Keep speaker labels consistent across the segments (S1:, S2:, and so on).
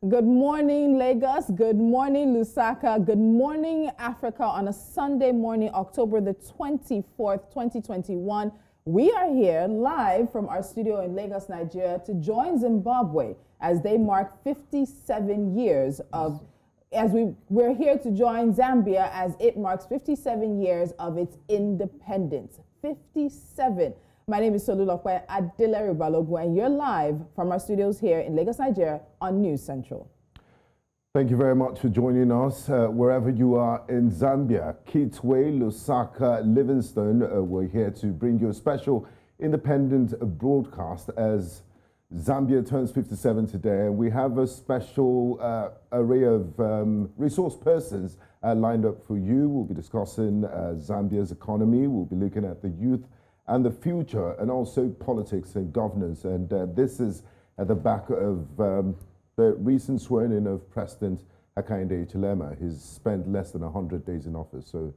S1: Good morning, Lagos. Good morning, Lusaka. Good morning, Africa. On a Sunday morning, October the 24th, 2021, we are here live from our studio in Lagos, Nigeria, to join Zimbabwe as they mark 57 years of, we're here to join Zambia as it marks 57 years of its independence. 57. My name is Solulokwe Adelere Balogun, and you're live from our studios here in Lagos, Nigeria on News Central.
S2: Thank you very much for joining us wherever you are in Zambia, Kitwe, Lusaka, Livingstone. We're here to bring you a special independent broadcast as Zambia turns 57 today. And we have a special array of resource persons lined up for you. We'll be discussing Zambia's economy. We'll be looking at the youth and the future, and also politics and governance. And this is at the back of the recent swearing-in of President Hakainde Hichilema. He's spent less than 100 days in office, so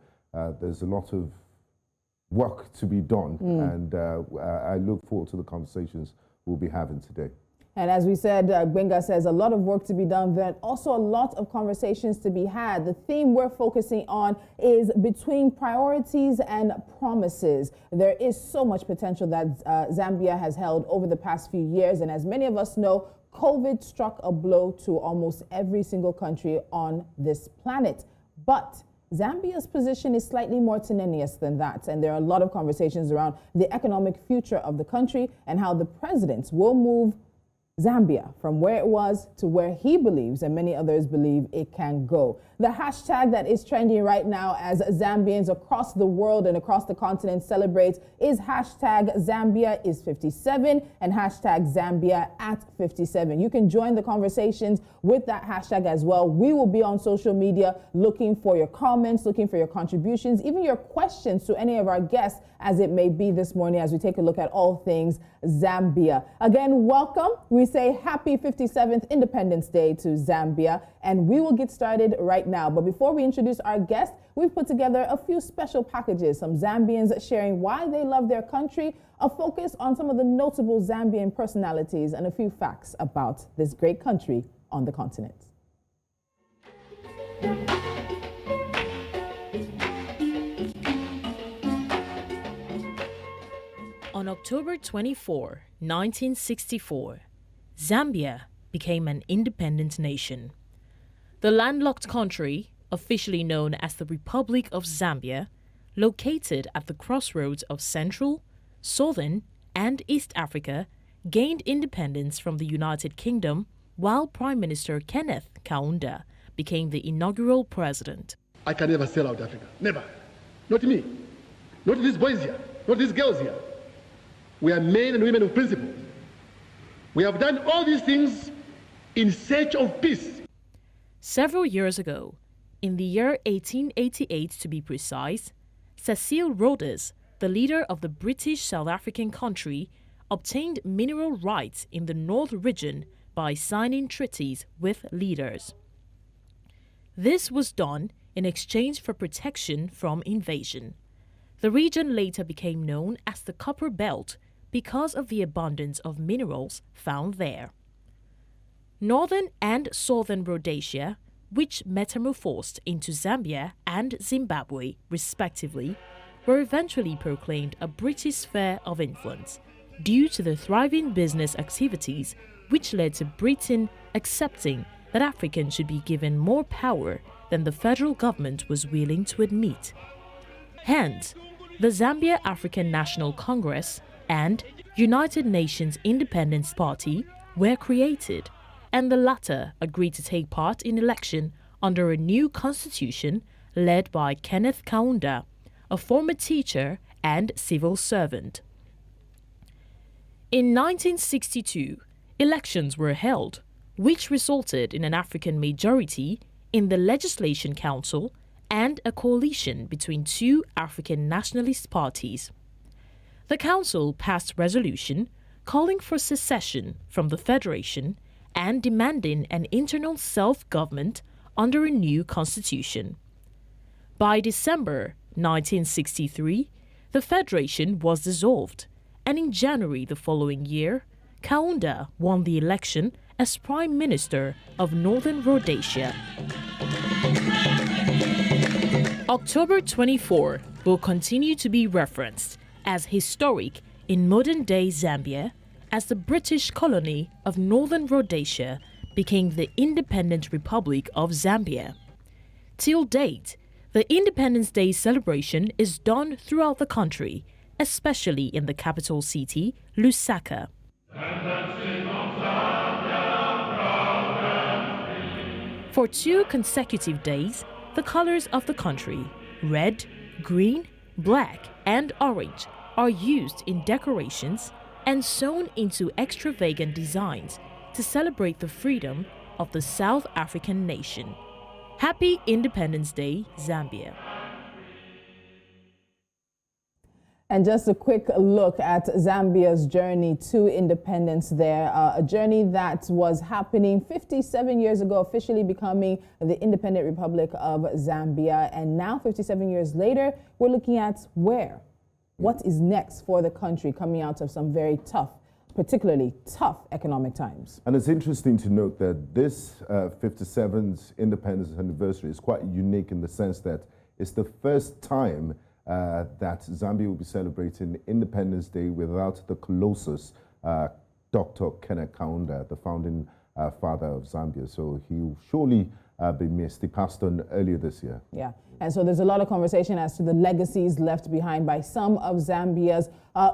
S2: there's a lot of work to be done, and I look forward to the conversations we'll be having today.
S1: And as we said, Gbenga says a lot of work to be done, but also a lot of conversations to be had. The theme we're focusing on is between priorities and promises. There is so much potential that Zambia has held over the past few years. And as many of us know, COVID struck a blow to almost every single country on this planet. But Zambia's position is slightly more tenuous than that. And there are a lot of conversations around the economic future of the country and how the presidents will move Zambia from where it was to where he believes and many others believe it can go. The hashtag that is trending right now as Zambians across the world and across the continent celebrate is hashtag Zambia is 57 and hashtag Zambia at 57. You can join the conversations with that hashtag as well. We will be on social media looking for your comments, looking for your contributions, even your questions to any of our guests as it may be this morning as we take a look at all things Zambia. Again, welcome. We say happy 57th Independence Day to Zambia, and we will get started right now. But before we introduce our guest, we've put together a few special packages, some Zambians sharing why they love their country, a focus on some of the notable Zambian personalities, and a few facts about this great country on the continent.
S3: On October 24, 1964, Zambia became an independent nation. The landlocked country, officially known as the Republic of Zambia, located at the crossroads of Central, Southern, and East Africa, gained independence from the United Kingdom while Prime Minister Kenneth Kaunda became the inaugural president.
S4: I can never sell out Africa. Never. Not me. Not these boys here. Not these girls here. We are men and women of principle. We have done all these things in search of peace.
S3: Several years ago, in the year 1888 to be precise, Cecil Rhodes, the leader of the British South African country, obtained mineral rights in the North region by signing treaties with leaders. This was done in exchange for protection from invasion. The region later became known as the Copper Belt because of the abundance of minerals found there. Northern and Southern Rhodesia, which metamorphosed into Zambia and Zimbabwe, respectively, were eventually proclaimed a British sphere of influence due to the thriving business activities which led to Britain accepting that Africans should be given more power than the federal government was willing to admit. Hence, the Zambia African National Congress and United Nations Independence Party were created, and the latter agreed to take part in election under a new constitution led by Kenneth Kaunda, a former teacher and civil servant. In 1962, elections were held, which resulted in an African majority in the Legislation Council and a coalition between two African nationalist parties. The council passed resolution calling for secession from the federation and demanding an internal self-government under a new constitution. By December 1963, the federation was dissolved, and in January the following year, Kaunda won the election as Prime Minister of Northern Rhodesia. October 24 will continue to be referenced as historic in modern-day Zambia as the British colony of Northern Rhodesia became the independent Republic of Zambia. Till date, the Independence Day celebration is done throughout the country, especially in the capital city, Lusaka. For 2 consecutive days, the colors of the country, red, green, black, and orange, are used in decorations and sewn into extravagant designs to celebrate the freedom of the South African nation. Happy Independence Day, Zambia.
S1: And just a quick look at Zambia's journey to independence there, a journey that was happening 57 years ago, officially becoming the independent Republic of Zambia. And now, 57 years later, we're looking at what is next for the country coming out of some very tough, particularly tough economic times.
S2: And it's interesting to note that this 57th independence anniversary is quite unique in the sense that it's the first time that Zambia will be celebrating Independence Day without the Colossus, Dr. Kenneth Kaunda, the founding father of Zambia. So he will surely be missed. He passed on earlier this year.
S1: Yeah, and so there's a lot of conversation as to the legacies left behind by some of Zambia's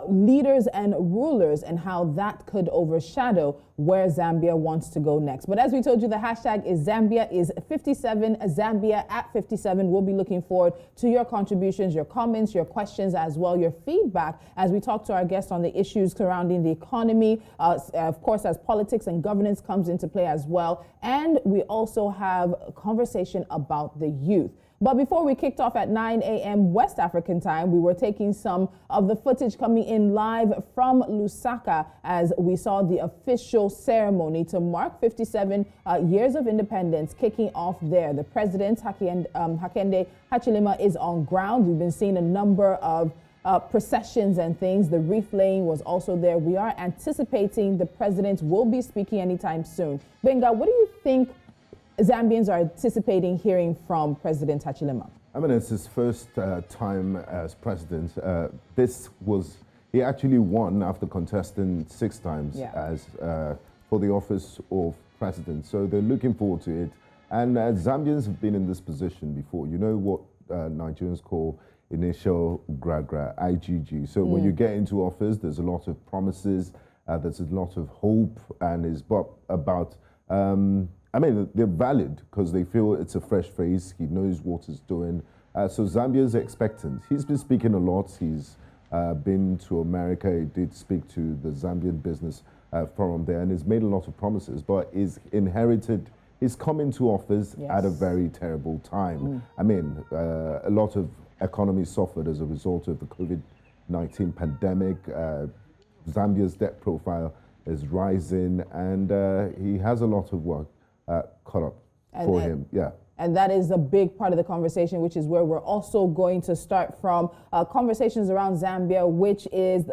S1: leaders and rulers and how that could overshadow where Zambia wants to go next. But as we told you, the hashtag is Zambia is 57, Zambia at 57. We'll be looking forward to your contributions, your comments, your questions as well, your feedback as we talk to our guests on the issues surrounding the economy, of course, as politics and governance comes into play as well. And we also have a conversation about the youth. But before we kicked off at 9 a.m. West African time, we were taking some of the footage coming in live from Lusaka as we saw the official ceremony to mark 57 years of independence kicking off there. The president, Hakainde Hichilema, is on ground. We've been seeing a number of processions and things. The wreath laying was also there. We are anticipating the president will be speaking anytime soon. Benga, what do you think Zambians are anticipating hearing from President Hichilema?
S2: I mean, it's his first time as president. He actually won after contesting 6 times as for the office of president. So they're looking forward to it. And Zambians have been in this position before. You know what Nigerians call initial gragra, IGG. So when you get into office, there's a lot of promises, there's a lot of hope, and it's about I mean, they're valid because they feel it's a fresh face. He knows what he's doing. So Zambia's expectant. He's been speaking a lot. He's been to America. He did speak to the Zambian Business Forum there, and he's made a lot of promises. But he's come into office at a very terrible time. I mean, a lot of economy suffered as a result of the COVID-19 pandemic. Zambia's debt profile is rising, and he has a lot of work caught up for him. Yeah.
S1: And that is a big part of the conversation, which is where we're also going to start from conversations around Zambia, which is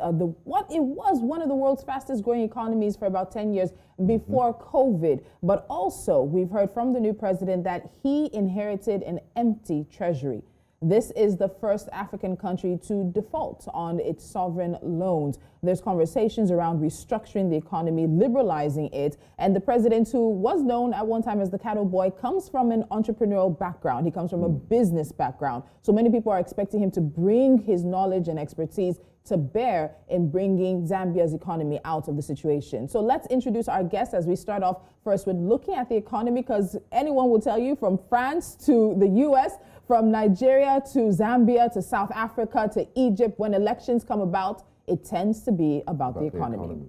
S1: what it was one of the world's fastest growing economies for about 10 years before COVID. But also we've heard from the new president that he inherited an empty treasury. This is the first African country to default on its sovereign loans. There's conversations around restructuring the economy, liberalizing it. And the president, who was known at one time as the cattle boy, comes from an entrepreneurial background. He comes from a business background. So many people are expecting him to bring his knowledge and expertise to bear in bringing Zambia's economy out of the situation. So let's introduce our guests as we start off first with looking at the economy, because anyone will tell you, from France to the US, from Nigeria to Zambia to South Africa to Egypt, when elections come about, it tends to be about the economy.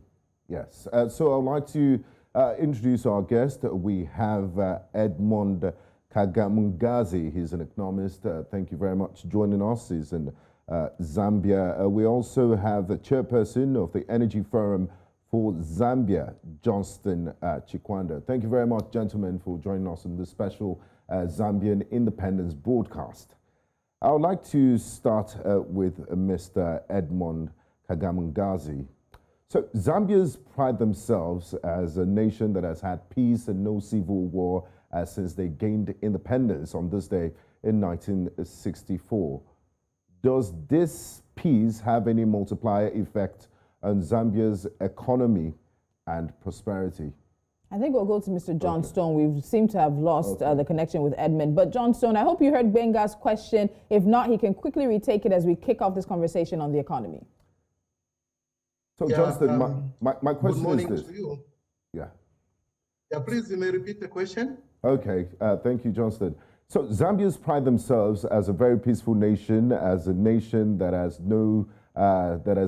S2: Yes. So I'd like to introduce our guest. We have Edmond Kagamungazi. He's an economist. Thank you very much for joining us. He's in Zambia. We also have the chairperson of the Energy Forum for Zambia, Johnston Chikwanda. Thank you very much, gentlemen, for joining us in this special Zambian Independence broadcast. I would like to start with Mr. Edmond Kagamungazi. So Zambians pride themselves as a nation that has had peace and no civil war since they gained independence on this day in 1964. Does this peace have any multiplier effect on Zambia's economy and prosperity?
S1: I think we'll go to Mr. John Stone. We seem to have lost the connection with Edmund. But John Stone, I hope you heard Benga's question. If not, he can quickly retake it as we kick off this conversation on the economy.
S2: So, yeah, Johnston, my question
S5: good morning
S2: is this.
S5: To you.
S2: Yeah.
S5: Yeah, please, you may repeat the question.
S2: Okay, thank you, Johnston. So Zambians pride themselves as a very peaceful nation, as a nation that has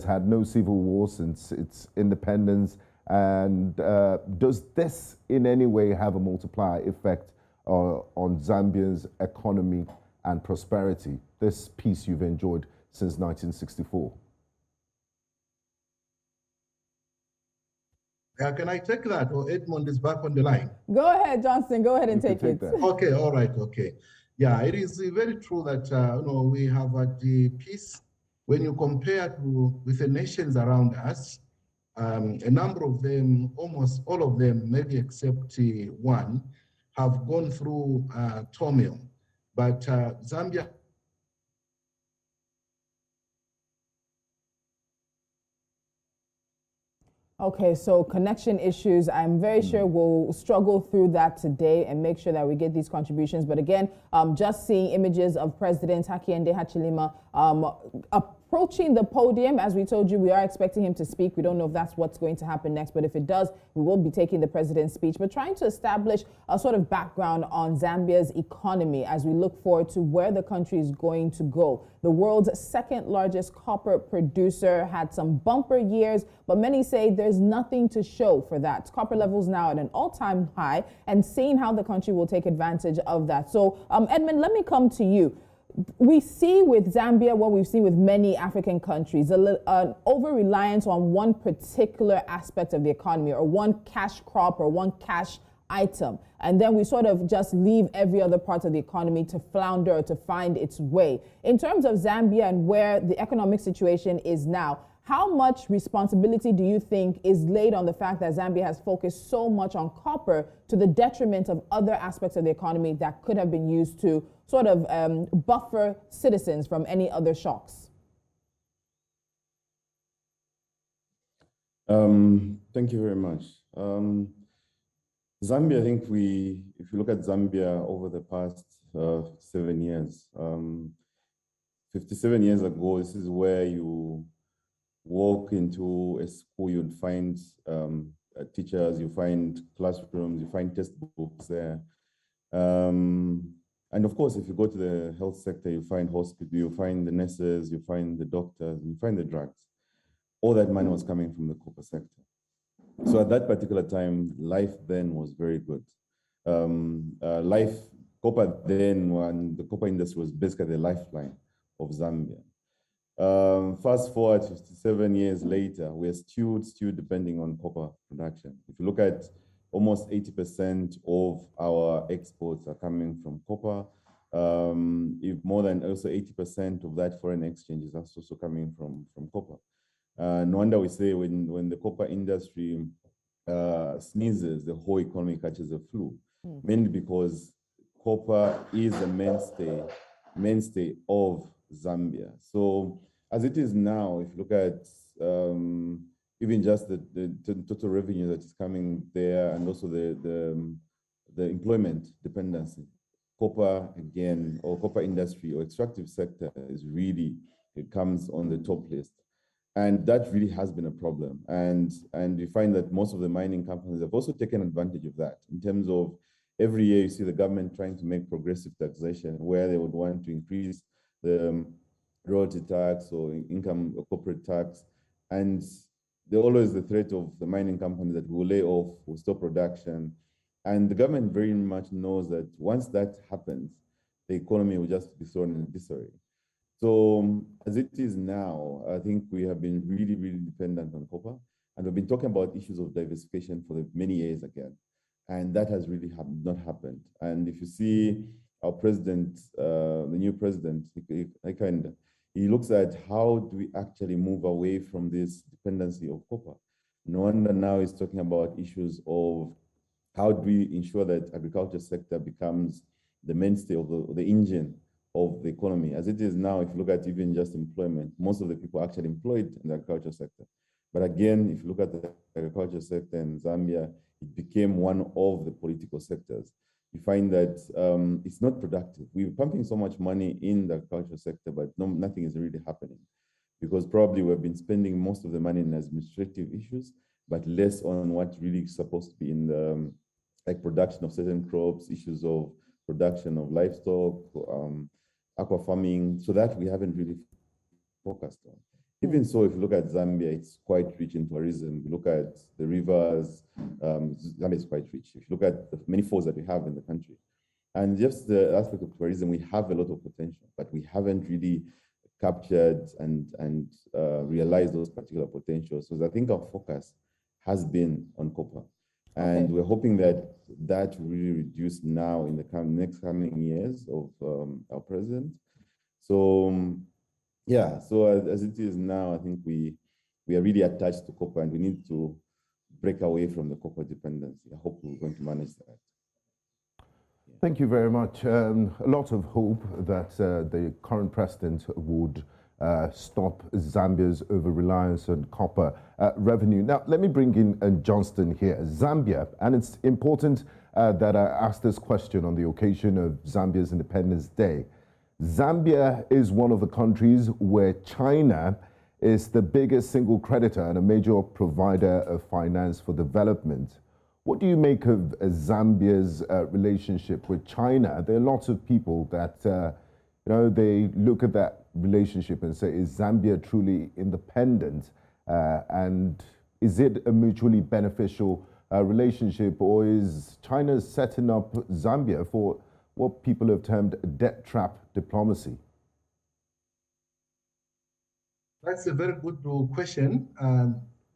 S2: had no civil war since its independence. And does this in any way have a multiplier effect on Zambia's economy and prosperity, this peace you've enjoyed since 1964?
S5: Can I take that, or Edmund is back on the line?
S1: Go ahead, Johnston. Go ahead and take it.
S5: Okay, all right, okay. Yeah, it is very true that we have had the peace. When you compare with the nations around us, a number of them, almost all of them, maybe except one, have gone through turmoil. But Zambia.
S1: Okay, so connection issues, I'm very sure we'll struggle through that today and make sure that we get these contributions. But again, just seeing images of President Hakainde Hichilema approaching the podium. As we told you, we are expecting him to speak. We don't know if that's what's going to happen next, but if it does, we will be taking the president's speech. But trying to establish a sort of background on Zambia's economy as we look forward to where the country is going to go. The world's second largest copper producer had some bumper years, but many say there's nothing to show for that. Copper levels now at an all-time high, and seeing how the country will take advantage of that. So, Edmund, let me come to you. We see with Zambia what we've seen with many African countries, an over-reliance on one particular aspect of the economy or one cash crop or one cash item. And then we sort of just leave every other part of the economy to flounder or to find its way. In terms of Zambia and where the economic situation is now, how much responsibility do you think is laid on the fact that Zambia has focused so much on copper to the detriment of other aspects of the economy that could have been used to sort of buffer citizens from any other shocks?
S6: Thank you very much. Zambia, I think if you look at Zambia over the past 7 years, 57 years ago, this is where you walk into a school, you'd find teachers, you find classrooms, you find textbooks there. And of course, if you go to the health sector, you find hospital, you find the nurses, you find the doctors, you find the drugs. All that money was coming from the copper sector. So at that particular time, life then was very good. Copper then, when the copper industry was basically the lifeline of Zambia. Fast forward 57 years later, we're still depending on copper production. If you look at almost 80% of our exports are coming from copper. If more than also 80% of that foreign exchange is also coming from copper. No wonder we say when the copper industry sneezes, the whole economy catches a flu, mainly because copper is a mainstay of Zambia. So as it is now, if you look at even just the total revenue that is coming there, and also the employment dependency, copper again, or copper industry or extractive sector it comes on the top list. And that really has been a problem. And you find that most of the mining companies have also taken advantage of that in terms of every year you see the government trying to make progressive taxation where they would want to increase the royalty tax or income or corporate tax. And there's always the threat of the mining companies that will lay off, will stop production. And the government very much knows that once that happens, the economy will just be thrown in disarray. So as it is now, I think we have been really, really dependent on copper. And we've been talking about issues of diversification for many years again. And that has really not happened. And if you see our president, the new president, he looks at how do we actually move away from this dependency of copper. No wonder now is talking about issues of how do we ensure that agriculture sector becomes the mainstay of the engine of the economy. As it is now, if you look at even just employment, most of the people are actually employed in the agriculture sector. But again, if you look at the agriculture sector in Zambia, it became one of the political sectors. You find that it's not productive. We're pumping so much money in the agriculture sector, but nothing is really happening, because probably we've been spending most of the money in administrative issues, but less on what really is supposed to be in the like production of certain crops, issues of production of livestock, aqua farming, so that we haven't really focused on. Even so, if you look at Zambia, it's quite rich in tourism. You look at the rivers, Zambia is quite rich. If you look at the many falls that we have in the country, and just the aspect of tourism, we have a lot of potential, but we haven't really captured and realized those particular potentials. So I think our focus has been on copper. And we're hoping that that will really reduce now in the next coming years of our president. So yeah, so as it is now, I think we are really attached to copper, and we need to break away from the copper dependency. I hope we're going to manage that.
S2: Thank you very much. A lot of hope that the current president would stop Zambia's over-reliance on copper revenue. Now, let me bring in Johnston here. Zambia, and it's important that I ask this question on the occasion of Zambia's Independence Day. Zambia is one of the countries where China is the biggest single creditor and a major provider of finance for development. What do you make of Zambia's relationship with China? There are lots of people that, they look at that relationship and say, is Zambia truly independent? And is it a mutually beneficial relationship, or is China setting up Zambia for what people have termed debt trap diplomacy?
S5: That's a very good question.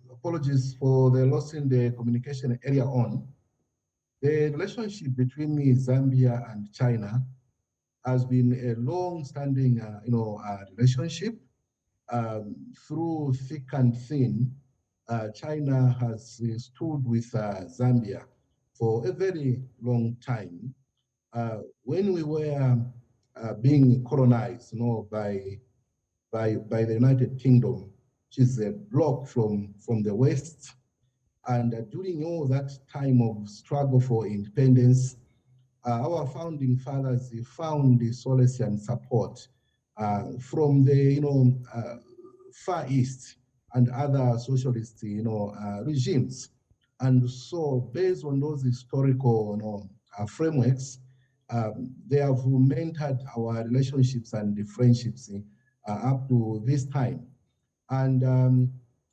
S5: Apologies for the loss in the communication earlier on. The relationship between Zambia and China has been a long-standing, relationship. Through thick and thin, China has stood with Zambia for a very long time. When we were being colonized, by the United Kingdom, which is a bloc from the West, and during all that time of struggle for independence, our founding fathers found the solace and support from the Far East and other socialist regimes. And so, based on those historical frameworks, they have mentored our relationships and the friendships up to this time. And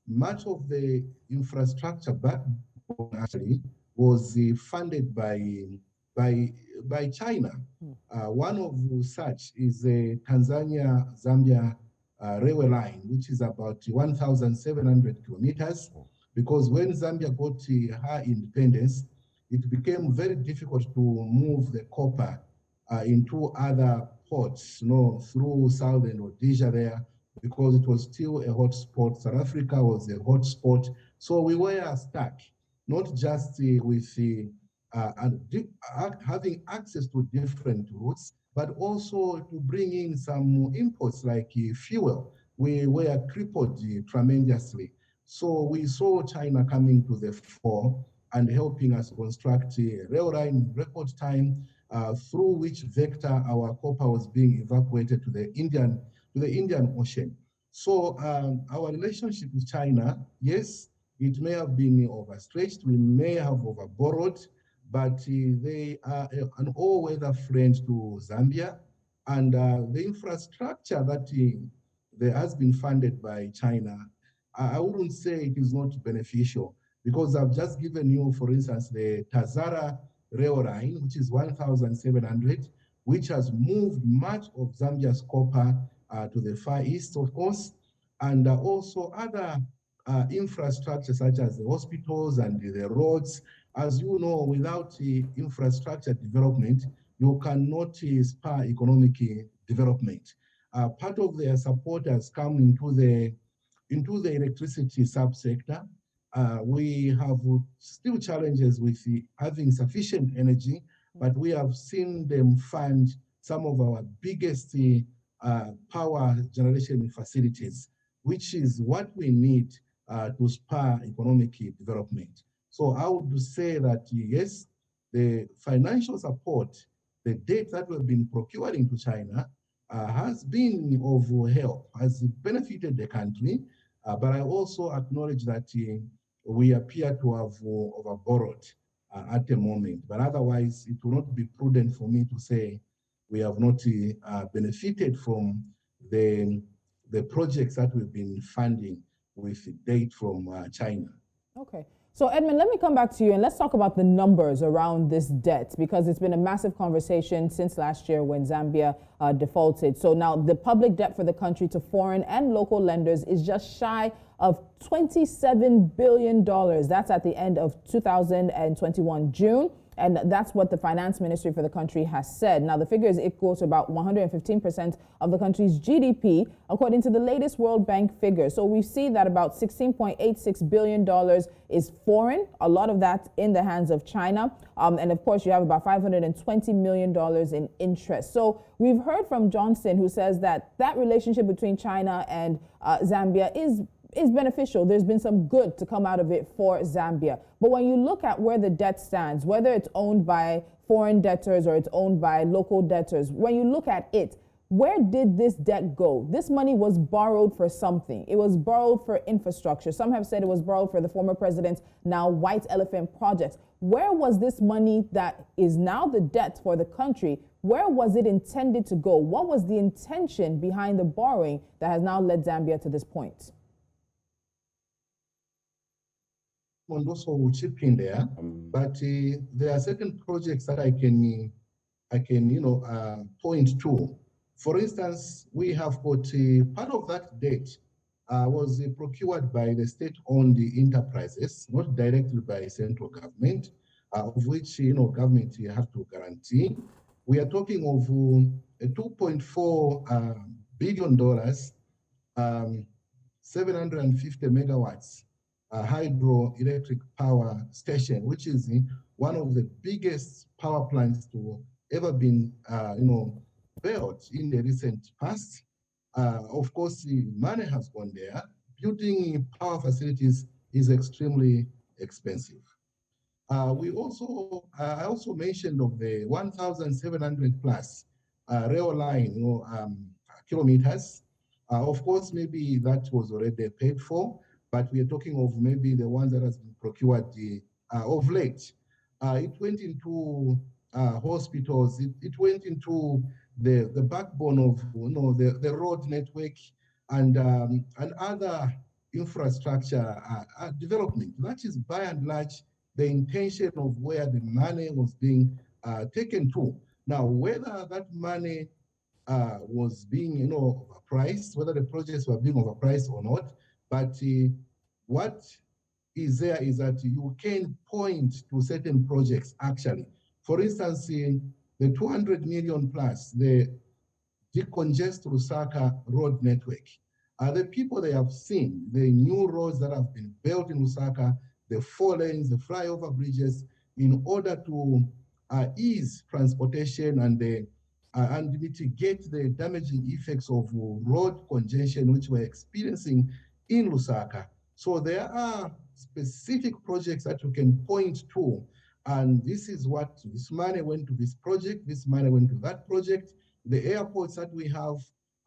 S5: much of the infrastructure backbone actually was funded by China. One of such is the Tanzania-Zambia railway line, which is about 1,700 kilometers, because when Zambia got her independence, it became very difficult to move the copper into other ports, through southern Rhodesia there, because it was still a hotspot. South Africa was a hotspot. So we were stuck, not just with having access to different routes, but also to bring in some imports like fuel. We were crippled tremendously. So we saw China coming to the fore and helping us construct a rail line in record time, through which vector our copper was being evacuated to the Indian Ocean. So our relationship with China, yes, it may have been overstretched, we may have overborrowed, but they are an all-weather friend to Zambia, and the infrastructure that has been funded by China, I wouldn't say it is not beneficial, because I've just given you, for instance, the Tazara rail line, which is 1,700, which has moved much of Zambia's copper to the Far East, of course, and also other infrastructure such as the hospitals and the roads. As you know, without infrastructure development, you cannot spur economic development. Part of their support has come into the electricity subsector, we have still challenges with having sufficient energy, but we have seen them fund some of our biggest power generation facilities, which is what we need to spur economic development. So I would say that yes, the financial support, the debt that we've been procuring to China has been of help, has benefited the country, but I also acknowledge that we appear to have overborrowed at the moment. But otherwise, it will not be prudent for me to say we have not benefited from the projects that we've been funding with debt from China.
S1: Okay. So, Edmund, let me come back to you and let's talk about the numbers around this debt, because it's been a massive conversation since last year when Zambia defaulted. So now the public debt for the country to foreign and local lenders is just shy of $27 billion. That's at the end of 2021 June. And that's what the finance ministry for the country has said. Now, the figure is equal to about 115% of the country's GDP, according to the latest World Bank figure. So we see that about $16.86 billion is foreign, a lot of that in the hands of China. And of course, you have about $520 million in interest. So we've heard from Johnson, who says that that relationship between China and Zambia is beneficial. There's been some good to come out of it for Zambia. But when you look at where the debt stands, whether it's owned by foreign debtors or it's owned by local debtors, when you look at it, where did this debt go? This money was borrowed for something. It was borrowed for infrastructure. Some have said it was borrowed for the former president's now White Elephant projects. Where was this money that is now the debt for the country? Where was it intended to go? What was the intention behind the borrowing that has now led Zambia to this point?
S5: Also will chip in there, but there are certain projects that I can point to. For instance, we have got part of that debt was procured by the state-owned enterprises, not directly by central government, of which government have to guarantee. We are talking of a $2.4 billion, 750 megawatts. Hydroelectric power station, which is one of the biggest power plants to ever been, built in the recent past. Of course, the money has gone there. Building power facilities is extremely expensive. I also mentioned of the 1,700 plus rail line, kilometers. Of course, maybe that was already paid for, but we are talking of maybe the ones that has been procured of late. It went into hospitals. It went into the backbone of the road network and other infrastructure development. That is by and large the intention of where the money was being taken to. Now, whether that money was being overpriced, whether the projects were being overpriced or not, but what is there is that you can point to certain projects actually. For instance, the 200 million plus, the decongest Lusaka road network. The people they have seen, the new roads that have been built in Lusaka, the 4 lanes, the flyover bridges, in order to ease transportation and mitigate the damaging effects of road congestion which we're experiencing in Lusaka. So there are specific projects that you can point to, and this is what this money went to this project, this money went to that project. The airports that we have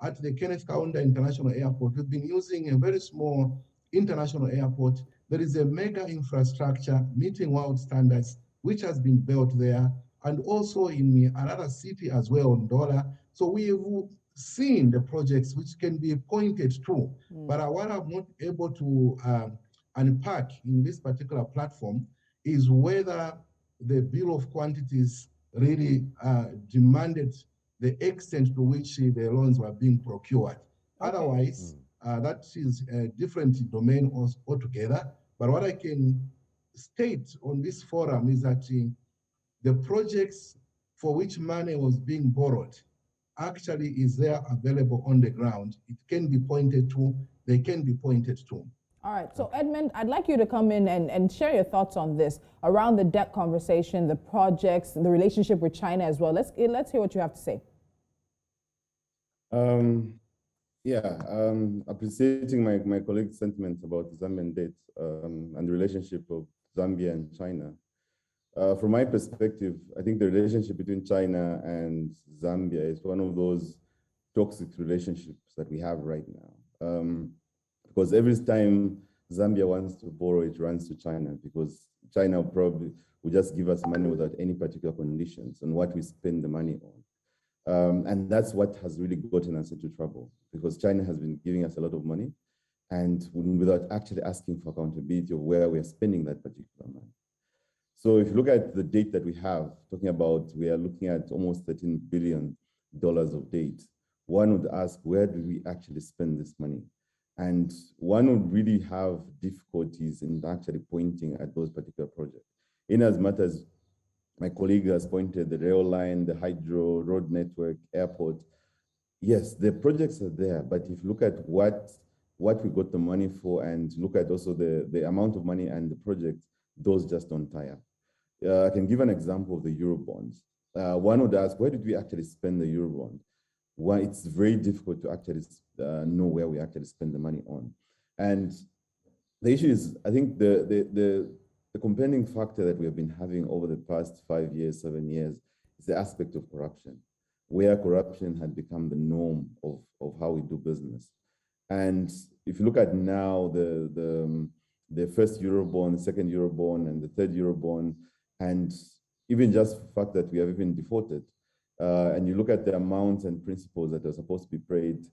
S5: at the Kenneth Kaunda International Airport, we've been using a very small international airport. There is a mega infrastructure meeting world standards, which has been built there, and also in another city as well, Ndola. So we have seen the projects which can be pointed to, but what I'm not able to unpack in this particular platform is whether the bill of quantities really demanded the extent to which the loans were being procured. Okay. Otherwise, that is a different domain altogether. But what I can state on this forum is that the projects for which money was being borrowed actually is there available on the ground. It can be pointed to, they can be pointed to.
S1: All right, so Edmund, I'd like you to come in and share your thoughts on this, around the debt conversation, the projects, the relationship with China as well. Let's hear what you have to say.
S6: Appreciating my colleague's sentiments about Zambian debt and the relationship of Zambia and China. From my perspective, I think the relationship between China and Zambia is one of those toxic relationships that we have right now. Because every time Zambia wants to borrow, it runs to China, because China probably will just give us money without any particular conditions on what we spend the money on. And that's what has really gotten us into trouble, because China has been giving us a lot of money and without actually asking for accountability of where we are spending that particular money. So if you look at the date that we have, we are looking at almost $13 billion of date. One would ask, where do we actually spend this money? And one would really have difficulties in actually pointing at those particular projects. In as much as my colleague has pointed, the rail line, the hydro, road network, airport, yes, the projects are there, but if you look at what we got the money for and look at also the amount of money and the projects, those just don't tie up. I can give an example of the Eurobonds. One would ask, where did we actually spend the Eurobond? Why it's very difficult to actually know where we actually spend the money on. And the issue is, I think the compounding factor that we have been having over the past 5 years, 7 years, is the aspect of corruption, where corruption had become the norm of how we do business. And if you look at now the first Eurobond, the second Eurobond, and the third Eurobond, and even just the fact that we have even defaulted, and you look at the amounts and principles that are supposed to be paid,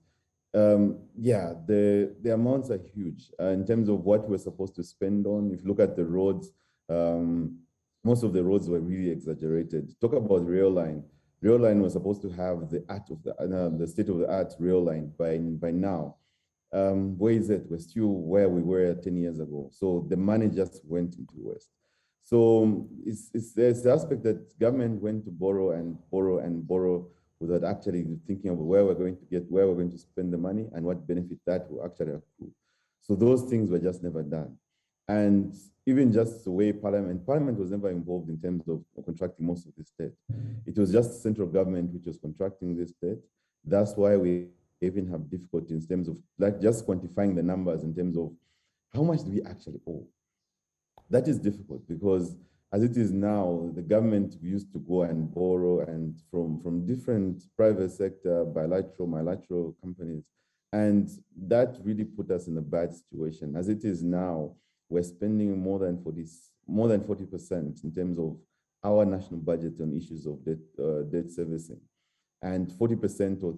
S6: the amounts are huge in terms of what we're supposed to spend on. If you look at the roads, most of the roads were really exaggerated. Talk about rail line. Rail line was supposed to have the state-of-the-art rail line by now. Where is it? We're still where we were 10 years ago. So the money just went into waste. So there's the aspect that government went to borrow and borrow and borrow without actually thinking of where we're going to spend the money and what benefit that will actually accrue. So those things were just never done. And even just the way Parliament was never involved in terms of contracting most of this debt. It was just central government which was contracting this debt. That's why we even have difficulty in terms of like just quantifying the numbers in terms of how much do we actually owe. That is difficult because as it is now, the government used to go and borrow and from different private sector, bilateral companies. And that really put us in a bad situation. As it is now, we're spending more than 40% in terms of our national budget on issues of debt servicing. And 40% or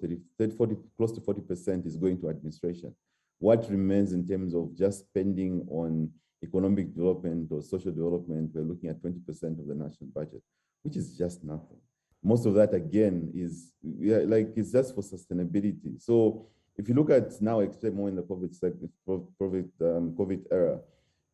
S6: 40, close to 40% is going to administration. What remains in terms of just spending on economic development or social development, we're looking at 20% of the national budget, which is just nothing. Most of that, again, is it's just for sustainability. So if you look at now, except more in the COVID era,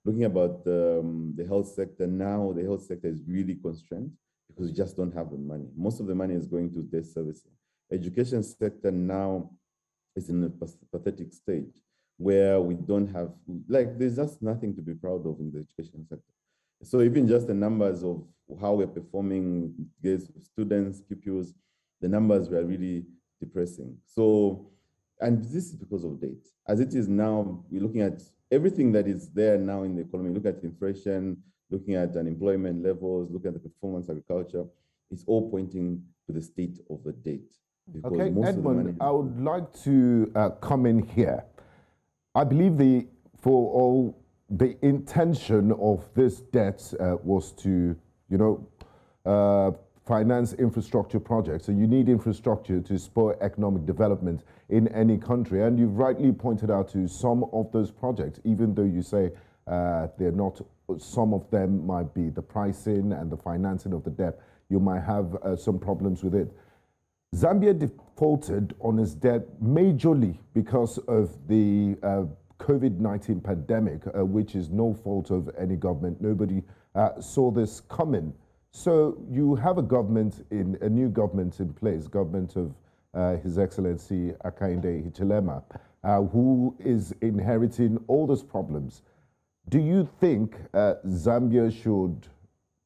S6: looking about the health sector now, the health sector is really constrained because we just don't have the money. Most of the money is going to debt servicing. Education sector now is in a pathetic stage where we don't have, there's just nothing to be proud of in the education sector. So even just the numbers of how we're performing, students, pupils, the numbers were really depressing. So, and this is because of debt. As it is now, we're looking at everything that is there now in the economy, look at inflation, looking at unemployment levels, look at the performance agriculture, it's all pointing to the state of the debt.
S2: Okay, Edmund, I would like to come in here. I believe the intention of this debt was to, finance infrastructure projects. So you need infrastructure to spur economic development in any country. And you've rightly pointed out to some of those projects, even though you say they're not, some of them might be the pricing and the financing of the debt. You might have some problems with it. Zambia defaulted on its debt majorly because of the COVID-19 pandemic, which is no fault of any government. Nobody saw this coming. So you have a new government in place, government of His Excellency Hakainde Hichilema. who is inheriting all those problems. Do you think Zambia should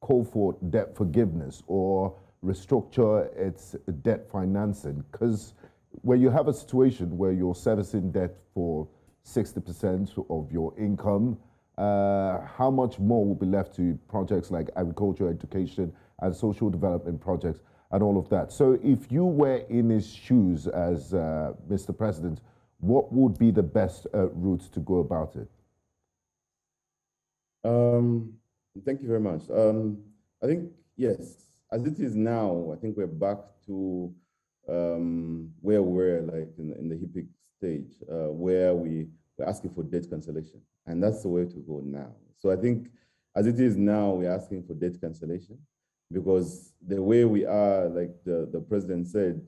S2: call for debt forgiveness or restructure its debt financing? Because when you have a situation where you're servicing debt for 60% of your income, how much more will be left to projects like agriculture, education, and social development projects, and all of that? So if you were in his shoes as Mr. President, what would be the best route to go about it?
S6: Thank you very much. I think, yes, as it is now, I think we're back to where we were like in the HIPIC stage, where we're asking for debt cancellation. And that's the way to go now. So I think as it is now, we're asking for debt cancellation because the way we are, like the president said,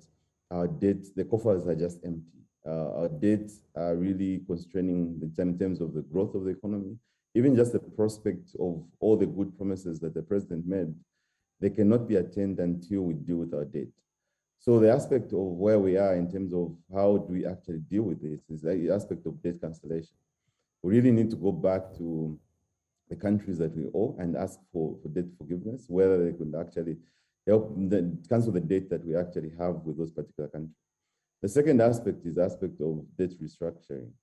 S6: our debt, the coffers are just empty. Our debts are really constraining in terms of the growth of the economy. Even just the prospect of all the good promises that the president made, they cannot be attained until we deal with our debt. So the aspect of where we are in terms of how do we actually deal with this is the aspect of debt cancellation. We really need to go back to the countries that we owe and ask for debt forgiveness, whether they could actually help cancel the debt that we actually have with those particular countries. The second aspect is the aspect of debt restructuring.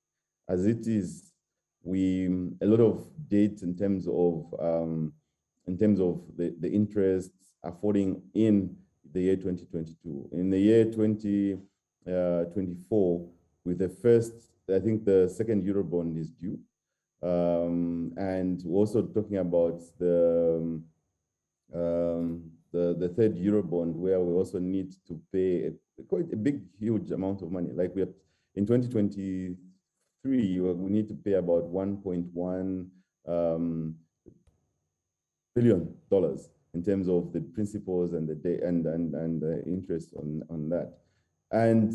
S6: As it is, a lot of debt in terms of the interests are falling in the year 2022. In the year 2024, with the first, I think the second Eurobond is due. And we're also talking about the third Eurobond, where we also need to pay quite a big, huge amount of money. Like we have in 2023, we need to pay about $1.1 billion in terms of the principles and the the interest on that. And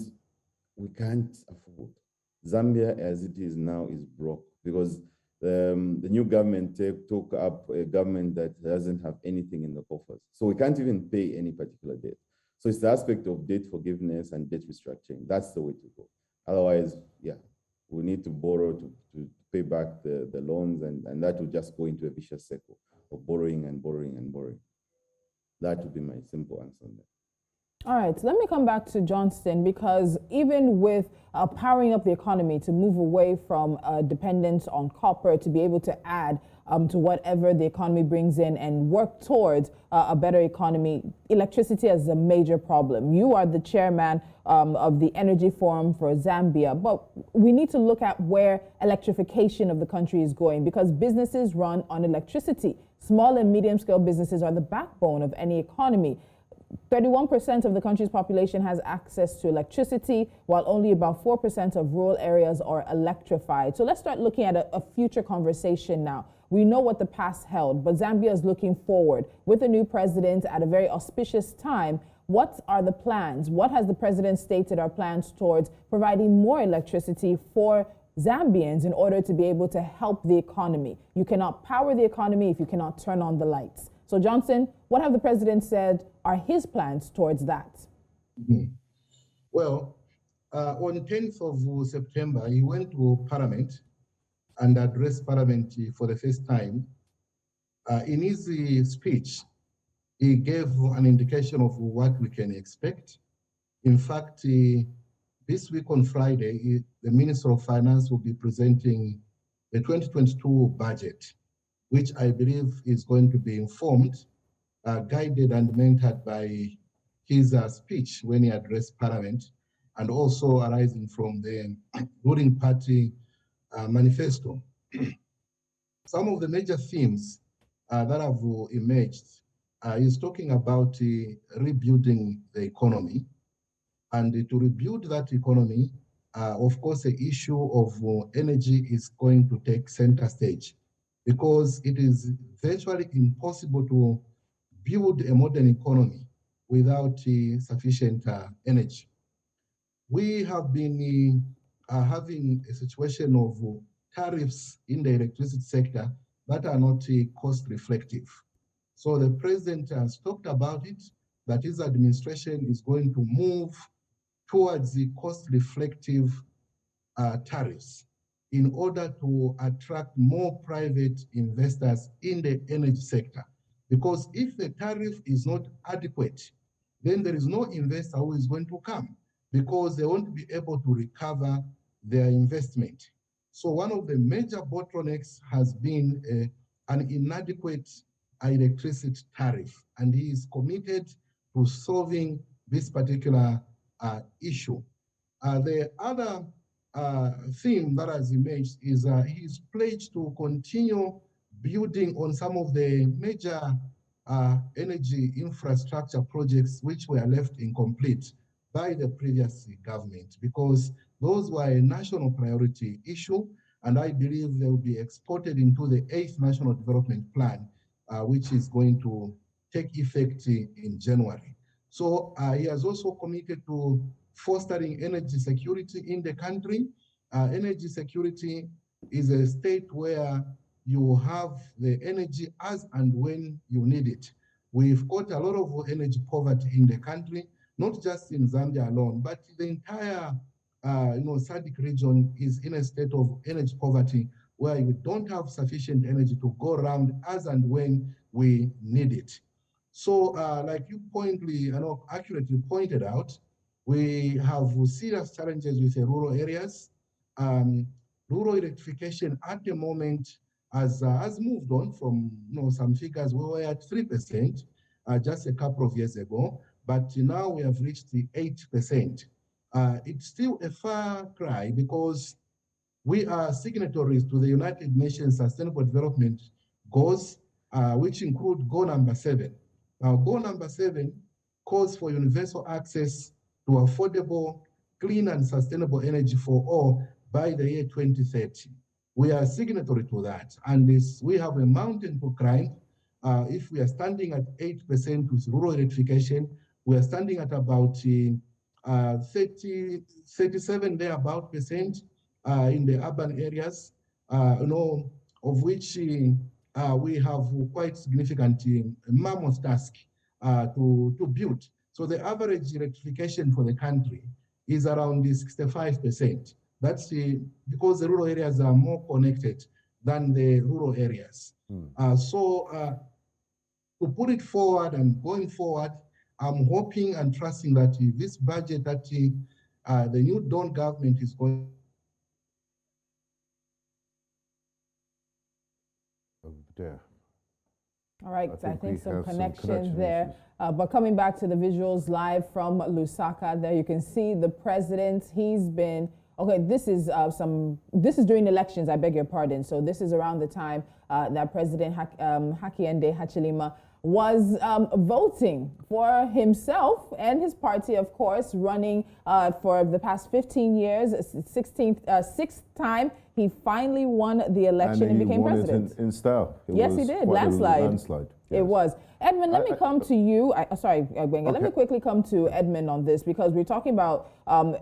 S6: we can't afford. Zambia, as it is now, is broke because the new government took up a government that doesn't have anything in the coffers. So we can't even pay any particular debt. So it's the aspect of debt forgiveness and debt restructuring. That's the way to go. Otherwise, yeah, we need to borrow to pay back the loans, and that will just go into a vicious cycle of borrowing and borrowing and borrowing. That would be my simple answer on that.
S1: All right, so let me come back to Johnston, because even with powering up the economy to move away from dependence on copper, to be able to add to whatever the economy brings in and work towards a better economy, electricity is a major problem. You are the chairman of the Energy Forum for Zambia, but we need to look at where electrification of the country is going, because businesses run on electricity. Small and medium scale businesses are the backbone of any economy. 31% of the country's population has access to electricity, while only about 4% of rural areas are electrified. So let's start looking at a future conversation now. We know what the past held, but Zambia is looking forward. With a new president at a very auspicious time, what are the plans? What has the president stated are plans towards providing more electricity for Zambians in order to be able to help the economy? You cannot power the economy if you cannot turn on the lights. So Johnson, what have the president said are his plans towards that?
S5: Mm-hmm. Well, on 10th of September, he went to Parliament and addressed Parliament for the first time. In his speech, he gave an indication of what we can expect. In fact, this week on Friday, the Minister of Finance will be presenting the 2022 budget, which I believe is going to be informed, guided and mentored by his speech when he addressed Parliament, and also arising from the ruling party manifesto. Some of the major themes that have emerged is talking about rebuilding the economy. And to rebuild that economy, of course, the issue of energy is going to take center stage, because it is virtually impossible to build a modern economy without sufficient energy. We have been having a situation of tariffs in the electricity sector that are not cost reflective. So the president has talked about it, that his administration is going to move towards the cost reflective tariffs in order to attract more private investors in the energy sector. Because if the tariff is not adequate, then there is no investor who is going to come because they won't be able to recover their investment. So one of the major bottlenecks has been an inadequate electricity tariff, and he is committed to solving this particular issue. The other theme that has emerged is he's pledged to continue building on some of the major energy infrastructure projects which were left incomplete by the previous government, because those were a national priority issue, and I believe they will be exported into the 8th National Development Plan, which is going to take effect in January. So he has also committed to fostering energy security in the country. Energy security is a state where you have the energy as and when you need it. We've got a lot of energy poverty in the country, not just in Zambia alone, but the entire SADC region is in a state of energy poverty where you don't have sufficient energy to go around as and when we need it. So like you accurately pointed out, we have serious challenges with the rural areas. Rural electrification at the moment has moved on from some figures. We were at 3% just a couple of years ago, but now we have reached the 8%. It's still a far cry because we are signatories to the United Nations Sustainable Development Goals, which include goal number 7. Now, goal number 7 calls for universal access to affordable, clean and sustainable energy for all by the year 2030. We are signatory to that, and we have a mountain to climb. If we are standing at 8% with rural electrification, we are standing at about 37 thereabout percent in the urban areas, of which we have quite significant mammoth task to build. So the average electrification for the country is around 65%. That's because the rural areas are more connected than the rural areas. So to put it forward and going forward, I'm hoping and trusting that this budget that the new Dawn government is going
S2: there.
S1: All right, I think some
S2: connection
S1: connections there.
S2: issues.
S1: But coming back to the visuals live from Lusaka, there you can see the president. He's been, okay, this is during elections, I beg your pardon. So this is around the time that President Hakainde Hichilema was voting for himself and his party, of course, running for the past 15 years, 6th time. He finally won the election and became president.
S2: In style.
S1: Yes, he did. Landslide.
S2: Yes.
S1: It was. Edmund, let me come to you. Sorry, Gbenga. Let me quickly come to Edmund on this, because we're talking about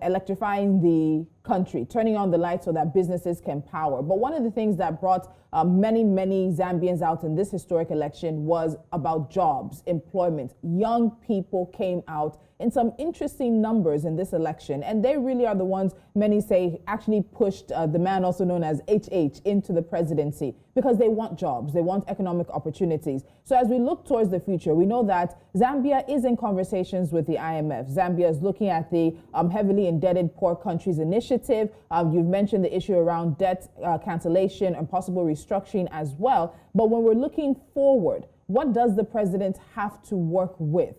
S1: electrifying the country, turning on the lights so that businesses can power. But one of the things that brought many Zambians out in this historic election was about jobs, employment. Young people came out in some interesting numbers in this election, and they really are the ones, many say, actually pushed the man also known as HH into the presidency, because they want jobs, they want economic opportunities. So as we look towards the future, we know that Zambia is in conversations with the IMF. Zambia is looking at the heavily indebted poor countries initiative. You've mentioned the issue around debt cancellation and possible restructuring as well. But when we're looking forward, what does the president have to work with?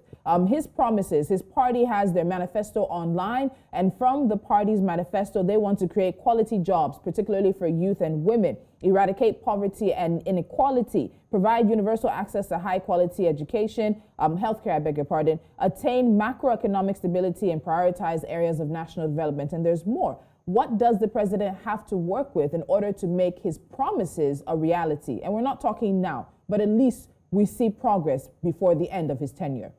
S1: His promises, his party has their manifesto online, and from the party's manifesto, they want to create quality jobs, particularly for youth and women, eradicate poverty and inequality, provide universal access to high quality education, healthcare, I beg your pardon, attain macroeconomic stability and prioritize areas of national development. And there's more. What does the president have to work with in order to make his promises a reality? And we're not talking now, but at least we see progress before the end of his tenure.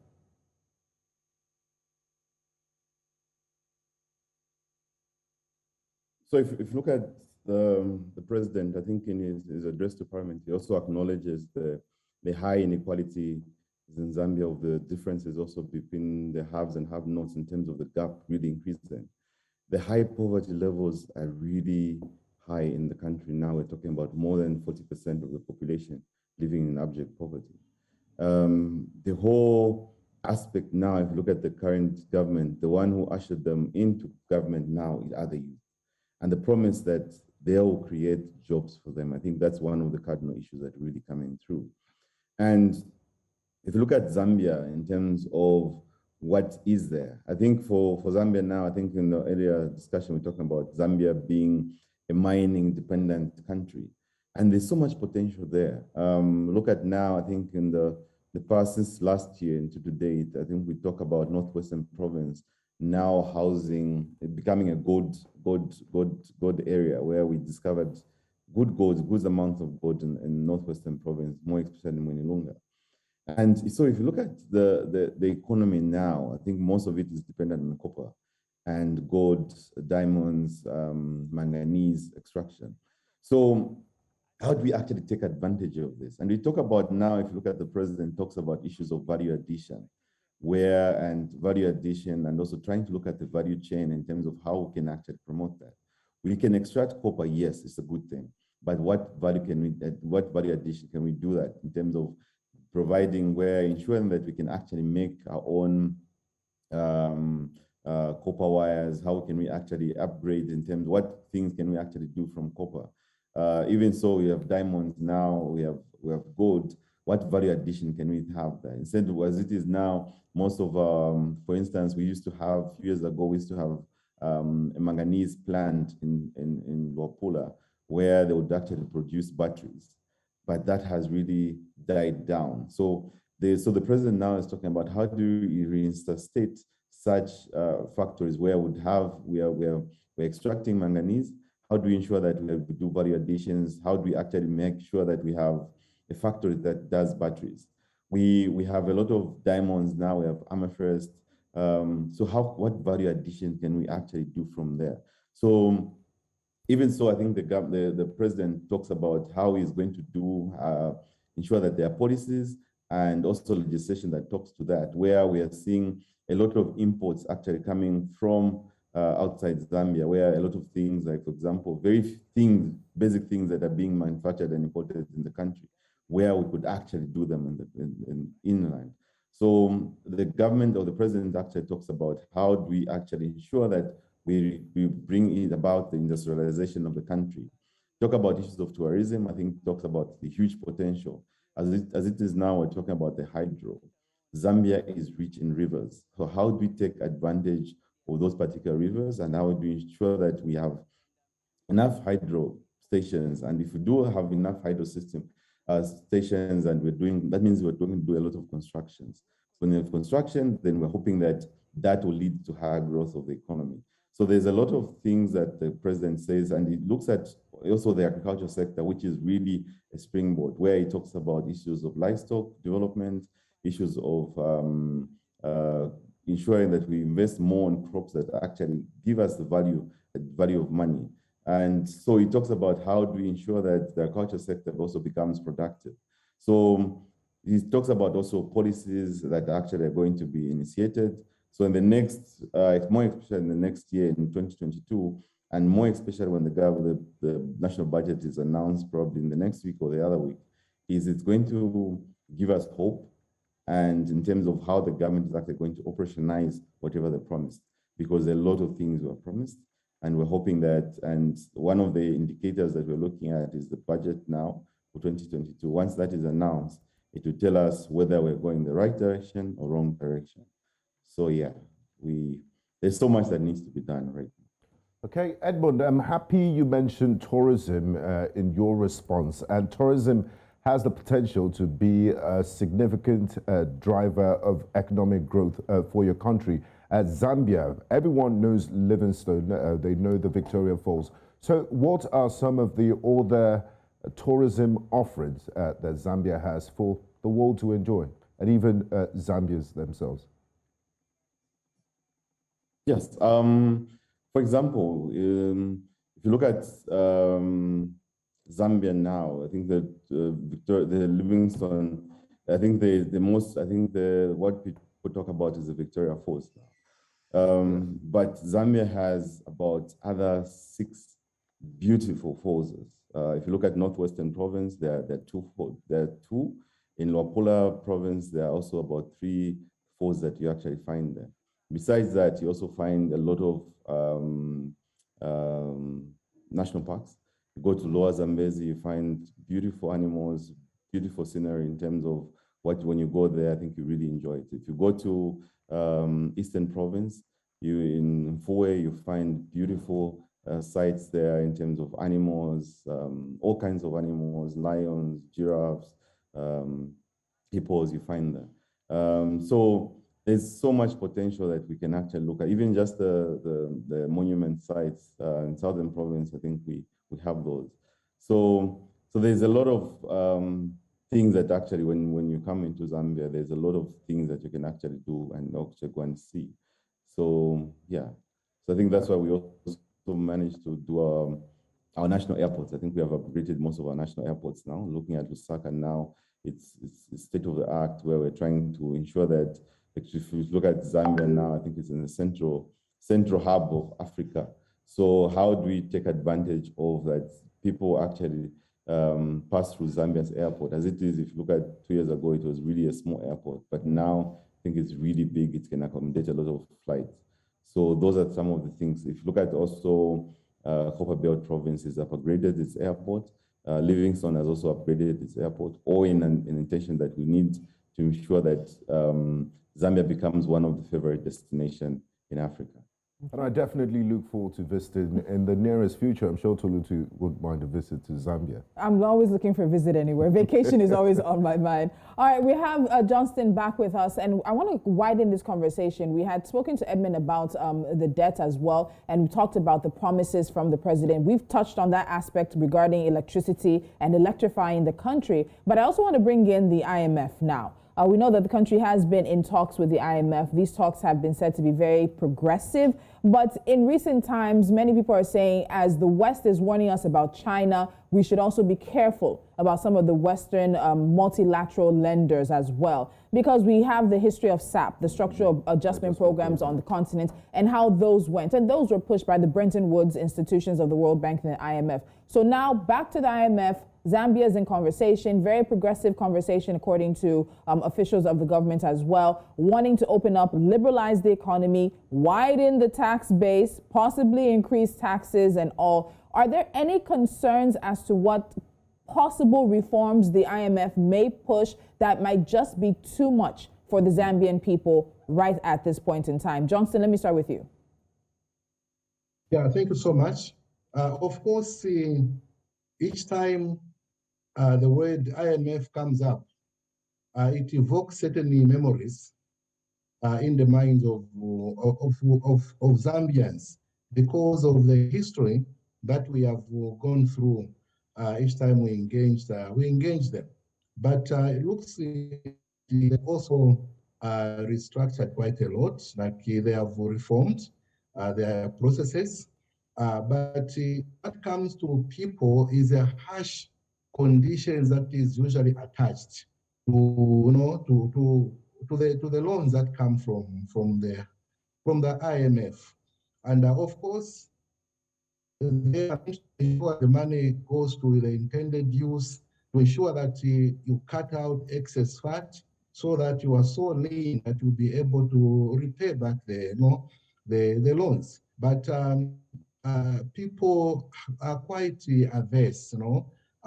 S6: So if you look at the president, I think in his address to parliament, he also acknowledges the high inequality in Zambia, of the differences also between the haves and have-nots in terms of the gap really increasing. the high poverty levels are really high in the country now. We're talking about more than 40% of the population living in abject poverty. The whole aspect now, if you look at the current government, the one who ushered them into government now are the youth. And the promise that they will create jobs for them. I think that's one of the cardinal issues that really coming through. And if you look at Zambia in terms of what is there, I think for Zambia now, I think in the earlier discussion, we're talking about Zambia being a mining dependent country. And there's so much potential there. Look at now, I think in the past, since last year into to date, I think we talk about Northwestern Province now housing, becoming a gold area where we discovered good amounts of gold in Northwestern Province, more especially in Mwinilunga. And so if you look at the economy now, I think most of it is dependent on copper and gold, diamonds, manganese extraction. So how do we actually take advantage of this? And we talk about now, if you look at the president talks about issues of value addition, value addition, and also trying to look at the value chain in terms of how we can actually promote that. We can extract copper, yes, it's a good thing. But what value addition can we do that in terms of ensuring that we can actually make our own copper wires? How can we actually upgrade in terms of what things can we actually do from copper? Even so, we have diamonds now, we have gold. What value addition can we have there? Instead of as it is now, most of, for instance, a few years ago, we used to have a manganese plant in Luapula where they would actually produce batteries. But that has really died down. So the president now is talking about how do you reinstate such factories where we're extracting manganese. How do we ensure that we do value additions? How do we actually make sure that we have a factory that does batteries? We have a lot of diamonds now. We have amethyst. So what value addition can we actually do from there? So even so, I think the president talks about how he's going to ensure that there are policies and also legislation that talks to that, where we are seeing a lot of imports actually coming from outside Zambia, where a lot of things, like for example, basic things that are being manufactured and imported in the country, where we could actually do them in inland. So the government or the president actually talks about how do we actually ensure that we bring it about the industrialization of the country. Talk about issues of tourism, I think talks about the huge potential. As it is now, we're talking about the hydro. Zambia is rich in rivers. So how do we take advantage of those particular rivers, and how do we ensure that we have enough hydro stations? And if we do have enough hydro stations, and that means we're going to do a lot of constructions. So when you have construction, then we're hoping that will lead to higher growth of the economy. So there's a lot of things that the president says, and he looks at also the agriculture sector, which is really a springboard, where he talks about issues of livestock development, issues of ensuring that we invest more in crops that actually give us the value of money. And so he talks about how do we ensure that the agriculture sector also becomes productive. So he talks about also policies that actually are going to be initiated. So in the next, more especially in the next year, in 2022, and more especially when the national budget is announced probably in the next week or the other week, it's going to give us hope, and in terms of how the government is actually going to operationalize whatever they promised, because a lot of things were promised, and we're hoping that, and one of the indicators that we're looking at is the budget now for 2022. Once that is announced, it will tell us whether we're going the right direction or wrong direction. So yeah, there's so much that needs to be done right now.
S2: Okay, Edmund, I'm happy you mentioned tourism in your response, and tourism has the potential to be a significant driver of economic growth for your country. Zambia, everyone knows Livingstone, they know the Victoria Falls. So what are some of the other tourism offerings that Zambia has for the world to enjoy, and even Zambians themselves?
S6: Yes, for example, if you look at Zambia now, I think that the Livingstone, I think what people talk about is the Victoria Falls now. But Zambia has about other 6 beautiful falls. If you look at Northwestern Province, there are two. In Luapula Province, there are also about 3 falls that you actually find there. Besides that, you also find a lot of national parks. You go to Lower Zambezi, you find beautiful animals, beautiful scenery in terms of when you go there, I think you really enjoy it. If you go to Eastern Province, in Mfue, you find beautiful sites there in terms of animals, all kinds of animals, lions, giraffes, hippos, you find there. So there's so much potential that we can actually look at. Even just the monument sites in Southern Province, I think we have those. So there's a lot of things that actually, when you come into Zambia, there's a lot of things that you can actually do and actually go and see. So yeah, so I think that's why we also managed to do our national airports. I think we have upgraded most of our national airports now. Looking at Lusaka now, it's state of the art, where we're trying to ensure that, if you look at Zambia now, I think it's in the central hub of Africa. So how do we take advantage of that? People actually pass through Zambia's airport. As it is, if you look at 2 years ago, it was really a small airport, but now I think it's really big. It can accommodate a lot of flights. So those are some of the things. If you look at also Copperbelt Province has upgraded its airport. Livingstone has also upgraded its airport, all in an intention that we need to ensure that Zambia becomes one of the favorite destinations in Africa.
S2: And I definitely look forward to visiting in the nearest future. I'm sure Tolutu would mind a visit to Zambia.
S1: I'm always looking for a visit anywhere. Vacation is always on my mind. All right, we have Johnston back with us, and I want to widen this conversation. We had spoken to Edmund about the debt as well, and we talked about the promises from the president. We've touched on that aspect regarding electricity and electrifying the country, but I also want to bring in the IMF now. We know that the country has been in talks with the IMF. These talks have been said to be very progressive. But in recent times, many people are saying, as the West is warning us about China, we should also be careful about some of the Western multilateral lenders as well. Because we have the history of SAP, the structural adjustment programs on the continent, and how those went. And those were pushed by the Bretton Woods institutions of the World Bank and the IMF. So now back to the IMF. Zambia is in conversation, very progressive conversation, according to officials of the government as well, wanting to open up, liberalize the economy, widen the tax base, possibly increase taxes and all. Are there any concerns as to what possible reforms the IMF may push that might just be too much for the Zambian people right at this point in time? Johnston, let me start with you.
S5: Yeah, thank you so much. Of course, each time the word IMF comes up, it evokes certain memories in the minds of Zambians because of the history that we have gone through each time we engage them. But it looks they also restructured quite a lot, like they have reformed their processes. But what comes to people is a harsh conditions that is usually attached to the loans that come from the IMF, and of course they are to ensure the money goes to the intended use, to ensure that you cut out excess fat so that you are so lean that you'll be able to repay back the loans. But people are quite averse,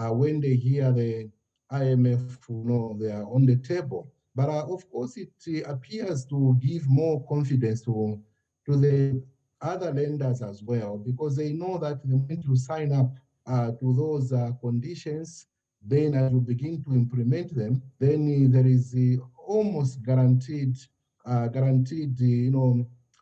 S5: when they hear the IMF, they are on the table. But of course, it appears to give more confidence to the other lenders as well, because they know that they need to sign up to those conditions. Then as you begin to implement them, then there is almost guaranteed,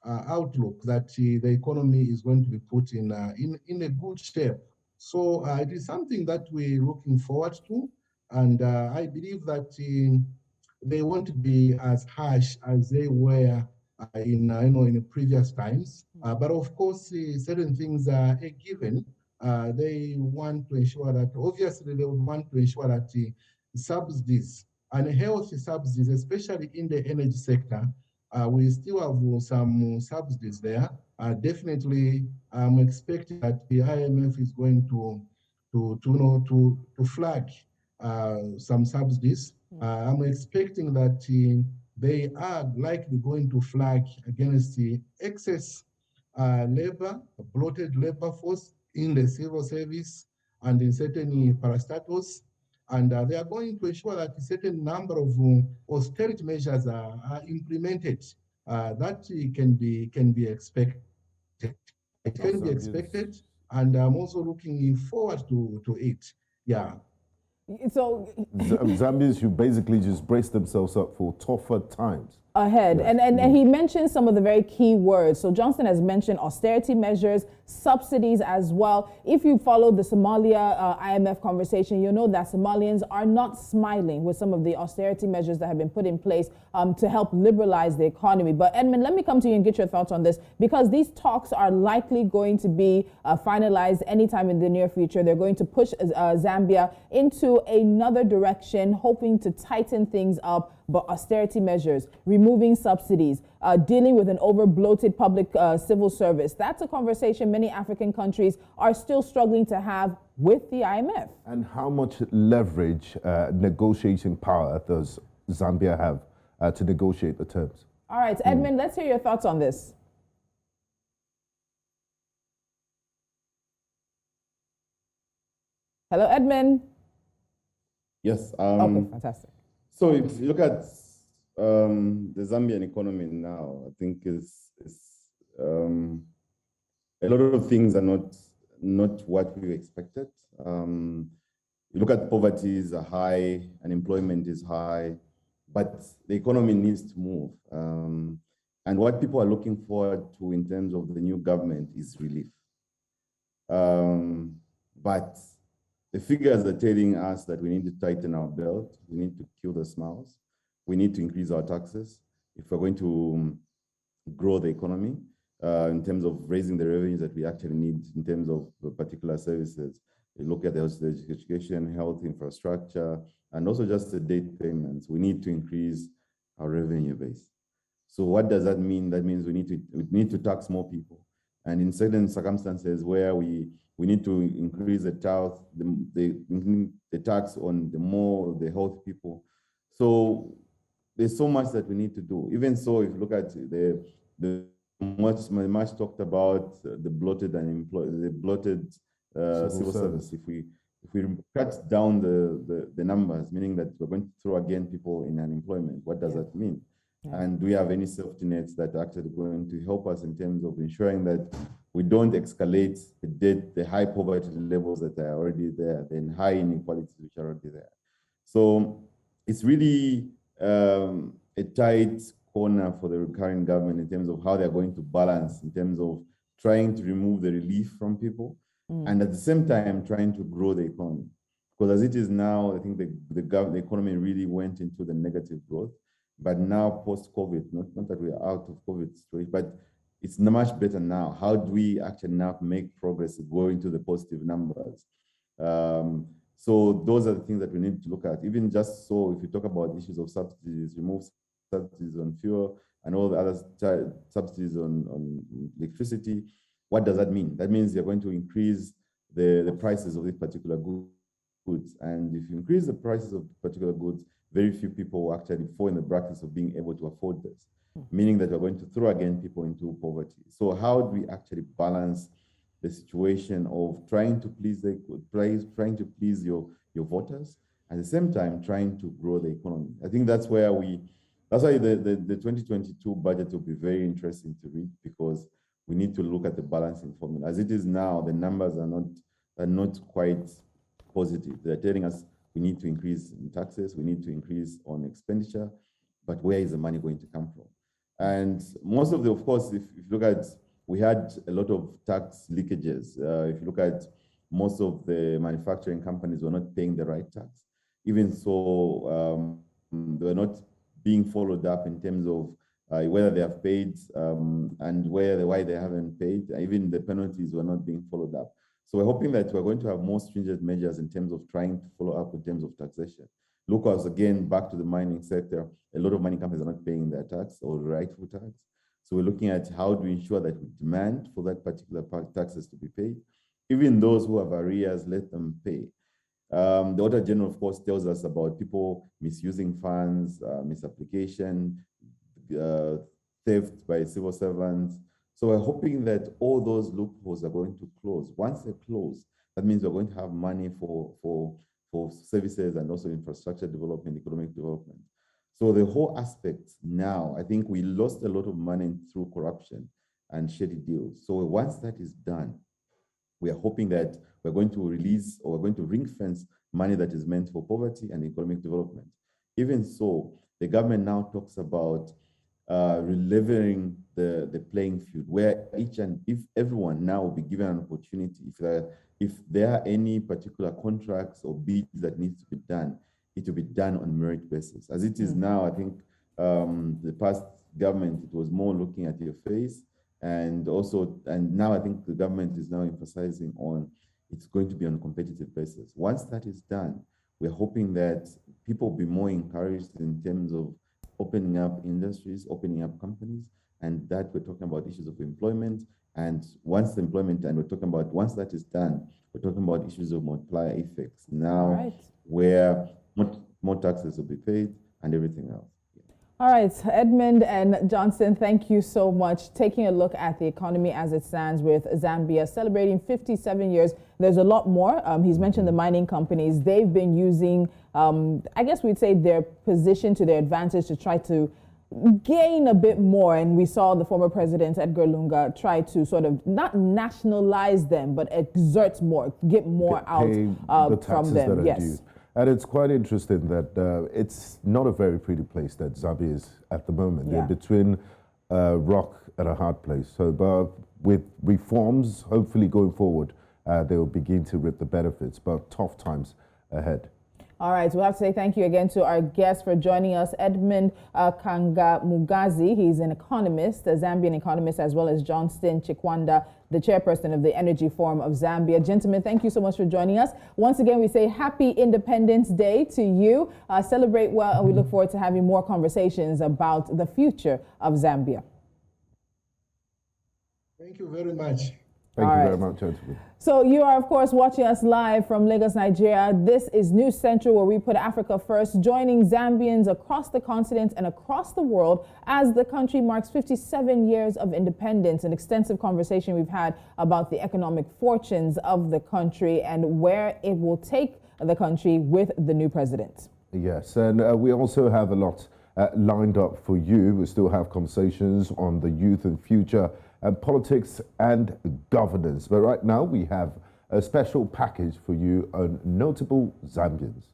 S5: outlook that the economy is going to be put in a good shape. So it is something that we're looking forward to, and I believe that they won't be as harsh as they were in previous times. But of course, certain things are a given. They want to ensure that, obviously, they would want to ensure that subsidies and healthy subsidies, especially in the energy sector, we still have some subsidies there. Definitely, I'm expecting that the IMF is going to flag some subsidies. I'm expecting that they are likely going to flag against the excess labor, bloated labor force in the civil service and in certain parastatals. And they are going to ensure that a certain number of austerity measures are implemented. That can be expected. It can be expected, and I'm also looking forward to it. Yeah.
S1: So
S2: Zambians should basically just brace themselves up for tougher times
S1: ahead. Yes. And he mentioned some of the very key words. So Johnson has mentioned austerity measures, subsidies as well. If you follow the Somalia IMF conversation, you know that Somalians are not smiling with some of the austerity measures that have been put in place to help liberalize the economy. But Edmund, let me come to you and get your thoughts on this, because these talks are likely going to be finalized anytime in the near future. They're going to push Zambia into another direction, hoping to tighten things up. But austerity measures, removing subsidies, dealing with an over-bloated public civil service. That's a conversation many African countries are still struggling to have with the IMF.
S2: And how much leverage, negotiating power does Zambia have to negotiate the terms?
S1: All right, Edmund, let's hear your thoughts on this. Hello, Edmund.
S6: Yes.
S1: Okay, fantastic.
S6: So if you look at the Zambian economy now, I think is a lot of things are not what we expected. You look at poverty is high, unemployment is high, but the economy needs to move. And what people are looking forward to in terms of the new government is relief. But the figures are telling us that we need to tighten our belt, we need to kill the smiles, we need to increase our taxes if we're going to grow the economy in terms of raising the revenues that we actually need in terms of particular services. You look at the education, health, infrastructure, and also just the debt payments. We need to increase our revenue base. So what does that mean? That means we need to tax more people. And in certain circumstances where we need to increase the tax on the health people. So there's so much that we need to do. Even so, if you look at the much talked about the bloated civil service. If we cut down the numbers, meaning that we're going to throw again people in unemployment, what does that mean? Yeah. And do we have any safety nets that are actually going to help us in terms of ensuring that we don't escalate the high poverty levels that are already there, then high inequalities which are already there? So it's really a tight corner for the current government in terms of how they're going to balance, in terms of trying to remove the relief from people, and at the same time trying to grow the economy. Because as it is now, I think the economy really went into the negative growth. But now post-COVID, not that we are out of COVID situation, but it's much better now. How do we actually now make progress going to the positive numbers? So those are the things that we need to look at. Even just so, if you talk about issues of subsidies, remove subsidies on fuel and all the other subsidies on electricity, what does that mean? That means you're going to increase the prices of these particular goods. And if you increase the prices of particular goods, very few people will actually fall in the brackets of being able to afford this, meaning that we're going to throw again people into poverty. So how do we actually balance the situation of trying to please your voters, at the same time trying to grow the economy? I think that's why the 2022 budget will be very interesting to read, because we need to look at the balancing formula. As it is now, the numbers are not quite positive. They're telling us we need to increase in taxes, we need to increase on expenditure, but where is the money going to come from? And most of of course, if you look at, we had a lot of tax leakages. If you look at most of the manufacturing companies were not paying the right tax. Even so, they were not being followed up in terms of whether they have paid and why they haven't paid. Even the penalties were not being followed up. So we're hoping that we're going to have more stringent measures in terms of trying to follow up in terms of taxation. look us again back to the mining sector. A lot of mining companies are not paying their tax or rightful tax. So we're looking at how do we ensure that we demand for that particular taxes to be paid. Even those who have arrears, let them pay. The Auditor General, of course, tells us about people misusing funds, misapplication, theft by civil servants. So we're hoping that all those loopholes are going to close. Once they close, that means we're going to have money for services and also infrastructure development, economic development. So the whole aspect now, I think we lost a lot of money through corruption and shady deals. So once that is done, we are hoping that we're going to release or we're going to ring fence money that is meant for poverty and economic development. Even so, the government now talks about relevering the playing field, where if everyone now will be given an opportunity, if there are any particular contracts or bids that needs to be done, it will be done on merit basis. As it is now, I think the past government, it was more looking at your face, and now I think the government is now emphasizing on it's going to be on a competitive basis. Once that is done, we're hoping that people will be more encouraged in terms of opening up industries, opening up companies, and that we're talking about issues of employment. And once the employment, and we're talking about once that is done, we're talking about issues of multiplier effects now, where more taxes will be paid and everything else.
S1: All right, Edmund and Johnston, thank you so much. Taking a look at the economy as it stands with Zambia celebrating 57 years. There's a lot more. He's mentioned the mining companies. They've been using, I guess we'd say, their position to their advantage to try to gain a bit more. And we saw the former president, Edgar Lunga, try to sort of not nationalize them, but exert more, get more out from them. Yes. Due.
S2: And it's quite interesting that it's not a very pretty place that Zambia is at the moment.
S1: Yeah.
S2: They're between a rock and a hard place. So but with reforms, hopefully going forward, they will begin to reap the benefits, but tough times ahead.
S1: All right, we'll have to say thank you again to our guest for joining us, Edmund Kangamugazi. He's an economist, a Zambian economist, as well as Johnston Chikwanda, the chairperson of the Energy Forum of Zambia. Gentlemen, thank you so much for joining us. Once again, we say Happy Independence Day to you. Celebrate well, and we look forward to having more conversations about the future of Zambia.
S5: Thank you very much.
S2: Thank you very much, gentlemen.
S1: So you are, of course, watching us live from Lagos, Nigeria. This is News Central, where we put Africa first, joining Zambians across the continent and across the world as the country marks 57 years of independence. An extensive conversation we've had about the economic fortunes of the country and where it will take the country with the new president.
S2: Yes, and we also have a lot lined up for you. We still have conversations on the youth and future and politics and governance. But right now we have a special package for you on notable Zambians.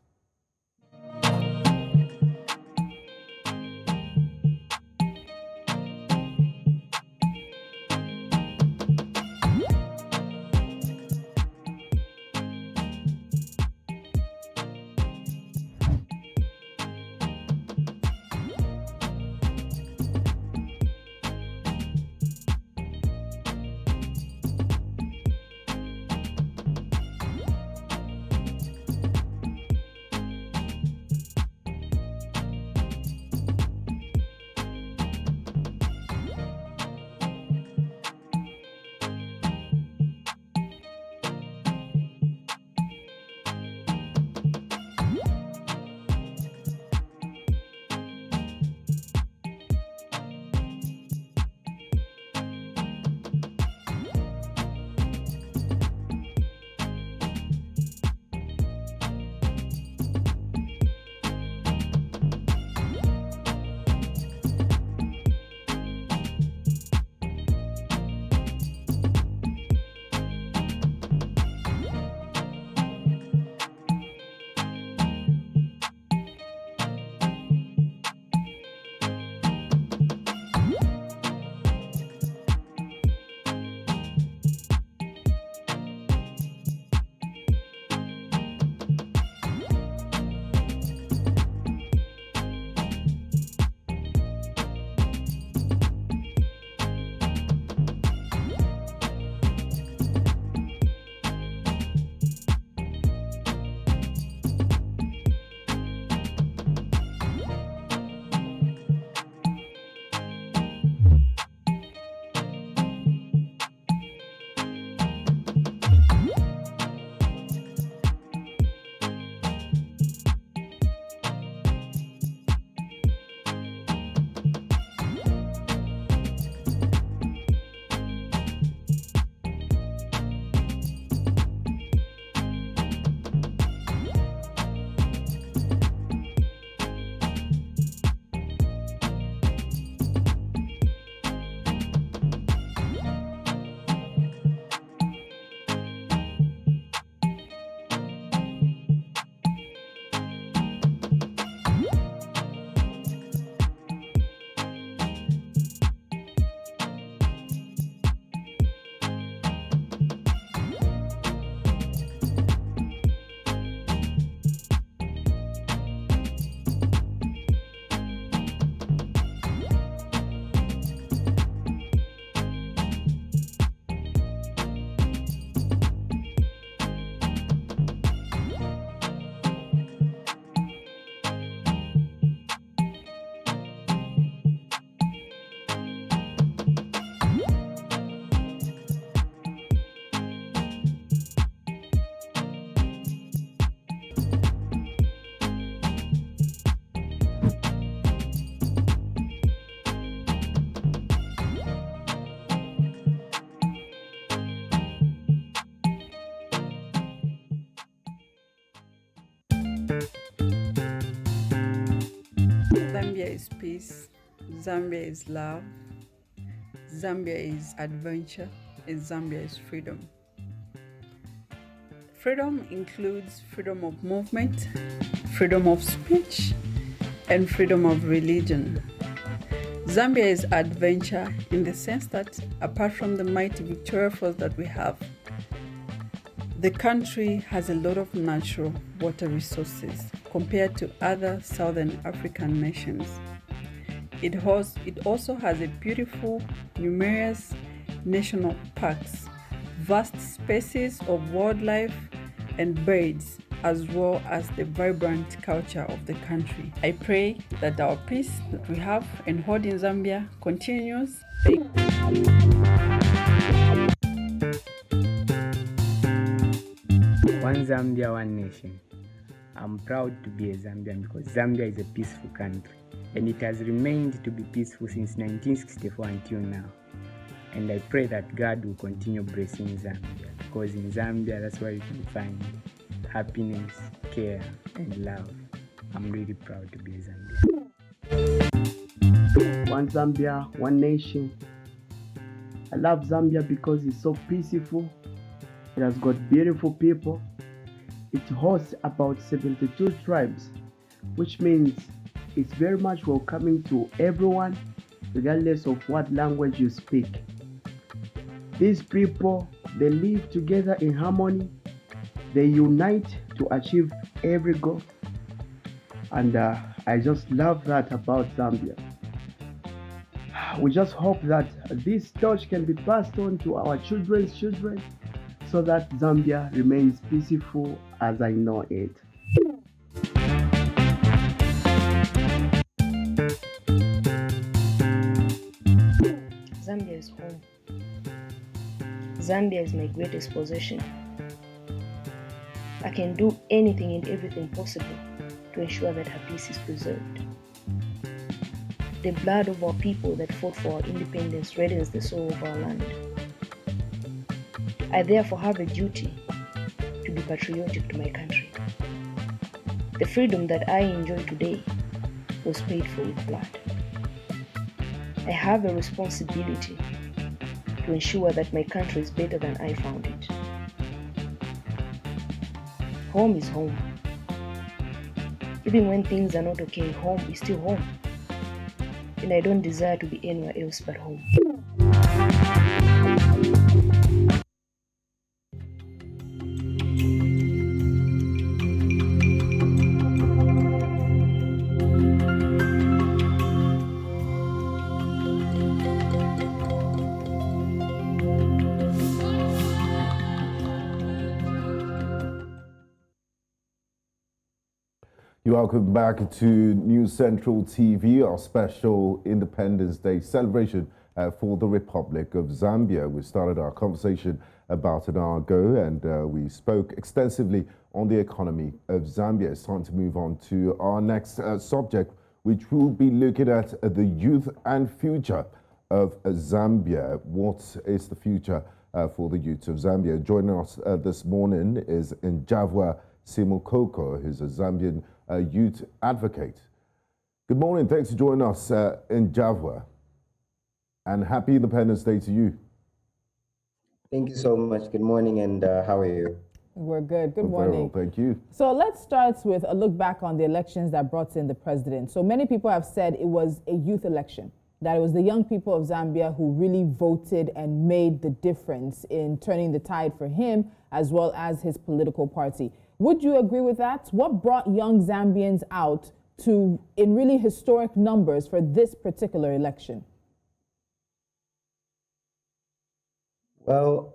S7: Zambia is peace, Zambia is love, Zambia is adventure, and Zambia is freedom. Freedom includes freedom of movement, freedom of speech, and freedom of religion. Zambia is adventure in the sense that apart from the mighty Victoria Falls that we have, the country has a lot of natural water resources compared to other Southern African nations. It also has a beautiful, numerous national parks, vast spaces of wildlife and birds, as well as the vibrant culture of the country. I pray that our peace that we have and hold in Zambia continues.
S8: One Zambia, one nation. I'm proud to be a Zambian because Zambia is a peaceful country and it has remained to be peaceful since 1964 until now. And I pray that God will continue blessing Zambia because in Zambia that's where you can find happiness, care, and love. I'm really proud to be a Zambian.
S9: One Zambia, one nation. I love Zambia because it's so peaceful. It has got beautiful people. It hosts about 72 tribes, which means it's very much welcoming to everyone, regardless of what language you speak. These people, they live together in harmony. They unite to achieve every goal. And I just love that about Zambia. We just hope that this torch can be passed on to our children's children so that Zambia remains peaceful as I know it.
S10: Zambia is home. Zambia is my greatest possession. I can do anything and everything possible to ensure that her peace is preserved. The blood of our people that fought for our independence reddens the soul of our land. I therefore have a duty to be patriotic to my country. The freedom that I enjoy today was paid for with blood. I have a responsibility to ensure that my country is better than I found it. Home is home. Even when things are not okay, home is still home. And I don't desire to be anywhere else but home.
S2: You're welcome back to News Central TV, our special Independence Day celebration for the Republic of Zambia. We started our conversation about an hour ago and we spoke extensively on the economy of Zambia. It's time to move on to our next subject, which will be looking at the youth and future of Zambia. What is the future for the youth of Zambia? Joining us this morning is Njavwa Simukoko, who's a Zambian youth advocate. Good morning. Thanks for joining us in Njavwa. And happy Independence Day to you.
S11: Thank you so much. Good morning, and how are you?
S1: We're good. Good
S2: Very
S1: morning.
S2: well, thank you.
S1: So let's start with a look back on the elections that brought in the president. So many people have said it was a youth election, that it was the young people of Zambia who really voted and made the difference in turning the tide for him as well as his political party. Would you agree with that? What brought young Zambians out in really historic numbers for this particular election?
S11: Well,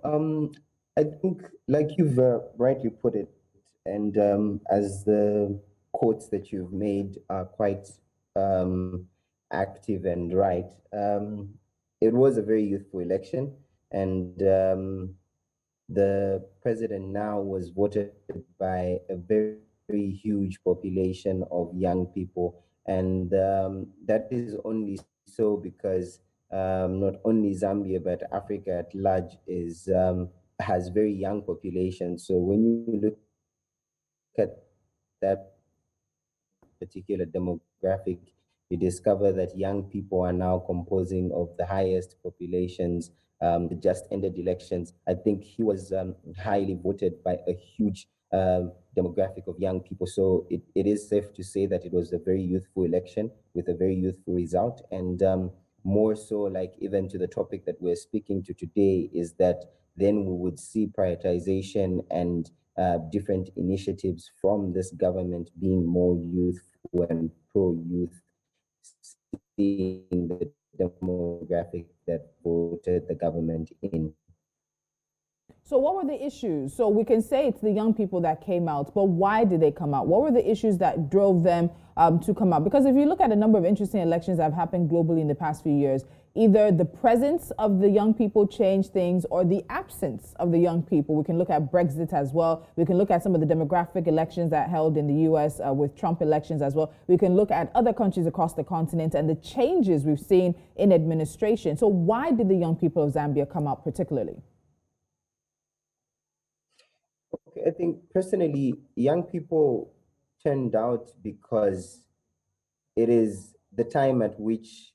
S11: I think, like you've rightly put it, and as the quotes that you've made are quite active and right, it was a very youthful election, and the president now was voted by a very, very huge population of young people. And that is only so because not only Zambia, but Africa at large has very young population. So when you look at that particular demographic, you discover that young people are now composing of the highest populations. The just ended elections, I think he was highly voted by a huge demographic of young people. So it is safe to say that it was a very youthful election with a very youthful result. And more so, like even to the topic that we're speaking to today, is that then we would see prioritization and different initiatives from this government being more youthful and pro-youth, seeing the demographic that voted the government in.
S1: So what were the issues? So we can say it's the young people that came out, but why did they come out? What were the issues that drove them to come out? Because if you look at a number of interesting elections that have happened globally in the past few years, either the presence of the young people changed things or the absence of the young people. We can look at Brexit as well. We can look at some of the demographic elections that held in the US with Trump elections as well. We can look at other countries across the continent and the changes we've seen in administration. So why did the young people of Zambia come out particularly?
S11: I think personally, young people turned out because it is the time at which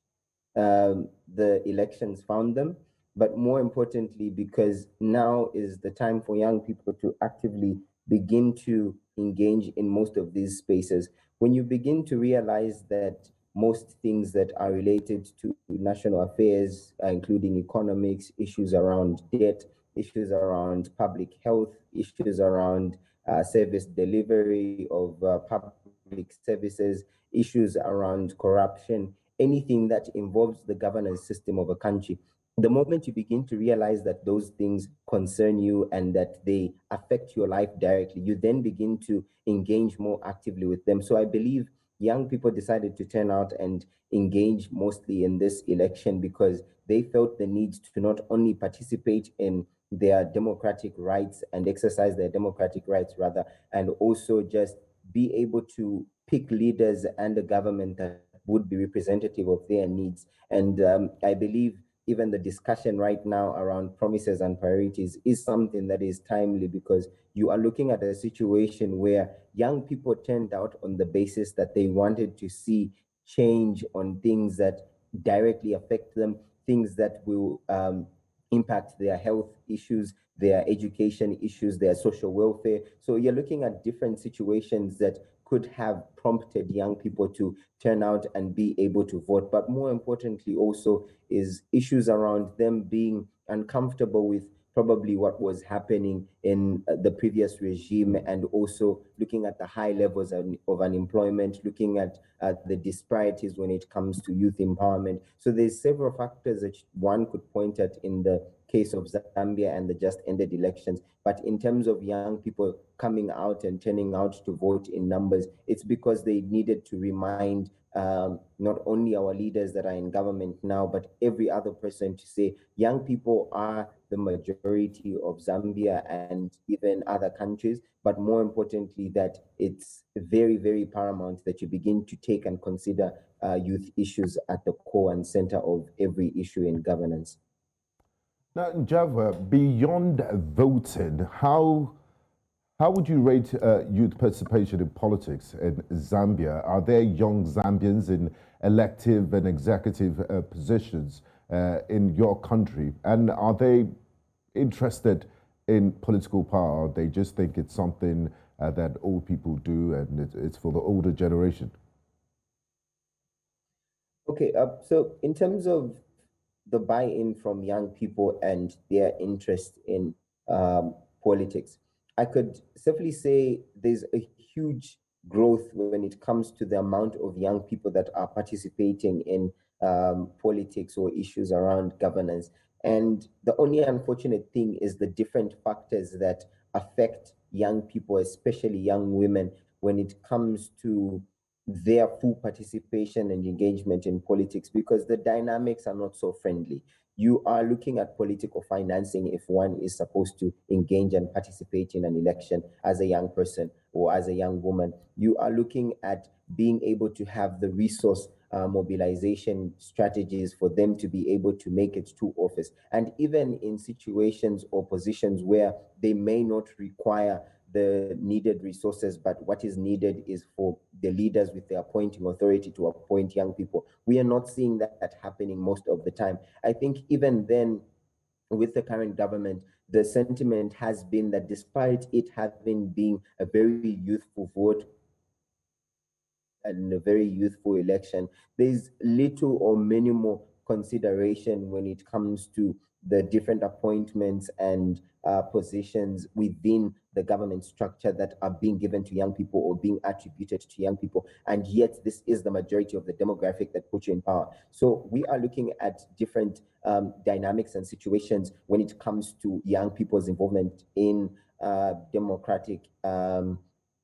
S11: the elections found them, but more importantly, because now is the time for young people to actively begin to engage in most of these spaces. When you begin to realize that most things that are related to national affairs, including economics, issues around debt, issues around public health, issues around service delivery of public services, issues around corruption, anything that involves the governance system of a country. The moment you begin to realize that those things concern you and that they affect your life directly, you then begin to engage more actively with them. So I believe young people decided to turn out and engage mostly in this election because they felt the need to not only participate in their democratic rights and exercise their democratic rights rather, and also just be able to pick leaders and a government that would be representative of their needs. And I believe even the discussion right now around promises and priorities is something that is timely because you are looking at a situation where young people turned out on the basis that they wanted to see change on things that directly affect them, things that will impact their health issues, their education issues, their social welfare. So you're looking at different situations that could have prompted young people to turn out and be able to vote. But more importantly also is issues around them being uncomfortable with probably what was happening in the previous regime, and also looking at the high levels of unemployment, looking at the disparities when it comes to youth empowerment. So there's several factors that one could point at in the case of Zambia and the just ended elections. But in terms of young people coming out and turning out to vote in numbers, it's because they needed to remind not only our leaders that are in government now, but every other person to say young people are the majority of Zambia and even other countries, but more importantly that it's very, very paramount that you begin to take and consider youth issues at the core and center of every issue in governance.
S2: Now, Java, beyond voting, how would you rate youth participation in politics in Zambia? Are there young Zambians in elective and executive positions in your country? And are they interested in political power? Or they just think it's something that old people do and it's for the older generation?
S11: Okay, so in terms of the buy-in from young people and their interest in politics, I could safely say there's a huge growth when it comes to the amount of young people that are participating in politics or issues around governance. And the only unfortunate thing is the different factors that affect young people, especially young women, when it comes to their full participation and engagement in politics, because the dynamics are not so friendly. You are looking at political financing if one is supposed to engage and participate in an election as a young person or as a young woman. You are looking at being able to have the resource mobilization strategies for them to be able to make it to office. And even in situations or positions where they may not require the needed resources, but what is needed is for the leaders with the appointing authority to appoint young people. We are not seeing that happening most of the time. I think even then, with the current government, the sentiment has been that despite it having been a very youthful vote and a very youthful election, there's little or minimal consideration when it comes to the different appointments and positions within the government structure that are being given to young people or being attributed to young people. And yet this is the majority of the demographic that put you in power. So we are looking at different dynamics and situations when it comes to young people's involvement in democratic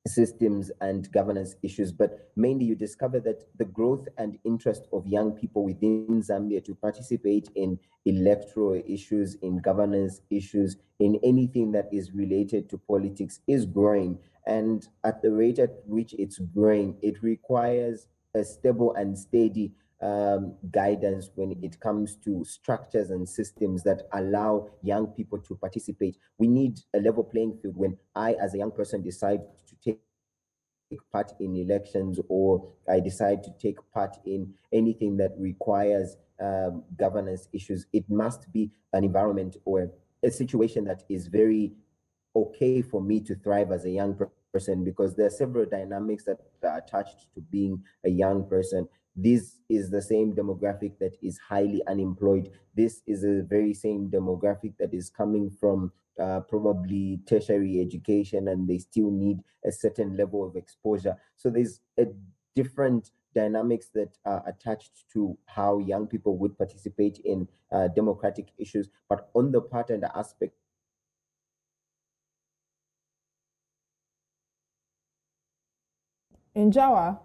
S11: systems and governance issues, but mainly you discover that the growth and interest of young people within Zambia to participate in electoral issues, in governance issues, in anything that is related to politics is growing. And at the rate at which it's growing, it requires a stable and steady guidance when it comes to structures and systems that allow young people to participate. We need a level playing field. When I, as a young person, decide to take part in elections, or I decide to take part in anything that requires governance issues, it must be an environment or a situation that is very okay for me to thrive as a young person, because there are several dynamics that are attached to being a young person. This is the same demographic that is highly unemployed. This is the very same demographic that is coming from probably tertiary education, and they still need a certain level of exposure. So there's a different dynamics that are attached to how young people would participate in democratic issues. But on the part and the aspect
S1: in Jawa.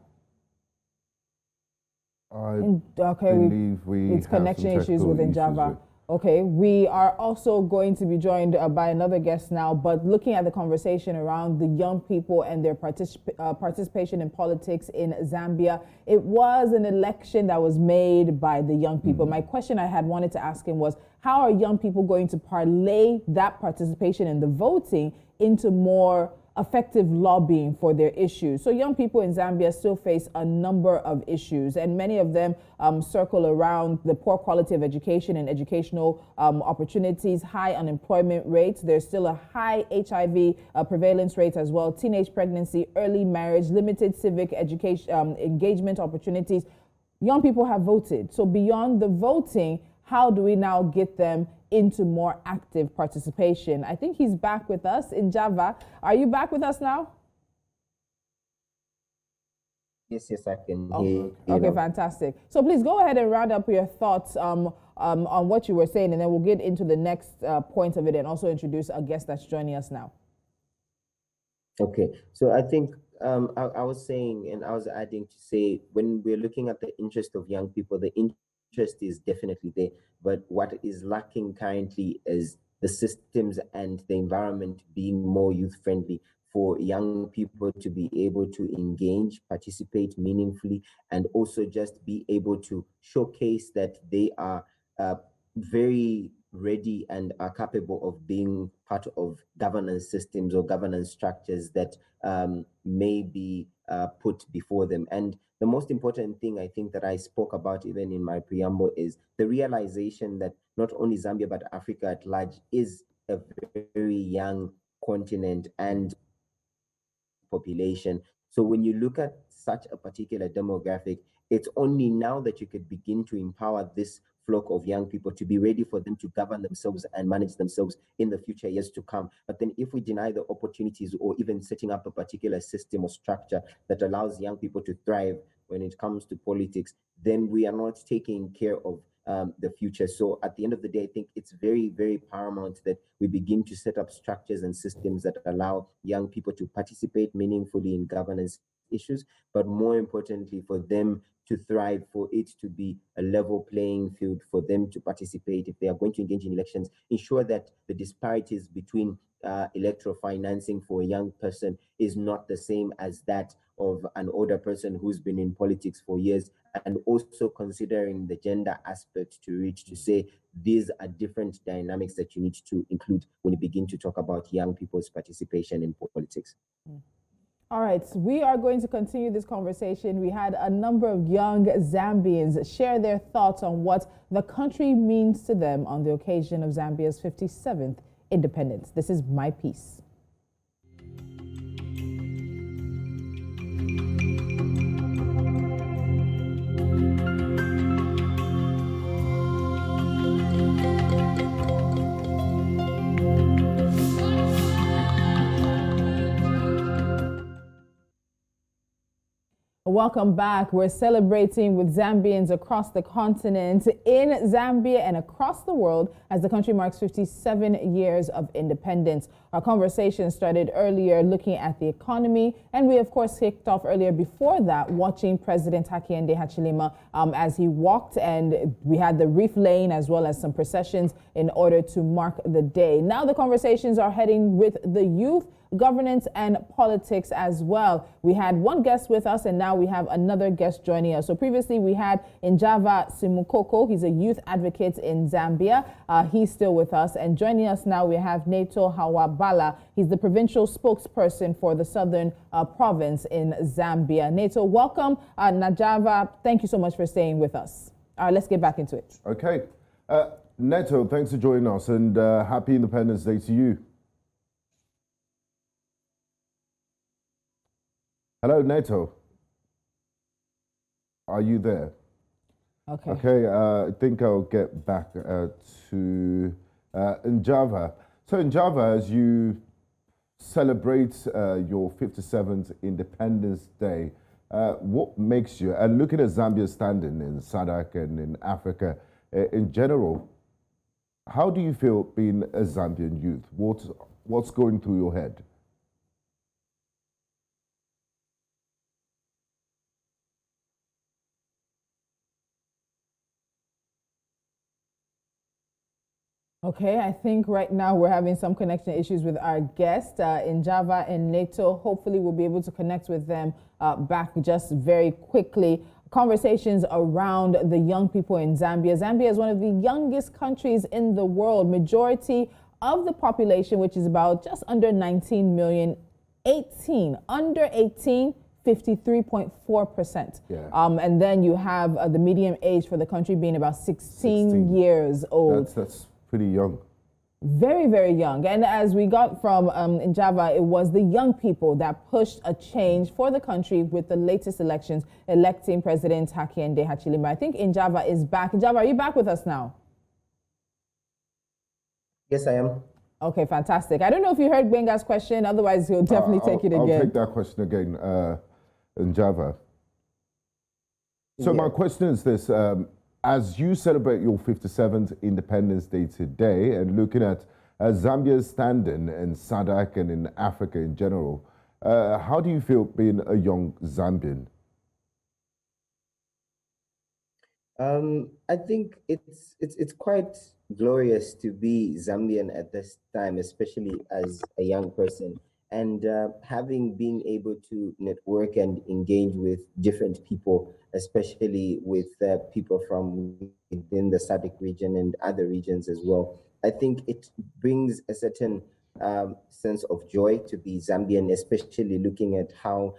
S1: It's connection issues within Java. Okay, we are also going to be joined by another guest now, but looking at the conversation around the young people and their participation in politics in Zambia. It was an election that was made by the young people. My question I had wanted to ask him was, how are young people going to parlay that participation in the voting into more effective lobbying for their issues? So young people in Zambia still face a number of issues, and many of them circle around the poor quality of education and educational opportunities, high unemployment rates. There's still a high HIV prevalence rate as well, teenage pregnancy, early marriage, limited civic education engagement opportunities. Young people have voted. So beyond the voting, how do we now get them into more active participation? I think he's back with us in Java. Are you back with us now?
S11: Yes, I can hear you.
S1: Okay, fantastic. So please go ahead and round up your thoughts on what you were saying, and then we'll get into the next point of it and also introduce a guest that's joining us now.
S11: Okay, so I think I was saying, and I was adding to say, when we're looking at the interest of young people, the interest is definitely there, but what is lacking currently is the systems and the environment being more youth friendly for young people to be able to engage, participate meaningfully, and also just be able to showcase that they are very ready and are capable of being part of governance systems or governance structures that may be put before them. And the most important thing I think that I spoke about even in my preamble is the realization that not only Zambia but Africa at large is a very young continent and population. So when you look at such a particular demographic, it's only now that you could begin to empower this flock of young people to be ready for them to govern themselves and manage themselves in the future years to come. But then if we deny the opportunities or even setting up a particular system or structure that allows young people to thrive when it comes to politics, then we are not taking care of the future. So at the end of the day, I think it's very, very paramount that we begin to set up structures and systems that allow young people to participate meaningfully in governance issues, but more importantly, for them to thrive, for it to be a level playing field for them to participate. If they are going to engage in elections, ensure that the disparities between electoral financing for a young person is not the same as that of an older person who's been in politics for years, and also considering the gender aspect to reach to say these are different dynamics that you need to include when you begin to talk about young people's participation in politics.
S1: All right, we are going to continue this conversation. We had a number of young Zambians share their thoughts on what the country means to them on the occasion of Zambia's 57th independence. This is My Piece. Welcome back. We're celebrating with Zambians across the continent, in Zambia and across the world as the country marks 57 years of independence. Our conversation started earlier looking at the economy, and we of course kicked off earlier before that watching President Hakainde Hichilema as he walked, and we had the reef lane as well as some processions in order to mark the day. Now the conversations are heading with the youth, governance and politics as well. We had one guest with us and now we have another guest joining us. So previously we had Njava Simukoko. He's a youth advocate in Zambia. He's still with us, and joining us now we have Neto Hawabala. He's the provincial spokesperson for the southern province in Zambia. Neto, welcome. Njava, thank you so much for staying with us. All right, let's get back into it.
S2: Okay. Neto, thanks for joining us, and happy Independence Day to you. Hello, Neto. Are you there?
S1: Okay.
S2: Okay, I think I'll get back to Njava. So Njava, as you celebrate your 57th Independence Day, what makes you, and looking at Zambia's standing in SADC and in Africa in general, how do you feel being a Zambian youth? What's going through your head?
S1: Okay, I think right now we're having some connection issues with our guest Njava and Neto. Hopefully we'll be able to connect with them back just very quickly. Conversations around the young people in Zambia. Zambia is one of the youngest countries in the world. Majority of the population, which is about just under 19 million, under 18, 53.4%.
S2: Yeah.
S1: And then you have the median age for the country being about 16 years old.
S2: That's pretty young.
S1: Very, very young. And as we got from Njava, it was the young people that pushed a change for the country with the latest elections, electing President Hakainde Hichilema. I think Njava is back. Njava, are you back with us now?
S11: Yes, I am.
S1: Okay, fantastic. I don't know if you heard Benga's question. Otherwise, he'll definitely take it again.
S2: I'll take that question again, Njava. So my question is this. As you celebrate your 57th Independence Day today, and looking at Zambia's standing in SADC and in Africa in general, how do you feel being a young Zambian?
S11: I think it's quite glorious to be Zambian at this time, especially as a young person, and having been able to network and engage with different people, especially with people from within the SADC region and other regions as well. I think it brings a certain sense of joy to be Zambian, especially looking at how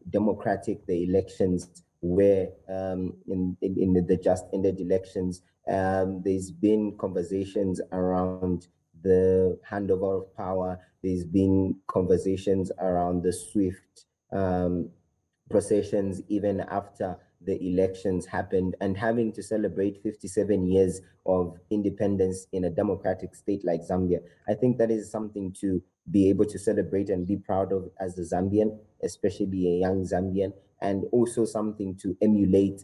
S11: democratic the elections were in the just ended elections. There's been conversations around the handover of power. There's been conversations around the swift processions even after the elections happened, and having to celebrate 57 years of independence in a democratic state like Zambia. I think that is something to be able to celebrate and be proud of as a Zambian, especially a young Zambian, and also something to emulate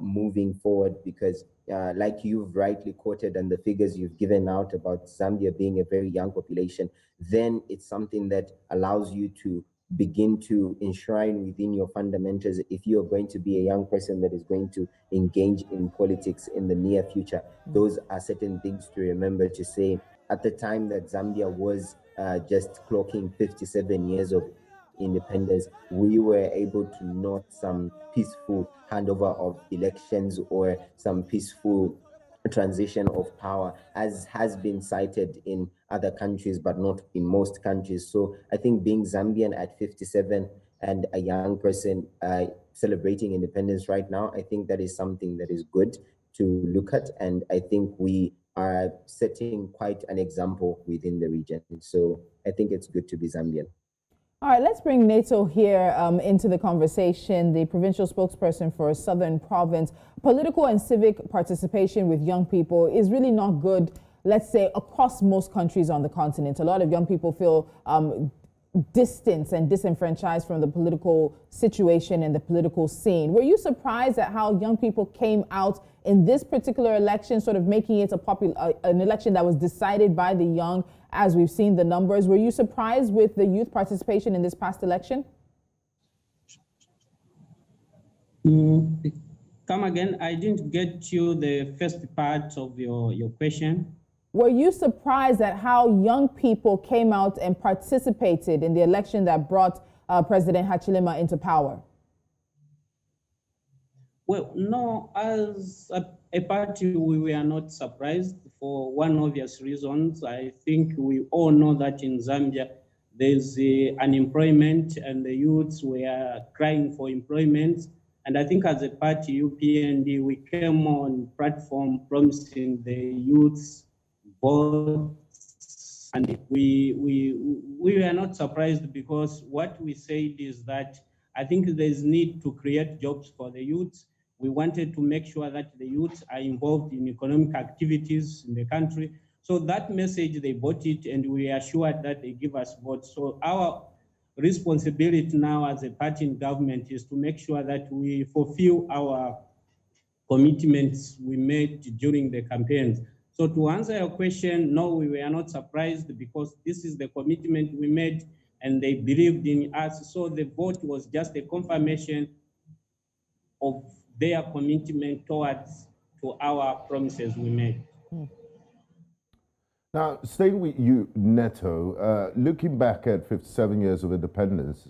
S11: moving forward, because like you've rightly quoted and the figures you've given out about Zambia being a very young population, then it's something that allows you to begin to enshrine within your fundamentals. If you're going to be a young person that is going to engage in politics in the near future, those are certain things to remember, to say at the time that Zambia was just clocking 57 years of independence, we were able to note some peaceful handover of elections or some peaceful transition of power, as has been cited in other countries, but not in most countries. So I think being Zambian at 57 and a young person celebrating independence right now, I think that is something that is good to look at. And I think we are setting quite an example within the region. So I think it's good to be Zambian.
S1: All right, let's bring NATO here into the conversation, the provincial spokesperson for Southern Province. Political and civic participation with young people is really not good, let's say, across most countries on the continent. A lot of young people feel distanced and disenfranchised from the political situation and the political scene. Were you surprised at how young people came out in this particular election, sort of making it an election that was decided by the young, as we've seen the numbers? Were you surprised with the youth participation in this past election?
S12: Come again, I didn't get you the first part of your question.
S1: Were you surprised at how young people came out and participated in the election that brought President Hichilema into power?
S12: Well, no, as a party, we were not surprised for one obvious reason. I think we all know that in Zambia, there's unemployment and the youths were crying for employment. And I think as a party, UPND, we came on platform promising the youths votes, and we were not surprised, because what we said is that I think there's need to create jobs for the youths. We wanted to make sure that the youths are involved in economic activities in the country. So that message, they bought it, and we are assured that they give us votes. So our responsibility now as a party in government is to make sure that we fulfill our commitments we made during the campaigns. So to answer your question, no, we were not surprised, because this is the commitment we made and they believed in us. So the vote was just a confirmation of their commitment towards to our promises we made.
S2: Now, staying with you, Neto, looking back at 57 years of independence,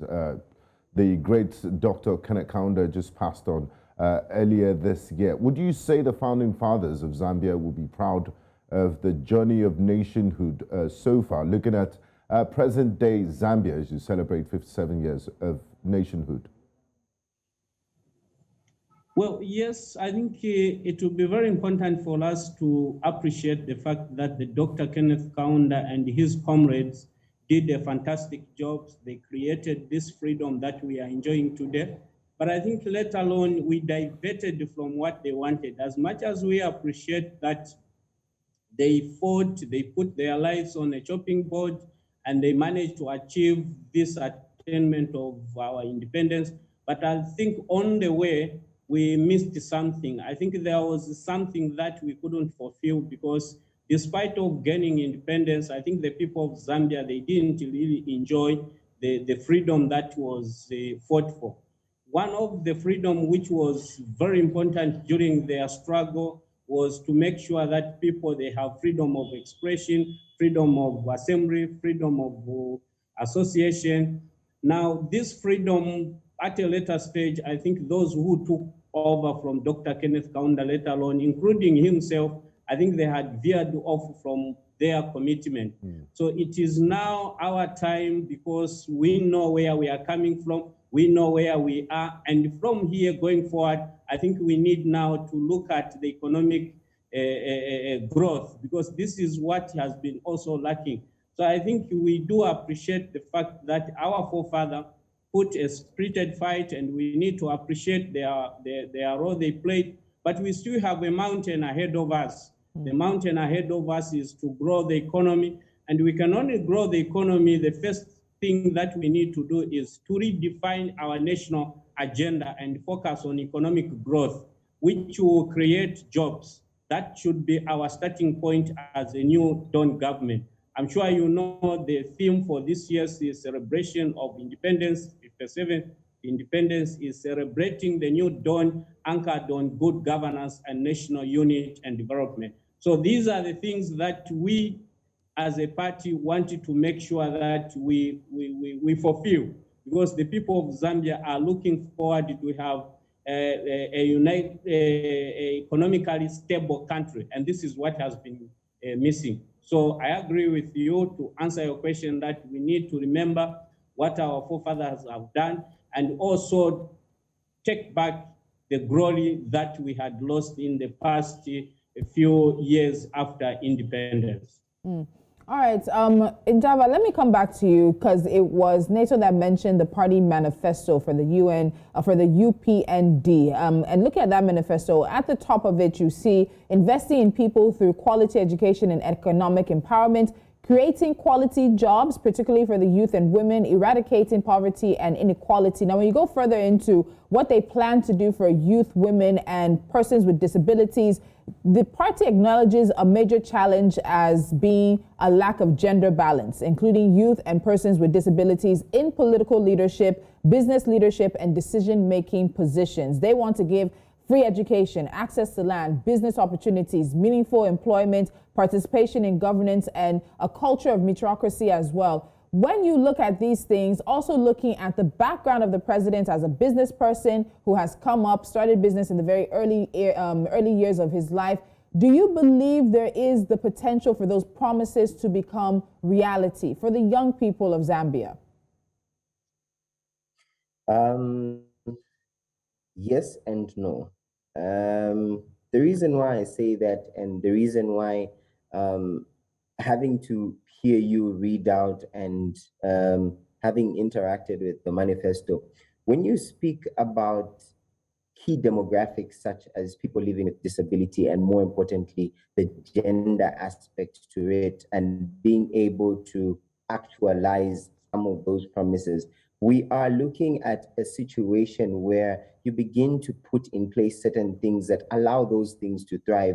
S2: the great Dr. Kenneth Kaunda just passed on earlier this year. Would you say the founding fathers of Zambia will be proud of the journey of nationhood so far, looking at present-day Zambia as you celebrate 57 years of nationhood?
S12: Well, yes, I think it will be very important for us to appreciate the fact that the Dr. Kenneth Kaunda and his comrades did a fantastic job. They created this freedom that we are enjoying today. But I think let alone we diverted from what they wanted. As much as we appreciate that they fought, they put their lives on a chopping board, and they managed to achieve this attainment of our independence. But I think on the way, we missed something. I think there was something that we couldn't fulfill, because despite of gaining independence, I think the people of Zambia, they didn't really enjoy the freedom that was fought for. One of the freedom which was very important during their struggle was to make sure that people, they have freedom of expression, freedom of assembly, freedom of association. Now, this freedom at a later stage, I think those who took over from Dr. Kenneth Kaunda later on, including himself, I think they had veered off from their commitment. So it is now our time, because we know where we are coming from, we know where we are, and from here going forward, I think we need now to look at the economic growth, because this is what has been also lacking. So I think we do appreciate the fact that our forefathers put a spirited fight, and we need to appreciate their role they played, but we still have a mountain ahead of us. The mountain ahead of us is to grow the economy, and we can only grow the economy. The first thing that we need to do is to redefine our national agenda and focus on economic growth, which will create jobs. That should be our starting point as a new dawn government. I'm sure you know the theme for this year's celebration of independence, 57th independence, is celebrating the new dawn anchored on good governance and national unity and development. So these are the things that we as a party wanted to make sure that we fulfill. because the people of Zambia are looking forward to have a economically stable country, and this is what has been missing. So I agree with you to answer your question that we need to remember what our forefathers have done and also take back the glory that we had lost in the past few years after independence.
S1: All right, Java, let me come back to you because it was NATO that mentioned the party manifesto for the UN, for the UPND. And looking at that manifesto, at the top of it, you see investing in people through quality education and economic empowerment, creating quality jobs, particularly for the youth and women, eradicating poverty and inequality. Now, when you go further into what they plan to do for youth, women, and persons with disabilities, the party acknowledges a major challenge as being a lack of gender balance, including youth and persons with disabilities in political leadership, business leadership, and decision-making positions. They want to give free education, access to land, business opportunities, meaningful employment, participation in governance, and a culture of meritocracy as well. When you look at these things, also looking at the background of the president as a business person who has come up, started business in the very early years of his life, do you believe there is the potential for those promises to become reality for the young people of Zambia?
S11: Yes and no. The reason why I say that, and the reason why having to hear you read out and having interacted with the manifesto, when you speak about key demographics such as people living with disability and, more importantly, the gender aspect to it and being able to actualize some of those promises, we are looking at a situation where you begin to put in place certain things that allow those things to thrive,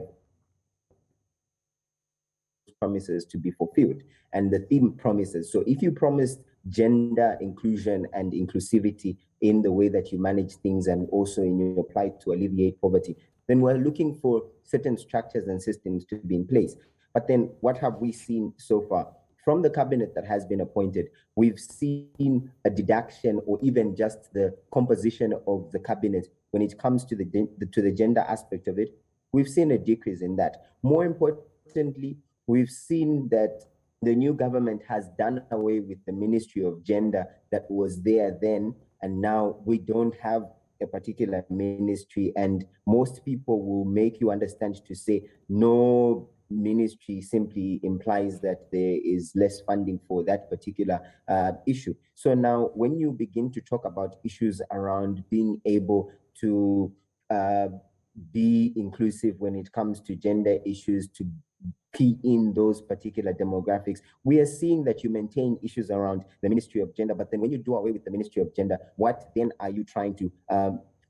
S11: promises to be fulfilled. And the theme promises. So if you promised gender inclusion and inclusivity in the way that you manage things and also in your plight to alleviate poverty, then we're looking for certain structures and systems to be in place. But then what have we seen so far? From the cabinet that has been appointed, we've seen a deduction or even just the composition of the cabinet when it comes to the gender aspect of it. We've seen a decrease in that. More importantly, we've seen that the new government has done away with the Ministry of Gender that was there then, and now we don't have a particular ministry, and most people will make you understand to say no ministry simply implies that there is less funding for that particular issue. So now when you begin to talk about issues around being able to be inclusive when it comes to gender issues, to key in those particular demographics, we are seeing that you maintain issues around the Ministry of Gender, but then when you do away with the Ministry of Gender, what then are you trying to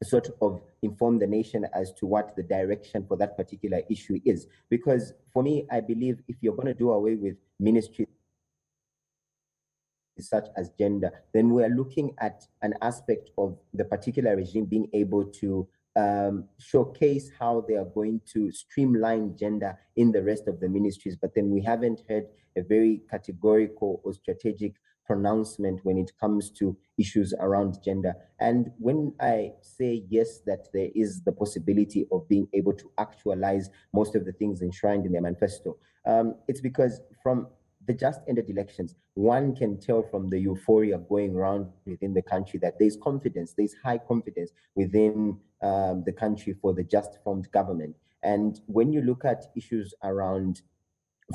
S11: sort of inform the nation as to what the direction for that particular issue is? Because for me, I believe if you're going to do away with ministries such as gender, then we are looking at an aspect of the particular regime being able to showcase how they are going to streamline gender in the rest of the ministries. But then we haven't heard a very categorical or strategic pronouncement when it comes to issues around gender. And when I say yes, that there is the possibility of being able to actualize most of the things enshrined in their manifesto, it's because from the just ended elections, one can tell from the euphoria going around within the country that there's confidence, there's high confidence within the country for the just formed government. And when you look at issues around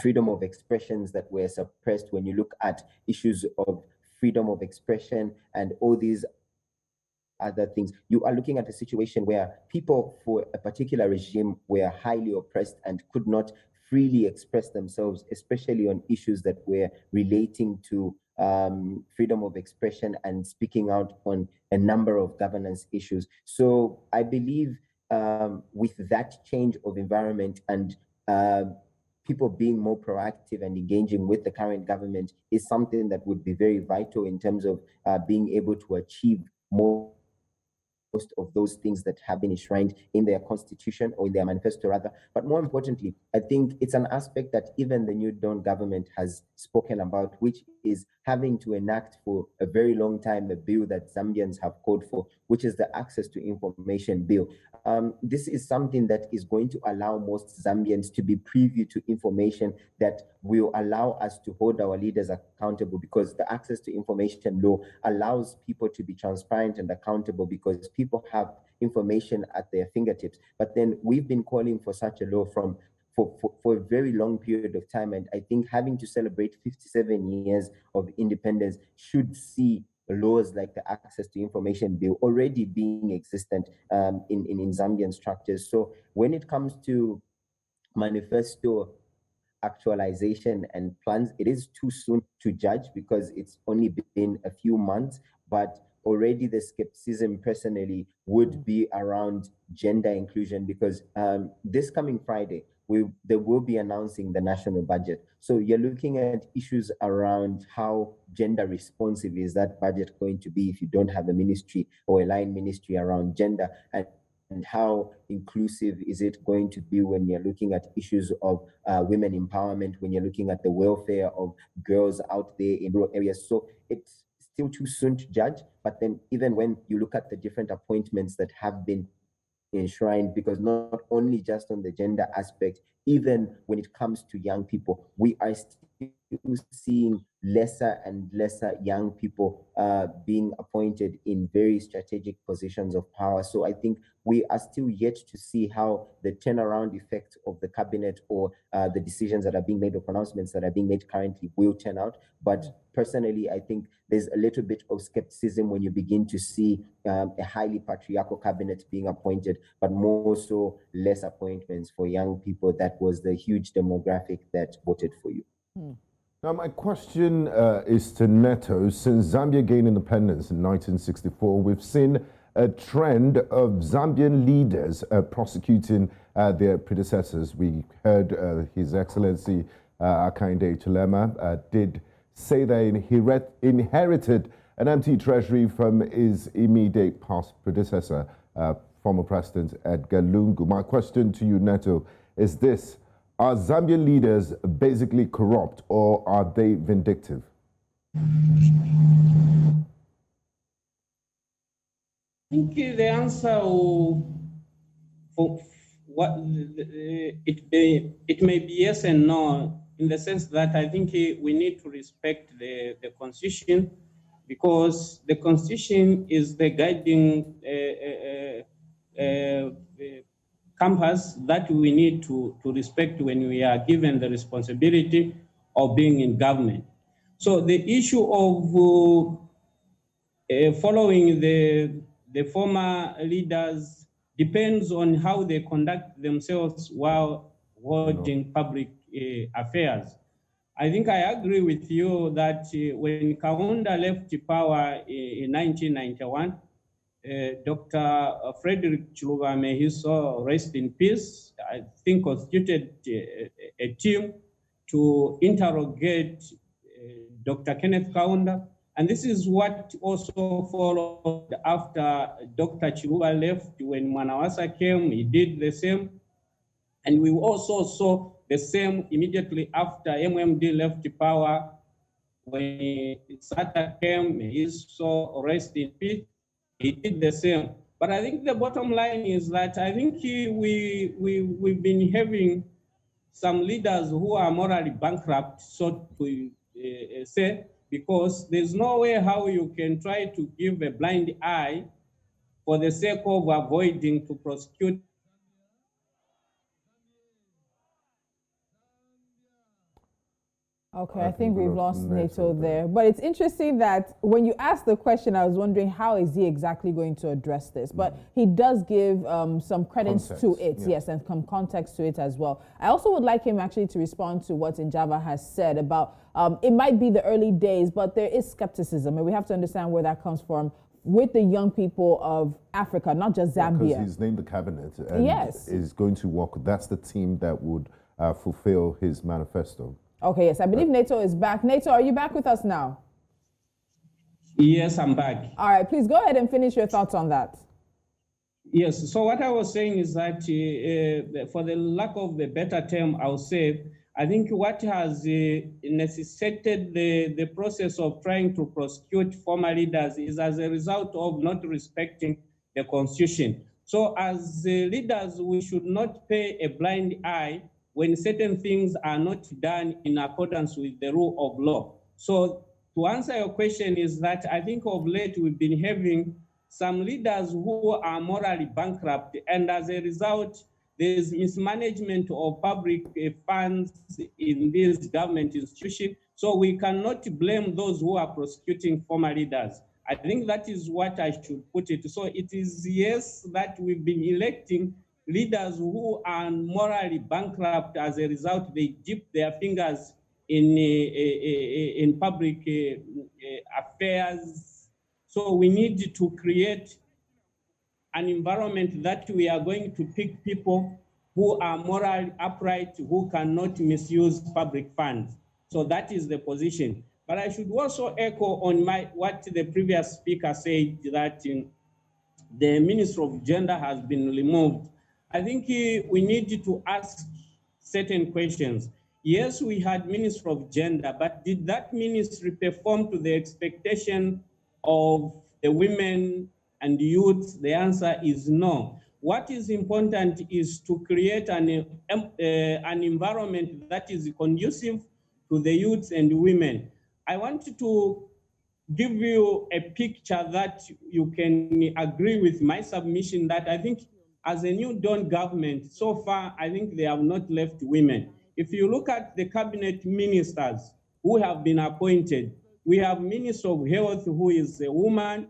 S11: freedom of expressions that were suppressed, when you look at issues of freedom of expression and all these other things, you are looking at a situation where people for a particular regime were highly oppressed and could not freely express themselves, especially on issues that were relating to freedom of expression and speaking out on a number of governance issues. So I believe with that change of environment and people being more proactive and engaging with the current government is something that would be very vital in terms of being able to achieve most of those things that have been enshrined in their constitution or in their manifesto rather. But more importantly, I think it's an aspect that even the New Dawn government has spoken about, which is having to enact for a very long time a bill that Zambians have called for, which is the Access to Information Bill. This is something that is going to allow most Zambians to be privy to information that will allow us to hold our leaders accountable, because the Access to Information Law allows people to be transparent and accountable because people have information at their fingertips. But then we've been calling for such a law for a very long period of time. And I think having to celebrate 57 years of independence should see laws like the Access to Information Bill already being existent in Zambian structures. So when it comes to manifesto actualization and plans, it is too soon to judge because it's only been a few months, but already the skepticism personally would be around gender inclusion, because this coming Friday, they will be announcing the national budget. So you're looking at issues around how gender responsive is that budget going to be if you don't have a ministry or a line ministry around gender, and how inclusive is it going to be when you're looking at issues of women empowerment, when you're looking at the welfare of girls out there in rural areas. So it's still too soon to judge. But then even when you look at the different appointments that have been enshrined, because not only just on the gender aspect, even when it comes to young people, we are still seeing lesser and lesser young people being appointed in very strategic positions of power. So I think we are still yet to see how the turnaround effect of the cabinet or the decisions that are being made or pronouncements that are being made currently will turn out. But personally, I think there's a little bit of skepticism when you begin to see a highly patriarchal cabinet being appointed, but more so less appointments for young people. That was the huge demographic that voted for you.
S2: Now, my question is to Neto. Since Zambia gained independence in 1964, we've seen a trend of Zambian leaders prosecuting their predecessors. We heard His Excellency Hakainde Hichilema did say that he inherited an empty treasury from his immediate past predecessor, former President Edgar Lungu. My question to you, Neto, is this: are Zambian leaders basically corrupt, or are they vindictive?
S12: I think the answer for what it may be yes and no, in the sense that I think we need to respect the Constitution, because the Constitution is the guiding compass that we need to respect when we are given the responsibility of being in government. So the issue of following the former leaders depends on how they conduct themselves while holding public affairs. I think I agree with you that when Kaunda left power in 1991, Dr. Frederick Chiluba, may his soul rest in peace, I think constituted a team to interrogate Dr. Kenneth Kaunda. And this is what also followed after Dr. Chiluba left. When Mwanawasa came, he did the same. And we also saw the same immediately after MMD left power. When Sata came, he saw rest in peace. He did the same. But I think the bottom line is that I think we've been having some leaders who are morally bankrupt, so to say, because there's no way how you can try to give a blind eye for the sake of avoiding to prosecute.
S1: Okay, I think we've lost Neto there. But it's interesting that when you asked the question, I was wondering how is he exactly going to address this? But he does give some credence to it, yes, and some context to it as well. I also would like him actually to respond to what Njava has said about it might be the early days, but there is skepticism, and we have to understand where that comes from with the young people of Africa, not just Zambia.
S2: Because he's named the cabinet and is going to work. That's the team that would fulfill his manifesto.
S1: Okay, yes, I believe Neto is back. Neto, are you back with us now?
S12: Yes, I'm back.
S1: All right, please go ahead and finish your thoughts on that.
S12: Yes, so what I was saying is that for the lack of a better term, I'll say, I think what has necessitated the process of trying to prosecute former leaders is as a result of not respecting the Constitution. So as leaders, we should not pay a blind eye when certain things are not done in accordance with the rule of law. So to answer your question is that I think of late we've been having some leaders who are morally bankrupt, and as a result, there's mismanagement of public funds in this government institution. So we cannot blame those who are prosecuting former leaders. I think that is what I should put it. So it is yes that we've been electing leaders who are morally bankrupt. As a result, they dip their fingers in public affairs. So we need to create an environment that we are going to pick people who are morally upright, who cannot misuse public funds. So that is the position. But I should also echo on what the previous speaker said, that the Minister of Gender has been removed. I think we need to ask certain questions. Yes, we had Minister of Gender, but did that ministry perform to the expectation of the women and youth? The answer is no. What is important is to create an environment that is conducive to the youth and women. I want to give you a picture that you can agree with my submission, that I think as a new dawn government, so far, I think they have not left women. If you look at the cabinet ministers who have been appointed, we have Minister of Health, who is a woman.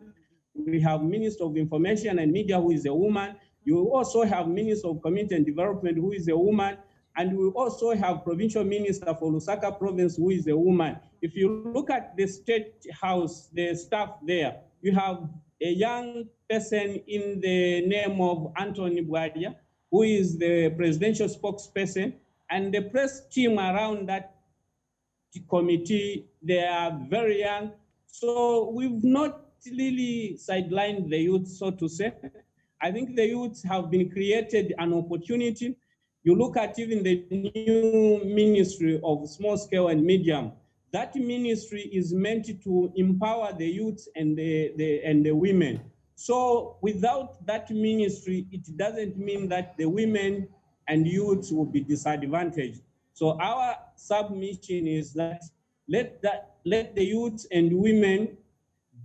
S12: We have Minister of Information and Media, who is a woman. You also have Minister of Community and Development, who is a woman. And we also have Provincial Minister for Lusaka Province, who is a woman. If you look at the State House, the staff there, you have a young person in the name of Anthony Bwadia, who is the presidential spokesperson, and the press team around that committee, they are very young. So we've not really sidelined the youth, so to say. I think the youth have been created an opportunity. You look at even the new Ministry of Small Scale and Medium. That ministry is meant to empower the youth and the women. So without that ministry, it doesn't mean that the women and youth will be disadvantaged. So our submission is that let the youth and women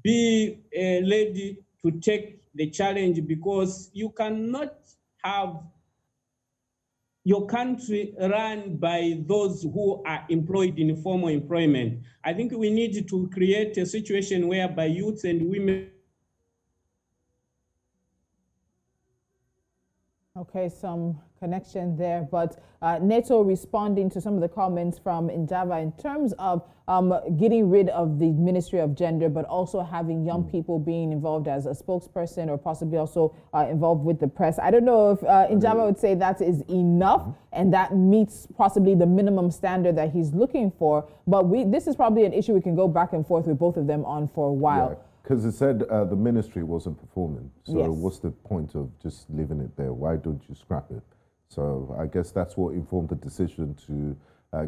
S12: be ready to take the challenge, because you cannot have your country run by those who are employed in formal employment. I think we need to create a situation whereby youth and women.
S1: Okay, some connection there, but NATO responding to some of the comments from Njava in terms of getting rid of the Ministry of Gender, but also having young people being involved as a spokesperson or possibly also involved with the press. I don't know if Njava would say that is enough and that meets possibly the minimum standard that he's looking for, but this is probably an issue we can go back and forth with both of them on for a while.
S2: Yeah. Because it said the ministry wasn't performing. So
S1: Yes.
S2: what's the point of just leaving it there? Why don't you scrap it? So I guess that's what informed the decision to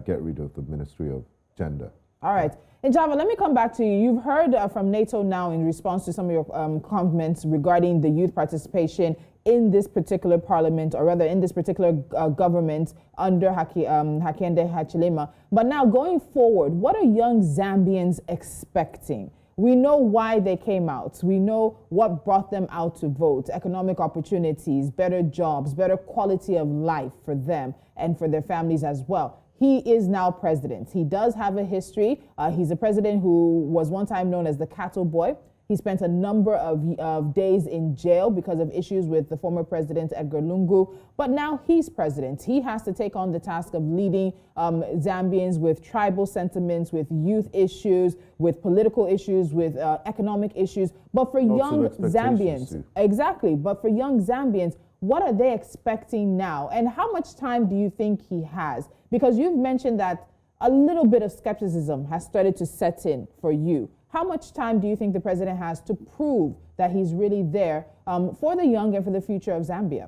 S2: get rid of the Ministry of Gender.
S1: All right. And Java, let me come back to you. You've heard from NATO now in response to some of your comments regarding the youth participation in this particular parliament, or rather in this particular government under Hakainde Hichilema. But now going forward, what are young Zambians expecting? We know why they came out. We know what brought them out to vote: economic opportunities, better jobs, better quality of life for them and for their families as well. He is now president. He does have a history. He's a president who was one time known as the cattle boy. He spent a number of days in jail because of issues with the former president, Edgar Lungu. But now he's president. He has to take on the task of leading Zambians with tribal sentiments, with youth issues, with political issues, with economic issues. But for young Zambians, exactly. But for young Zambians, what are they expecting now? And how much time do you think he has? Because you've mentioned that a little bit of skepticism has started to set in for you. How much time do you think the president has to prove that he's really there for the young and for the future of Zambia?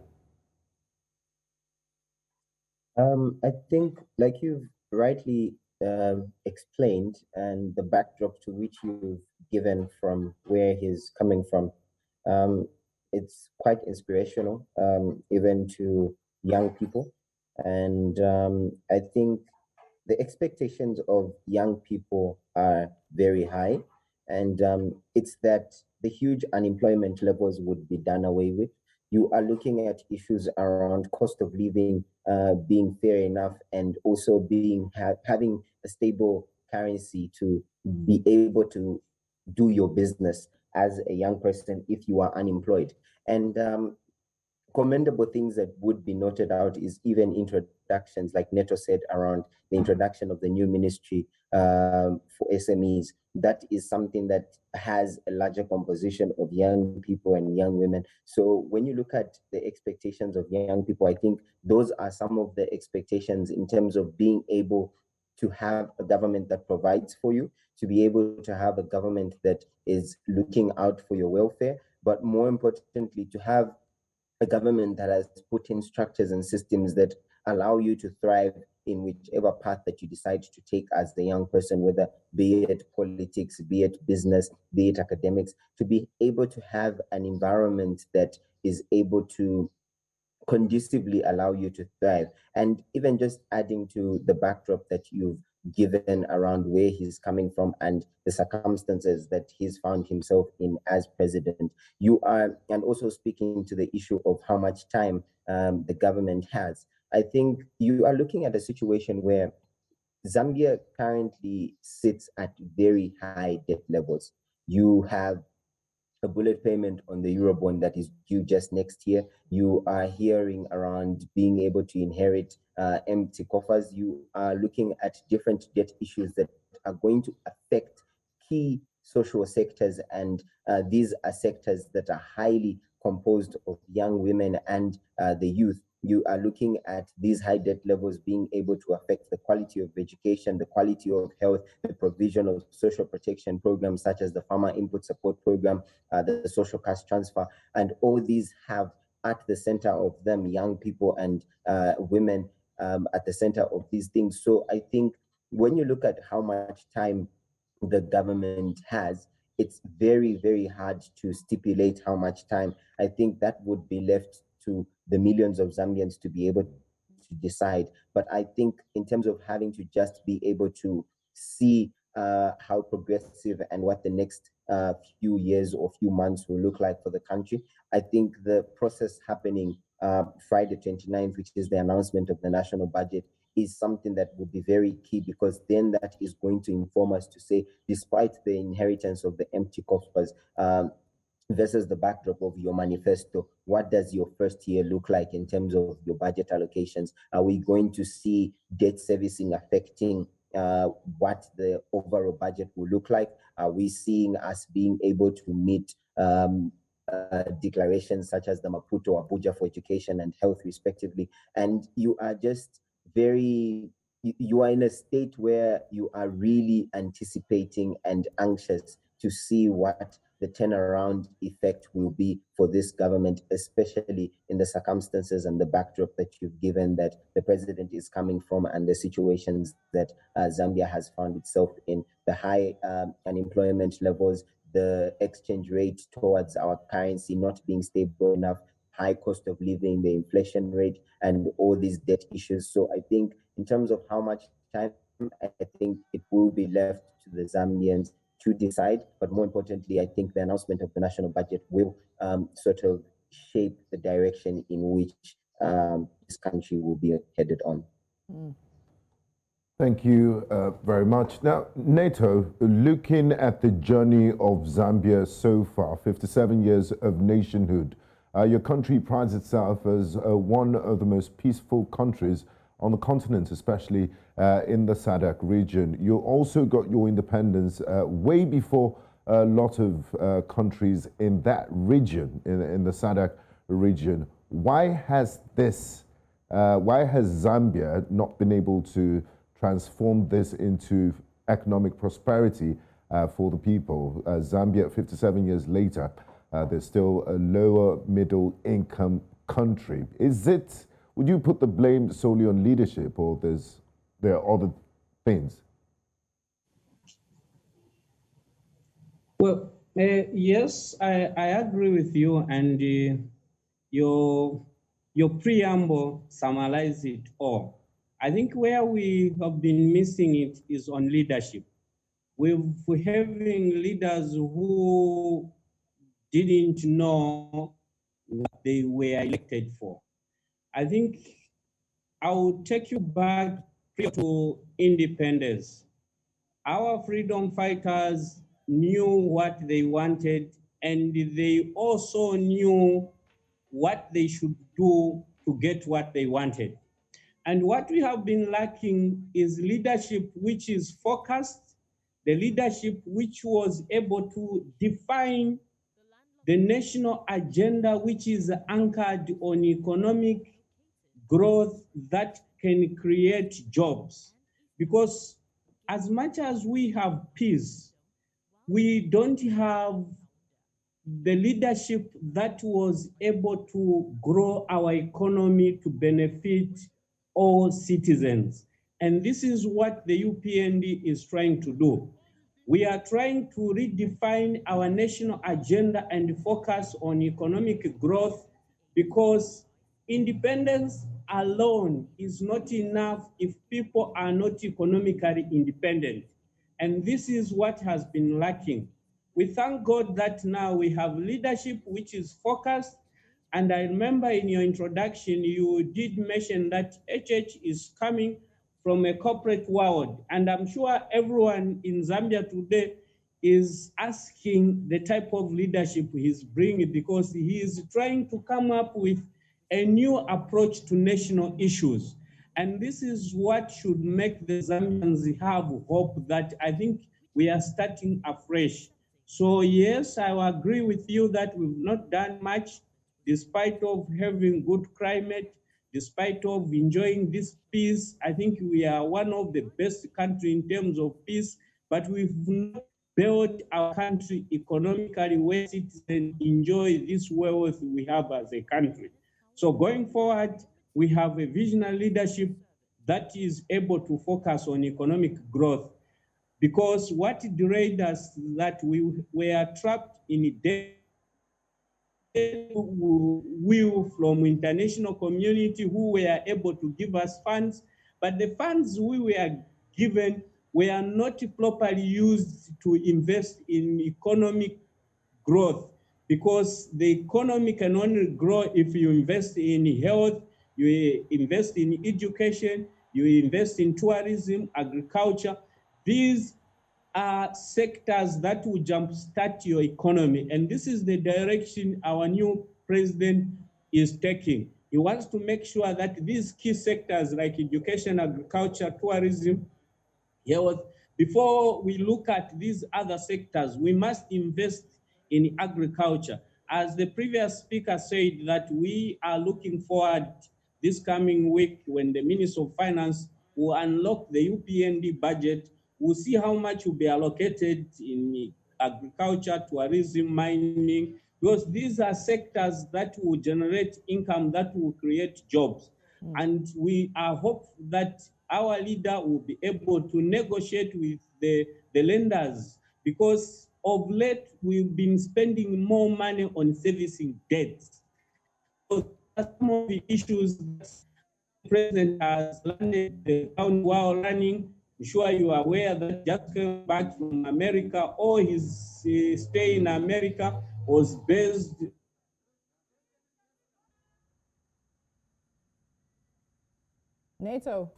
S11: I think, like you've rightly explained, and the backdrop to which you've given from where he's coming from, um, it's quite inspirational, even to young people. And I think the expectations of young people are very high, and it's that the huge unemployment levels would be done away with. You are looking at issues around cost of living being fair enough, and also having a stable currency to be able to do your business as a young person if you are unemployed. And commendable things that would be noted out is even introductions, like Neto said, around the introduction of the new ministry for SMEs. That is something that has a larger composition of young people and young women. So when you look at the expectations of young people, I think those are some of the expectations in terms of being able to have a government that provides for you, to be able to have a government that is looking out for your welfare, but more importantly, to have a government that has put in structures and systems that allow you to thrive in whichever path that you decide to take as the young person, whether be it politics, be it business, be it academics, to be able to have an environment that is able to conducively allow you to thrive. And even just adding to the backdrop that you've given around where he's coming from and the circumstances that he's found himself in as president, you are, and also speaking to the issue of how much time the government has, I think you are looking at a situation where Zambia currently sits at very high debt levels. You have a bullet payment on the Eurobond that is due just next year. You are hearing around being able to inherit empty coffers. You are looking at different debt issues that are going to affect key social sectors, and these are sectors that are highly composed of young women and the youth. You are looking at these high debt levels being able to affect the quality of education, the quality of health, the provision of social protection programs such as the Farmer Input Support Program, the social cash transfer, and all these have at the center of them young people and women at the center of these things. So I think when you look at how much time the government has, it's very, very hard to stipulate how much time. I think that would be left to the millions of Zambians to be able to decide. But I think in terms of having to just be able to see how progressive and what the next few years or few months will look like for the country, I think the process happening Friday 29th, which is the announcement of the national budget, is something that will be very key, because then that is going to inform us to say, despite the inheritance of the empty coffers, versus the backdrop of your manifesto, what does your first year look like in terms of your budget allocations? Are we going to see debt servicing affecting what the overall budget will look like? Are we seeing us being able to meet declarations such as the Maputo Abuja for education and health respectively? And you are just you are in a state where you are really anticipating and anxious to see what the turnaround effect will be for this government, especially in the circumstances and the backdrop that you've given, that the president is coming from, and the situations that Zambia has found itself in, the high unemployment levels, the exchange rate towards our currency not being stable enough, high cost of living, the inflation rate, and all these debt issues. So I think in terms of how much time, I think it will be left to the Zambians to decide. But more importantly, I think the announcement of the national budget will sort of shape the direction in which this country will be headed on.
S2: Thank you very much. Now, Neto, looking at the journey of Zambia so far, 57 years of nationhood, your country prides itself as one of the most peaceful countries on the continent, especially in the SADC region. You also got your independence way before a lot of countries in that region, in the SADC region. Why has Zambia not been able to transform this into economic prosperity for the people? Zambia, 57 years later, they're still a lower middle income country. Would you put the blame solely on leadership, or there's there are other things?
S12: Well, yes, I agree with you, and your preamble summarizes it all. I think where we have been missing it is on leadership. We're having leaders who didn't know what they were elected for. I think I will take you back to independence. Our freedom fighters knew what they wanted, and they also knew what they should do to get what they wanted. And what we have been lacking is leadership which is focused, the leadership which was able to define the national agenda, which is anchored on economic growth that can create jobs. Because as much as we have peace, we don't have the leadership that was able to grow our economy to benefit all citizens. And this is what the UPND is trying to do. We are trying to redefine our national agenda and focus on economic growth, because independence alone is not enough if people are not economically independent. And this is what has been lacking. We thank God that now we have leadership which is focused. And I remember in your introduction, you did mention that HH is coming from a corporate world. And I'm sure everyone in Zambia today is asking the type of leadership he's bringing, because he is trying to come up with a new approach to national issues. And this is what should make the Zambians have hope that I think we are starting afresh. So yes, I will agree with you that we've not done much, despite of having good climate, despite of enjoying this peace. I think we are one of the best countries in terms of peace, but we've not built our country economically where citizens enjoy this wealth we have as a country. So going forward, we have a visionary leadership that is able to focus on economic growth, because what derailed us that we were trapped in a debt will from international community who were able to give us funds, but the funds we were given were not properly used to invest in economic growth, because the economy can only grow if you invest in health, you invest in education, you invest in tourism, agriculture. These are sectors that will jumpstart your economy. And this is the direction our new president is taking. He wants to make sure that these key sectors like education, agriculture, tourism, health, before we look at these other sectors, we must invest in agriculture. As the previous speaker said, that we are looking forward this coming week when the Minister of Finance will unlock the UPND budget. We'll see how much will be allocated in agriculture, tourism, mining, because these are sectors that will generate income, that will create jobs. And we are hopeful that our leader will be able to negotiate with the lenders, because of late we've been spending more money on servicing debts. So some of the issues that the president has landed the ground while running. I'm sure you are aware that just came back from America, or his stay in America was based.
S1: NATO.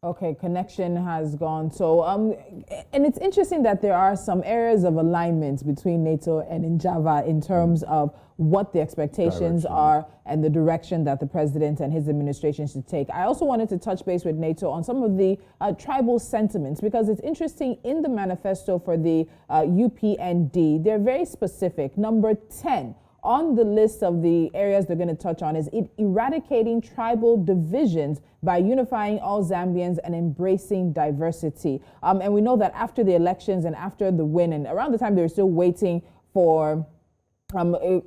S1: Okay, connection has gone. So, and it's interesting that there are some areas of alignment between NATO and Njava in terms of what the expectations are and the direction that the president and his administration should take. I also wanted to touch base with NATO on some of the tribal sentiments, because it's interesting in the manifesto for the UPND, they're very specific. Number 10 on the list of the areas they're going to touch on is eradicating tribal divisions by unifying all Zambians and embracing diversity. And we know that after the elections and after the win, and around the time they were still waiting for the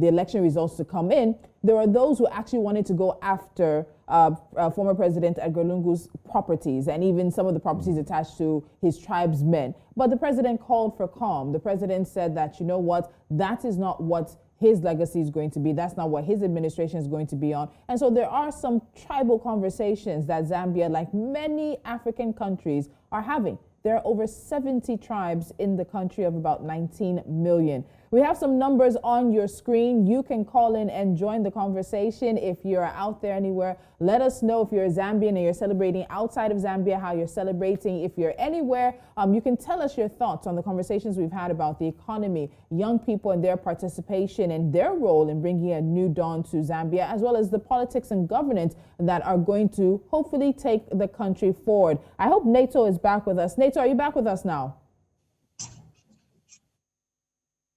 S1: election results to come in, there were those who actually wanted to go after former President Edgar Lungu's properties and even some of the properties attached to his tribesmen. But the president called for calm. The president said that, you know what, that is not what his legacy is going to be. That's not what his administration is going to be on. And so there are some tribal conversations that Zambia, like many African countries, are having. There are over 70 tribes in the country of about 19 million. We have some numbers on your screen. You can call in and join the conversation if you're out there anywhere. Let us know if you're a Zambian and you're celebrating outside of Zambia, how you're celebrating. If you're anywhere, you can tell us your thoughts on the conversations we've had about the economy, young people and their participation and their role in bringing a new dawn to Zambia, as well as the politics and governance that are going to hopefully take the country forward. I hope Nato is back with us. Nato, are you back with us now?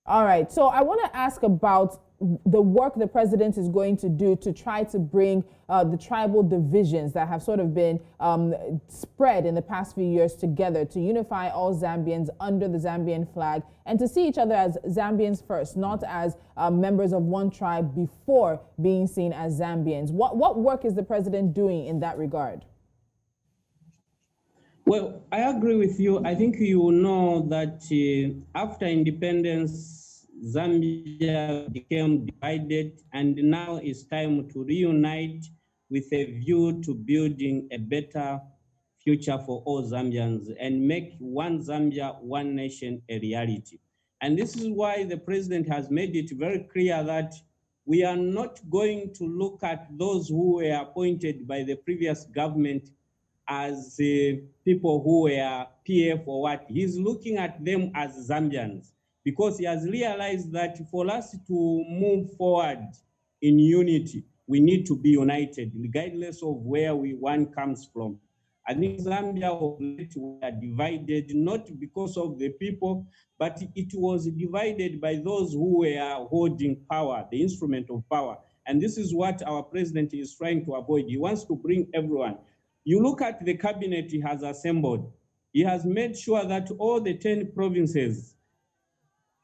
S1: All right, so I want to ask about the work the president is going to do to try to bring the tribal divisions that have sort of been spread in the past few years together, to unify all Zambians under the Zambian flag and to see each other as Zambians first, not as members of one tribe before being seen as Zambians. What work is the president doing in that regard?
S12: Well, I agree with you. I think you know that after independence, Zambia became divided, and now it's time to reunite with a view to building a better future for all Zambians and make one Zambia, one nation a reality. And this is why the president has made it very clear that we are not going to look at those who were appointed by the previous government as people who were PF or what. He's looking at them as Zambians, because he has realized that for us to move forward in unity, we need to be united, regardless of where one comes from. I think Zambia was divided not because of the people, but it was divided by those who were holding power, the instrument of power. And this is what our president is trying to avoid. He wants to bring everyone. You look at the cabinet he has assembled. He has made sure that all the 10 provinces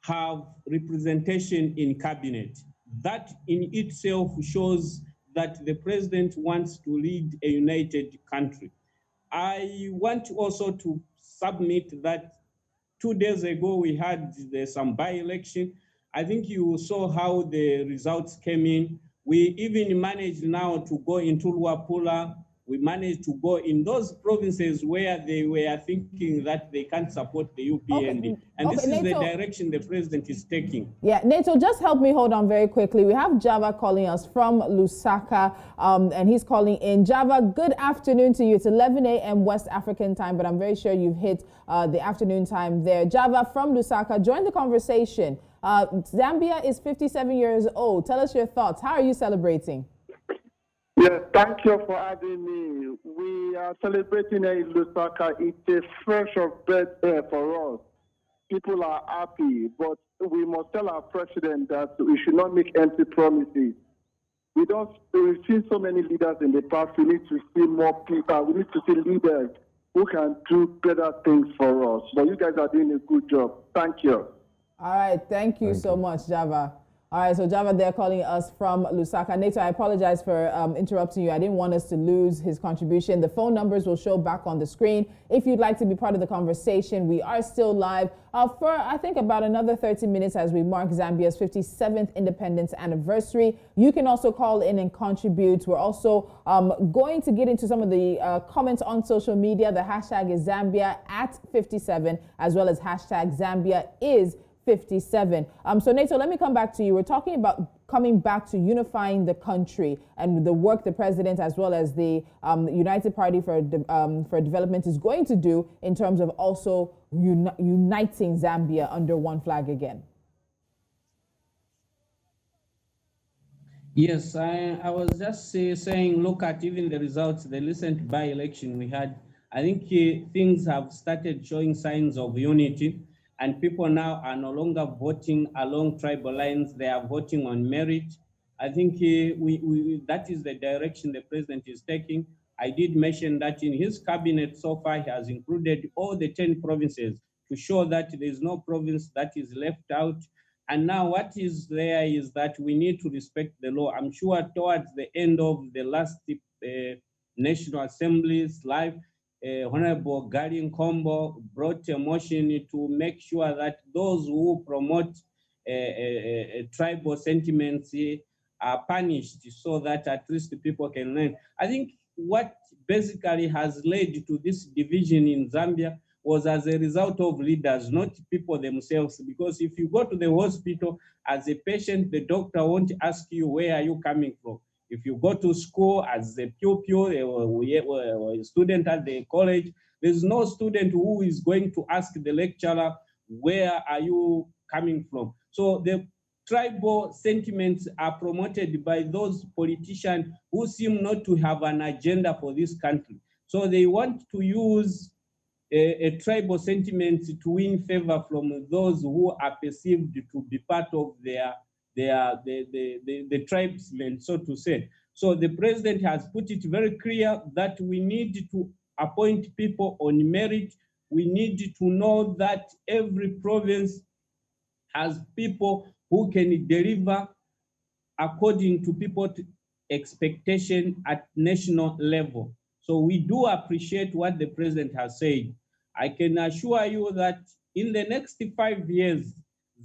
S12: have representation in cabinet. That in itself shows that the president wants to lead a united country. I want also to submit that 2 days ago we had some by-election. I think you saw how the results came in. We even managed now to go into Luapula. We managed to go in those provinces where they were thinking that they can't support the UPND. And this is
S1: Nato,
S12: the direction the president is taking.
S1: Yeah, Nato, just help me hold on very quickly. We have Java calling us from Lusaka, and he's calling in. Java, good afternoon to you. It's 11 a.m. West African time, but I'm very sure you've hit the afternoon time there. Java from Lusaka, join the conversation. Zambia is 57 years old. Tell us your thoughts. How are you celebrating?
S13: Yes, thank you for having me. We are celebrating in Lusaka. It's a fresh of breath air for us. People are happy, but we must tell our president that we should not make empty promises. We've seen so many leaders in the past. We need to see more people. We need to see leaders who can do better things for us. But you guys are doing a good job. Thank you.
S1: All right, thank you so much, Java. All right, so Java, they're calling us from Lusaka. Nato, I apologize for interrupting you. I didn't want us to lose his contribution. The phone numbers will show back on the screen. If you'd like to be part of the conversation, we are still live for, I think, about another 30 minutes as we mark Zambia's 57th independence anniversary. You can also call in and contribute. We're also going to get into some of the comments on social media. The hashtag is Zambia at 57, as well as hashtag Zambia is 57. So Nato, let me come back to you. We're talking about coming back to unifying the country and the work the president, as well as the United Party for Development, is going to do in terms of also uniting Zambia under one flag again.
S12: Yes, I was just saying, look at even the results, the recent by-election we had. I think things have started showing signs of unity. And people now are no longer voting along tribal lines. They are voting on merit. I think that is the direction the president is taking. I did mention that in his cabinet so far, he has included all the 10 provinces to show that there is no province that is left out. And now what is there is that we need to respect the law. I'm sure towards the end of the last National Assembly's life, Honorable Gary Kombo brought a motion to make sure that those who promote tribal sentiments are punished so that at least the people can learn. I think what basically has led to this division in Zambia was as a result of leaders, not people themselves. Because if you go to the hospital as a patient, the doctor won't ask you, where are you coming from? If you go to school as a pupil or a student at the college, there's no student who is going to ask the lecturer, where are you coming from? So the tribal sentiments are promoted by those politicians who seem not to have an agenda for this country. So they want to use a tribal sentiment to win favor from those who are perceived to be part of the tribesmen, so to say. So the president has put it very clear that we need to appoint people on merit. We need to know that every province has people who can deliver according to people's expectation at national level. So we do appreciate what the president has said. I can assure you that in the next 5 years,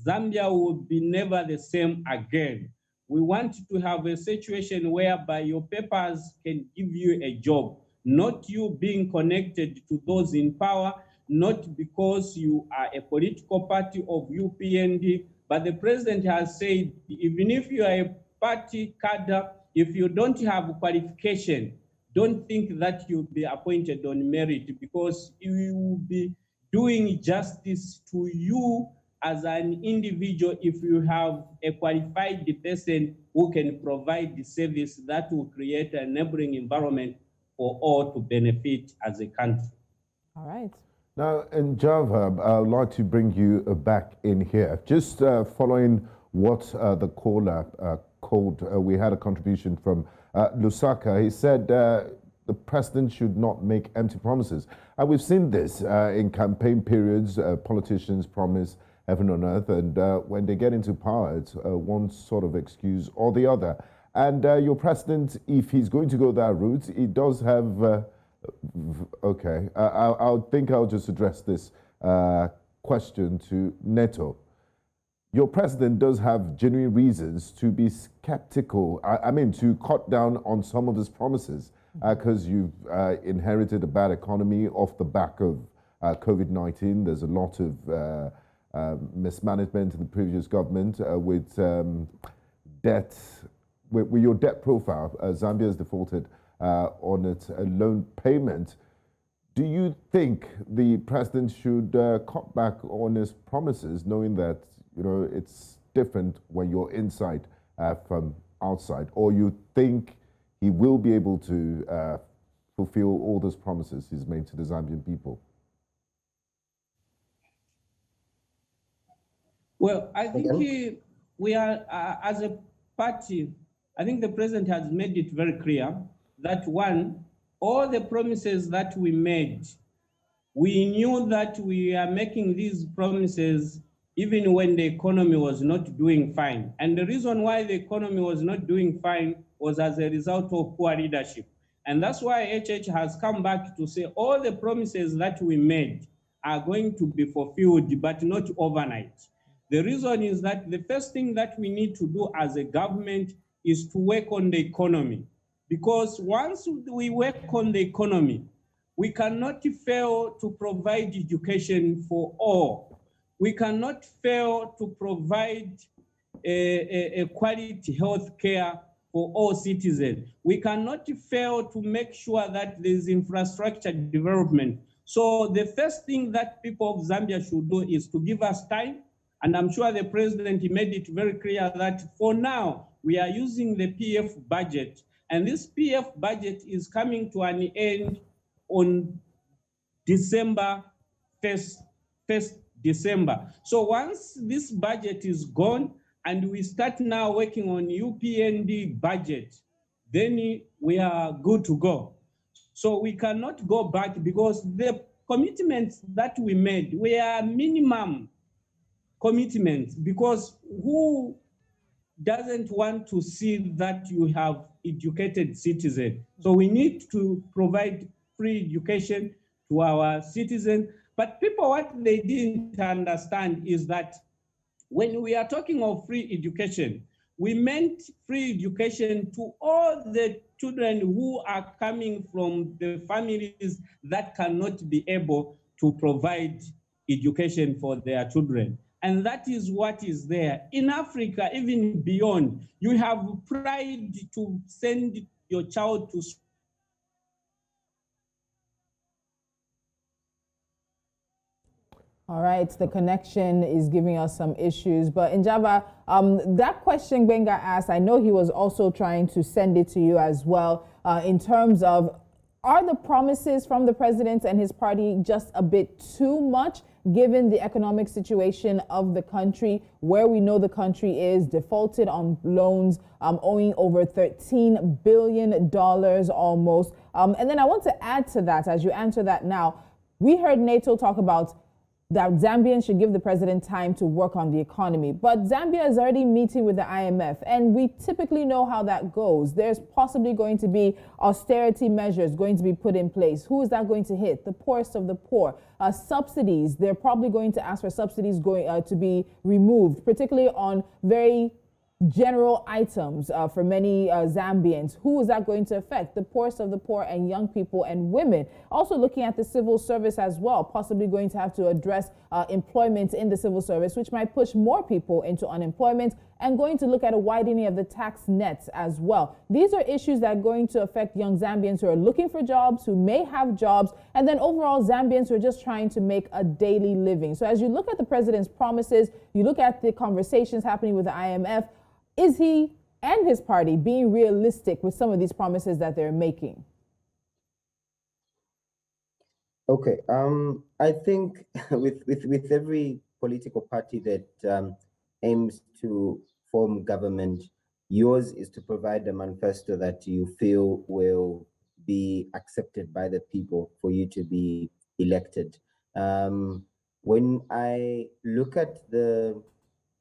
S12: Zambia will be never the same again. We want to have a situation whereby your papers can give you a job, not you being connected to those in power, not because you are a political party of UPND, but the president has said, even if you are a party cadre, if you don't have qualification, don't think that you'll be appointed on merit, because you will be doing justice to you as an individual if you have a qualified person who can provide the service that will create an enabling environment for all to benefit as a country.
S1: All right.
S2: Now, in Java, I would like to bring you back in here. Just following what the caller called, we had a contribution from Lusaka. He said the president should not make empty promises. And we've seen this in campaign periods. Politicians promise heaven on earth, and when they get into power, it's one sort of excuse or the other. And your president, if he's going to go that route, he does have... okay, I think I'll just address this question to Neto. Your president does have genuine reasons to be skeptical, I mean, to cut down on some of his promises, because you've inherited a bad economy off the back of COVID-19. There's a lot of mismanagement in the previous government with debt, with your debt profile. Zambia has defaulted on its loan payment. Do you think the president should cut back on his promises, knowing that it's different when you're inside from outside, or you think he will be able to fulfill all those promises he's made to the Zambian people?
S12: Well, I think we are, as a party, I think the president has made it very clear that, one, all the promises that we made, we knew that we are making these promises even when the economy was not doing fine. And the reason why the economy was not doing fine was as a result of poor leadership. And that's why HH has come back to say all the promises that we made are going to be fulfilled, but not overnight. The reason is that the first thing that we need to do as a government is to work on the economy. Because once we work on the economy, we cannot fail to provide education for all. We cannot fail to provide a quality health care for all citizens. We cannot fail to make sure that there's infrastructure development. So the first thing that people of Zambia should do is to give us time. And I'm sure the president made it very clear that for now, we are using the PF budget. And this PF budget is coming to an end on December 1st December. So once this budget is gone and we start now working on UPND budget, then we are good to go. So we cannot go back because the commitments that we made were minimum commitments, because who doesn't want to see that you have educated citizens? So we need to provide free education to our citizens. But people, what they didn't understand is that when we are talking of free education, we meant free education to all the children who are coming from the families that cannot be able to provide education for their children. And that is what is there. In Africa, even beyond, you have pride to send your child to school.
S1: All right, the connection is giving us some issues. But Njaba, that question Benga asked, I know he was also trying to send it to you as well, in terms of, are the promises from the president and his party just a bit too much, given the economic situation of the country, where we know the country is defaulted on loans, owing over $13 billion almost? And then I want to add to that, as you answer that now, we heard NATO talk about that Zambians should give the president time to work on the economy. But Zambia is already meeting with the IMF, and we typically know how that goes. There's possibly going to be austerity measures going to be put in place. Who is that going to hit? The poorest of the poor. Subsidies, they're probably going to ask for subsidies going to be removed, particularly on very general items for many Zambians. Who is that going to affect? The poorest of the poor and young people and women. Also looking at the civil service as well, possibly going to have to address employment in the civil service, which might push more people into unemployment, and going to look at a widening of the tax nets as well. These are issues that are going to affect young Zambians who are looking for jobs, who may have jobs, and then overall Zambians who are just trying to make a daily living. So as you look at the president's promises, you look at the conversations happening with the IMF, is he and his party being realistic with some of these promises that they're making?
S11: Okay, I think with every political party that aims to form government, yours is to provide a manifesto that you feel will be accepted by the people for you to be elected. When I look at the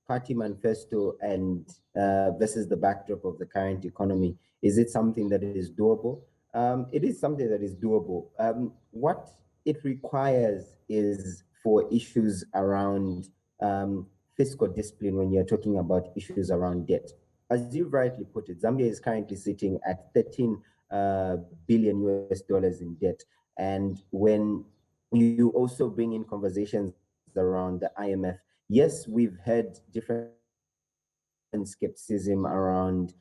S11: party manifesto and versus the backdrop of the current economy, is it something that is doable? It is something that is doable. What it requires is for issues around fiscal discipline when you're talking about issues around debt. As you rightly put it, Zambia is currently sitting at 13 billion US dollars in debt. And when you also bring in conversations around the IMF, yes, we've had different skepticism around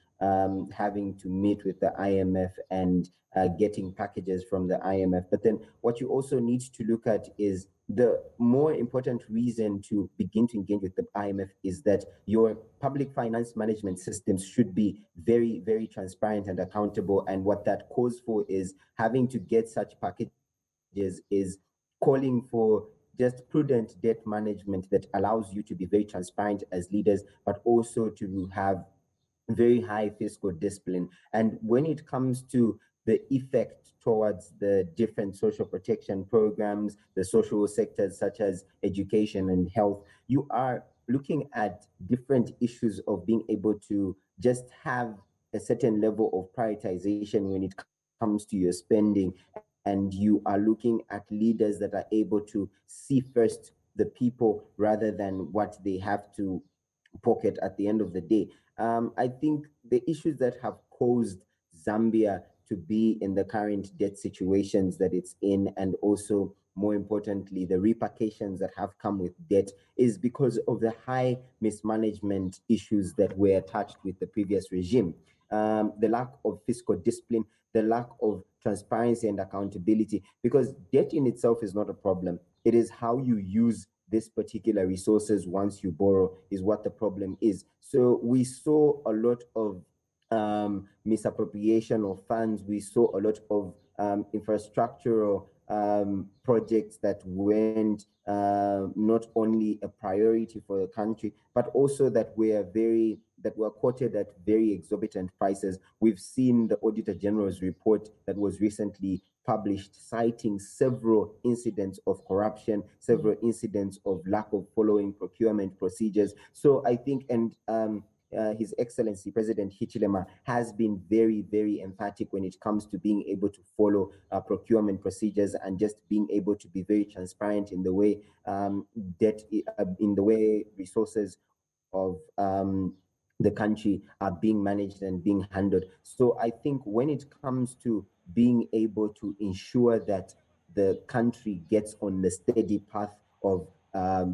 S11: having to meet with the IMF and getting packages from the IMF. But then what you also need to look at is the more important reason to begin to engage with the IMF is that your public finance management systems should be very, very transparent and accountable. And what that calls for is having to get such packages is calling for just prudent debt management that allows you to be very transparent as leaders, but also to have very high fiscal discipline. And when it comes to the effect towards the different social protection programs, the social sectors such as education and health, you are looking at different issues of being able to just have a certain level of prioritization when it comes to your spending. And you are looking at leaders that are able to see first the people rather than what they have to pocket at the end of the day. I think the issues that have caused Zambia to be in the current debt situations that it's in, and also more importantly, the repercussions that have come with debt, is because of the high mismanagement issues that were attached with the previous regime. The lack of fiscal discipline, the lack of transparency and accountability, because debt in itself is not a problem. It is how you use this particular resources once you borrow is what the problem is. So we saw a lot of misappropriation of funds. We saw a lot of infrastructural projects that weren't not only a priority for the country, but also that that were quoted at very exorbitant prices. We've seen the Auditor General's report that was recently published citing several incidents of corruption, several incidents of lack of following procurement procedures. So I think, and His Excellency President Hichilema has been very, very emphatic when it comes to being able to follow procurement procedures and just being able to be very transparent in the way in the way resources of the country are being managed and being handled. So I think when it comes to being able to ensure that the country gets on the steady path of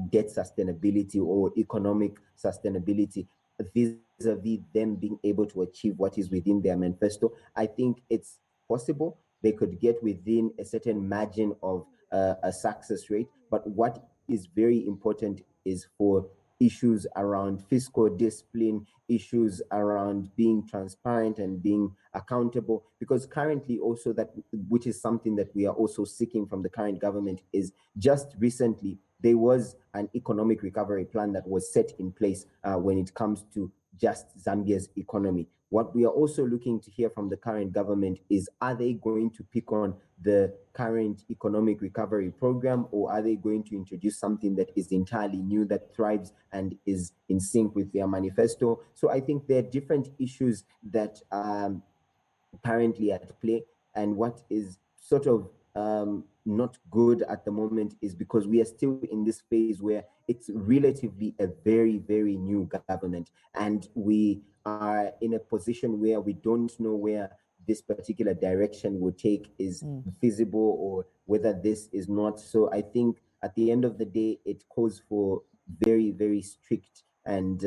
S11: debt sustainability or economic sustainability, vis-a-vis them being able to achieve what is within their manifesto, I think it's possible they could get within a certain margin of a success rate. But what is very important is for issues around fiscal discipline, issues around being transparent and being accountable, because currently also that, which is something that we are also seeking from the current government, is just recently there was an economic recovery plan that was set in place when it comes to just Zambia's economy. What we are also looking to hear from the current government is, are they going to pick on the current economic recovery program, or are they going to introduce something that is entirely new, that thrives and is in sync with their manifesto? So I think there are different issues that are currently at play, and what is sort of not good at the moment is because we are still in this phase where it's relatively a very, very new government, and we are in a position where we don't know where this particular direction will take is feasible, or whether this is not. So I think at the end of the day, it calls for very, very strict and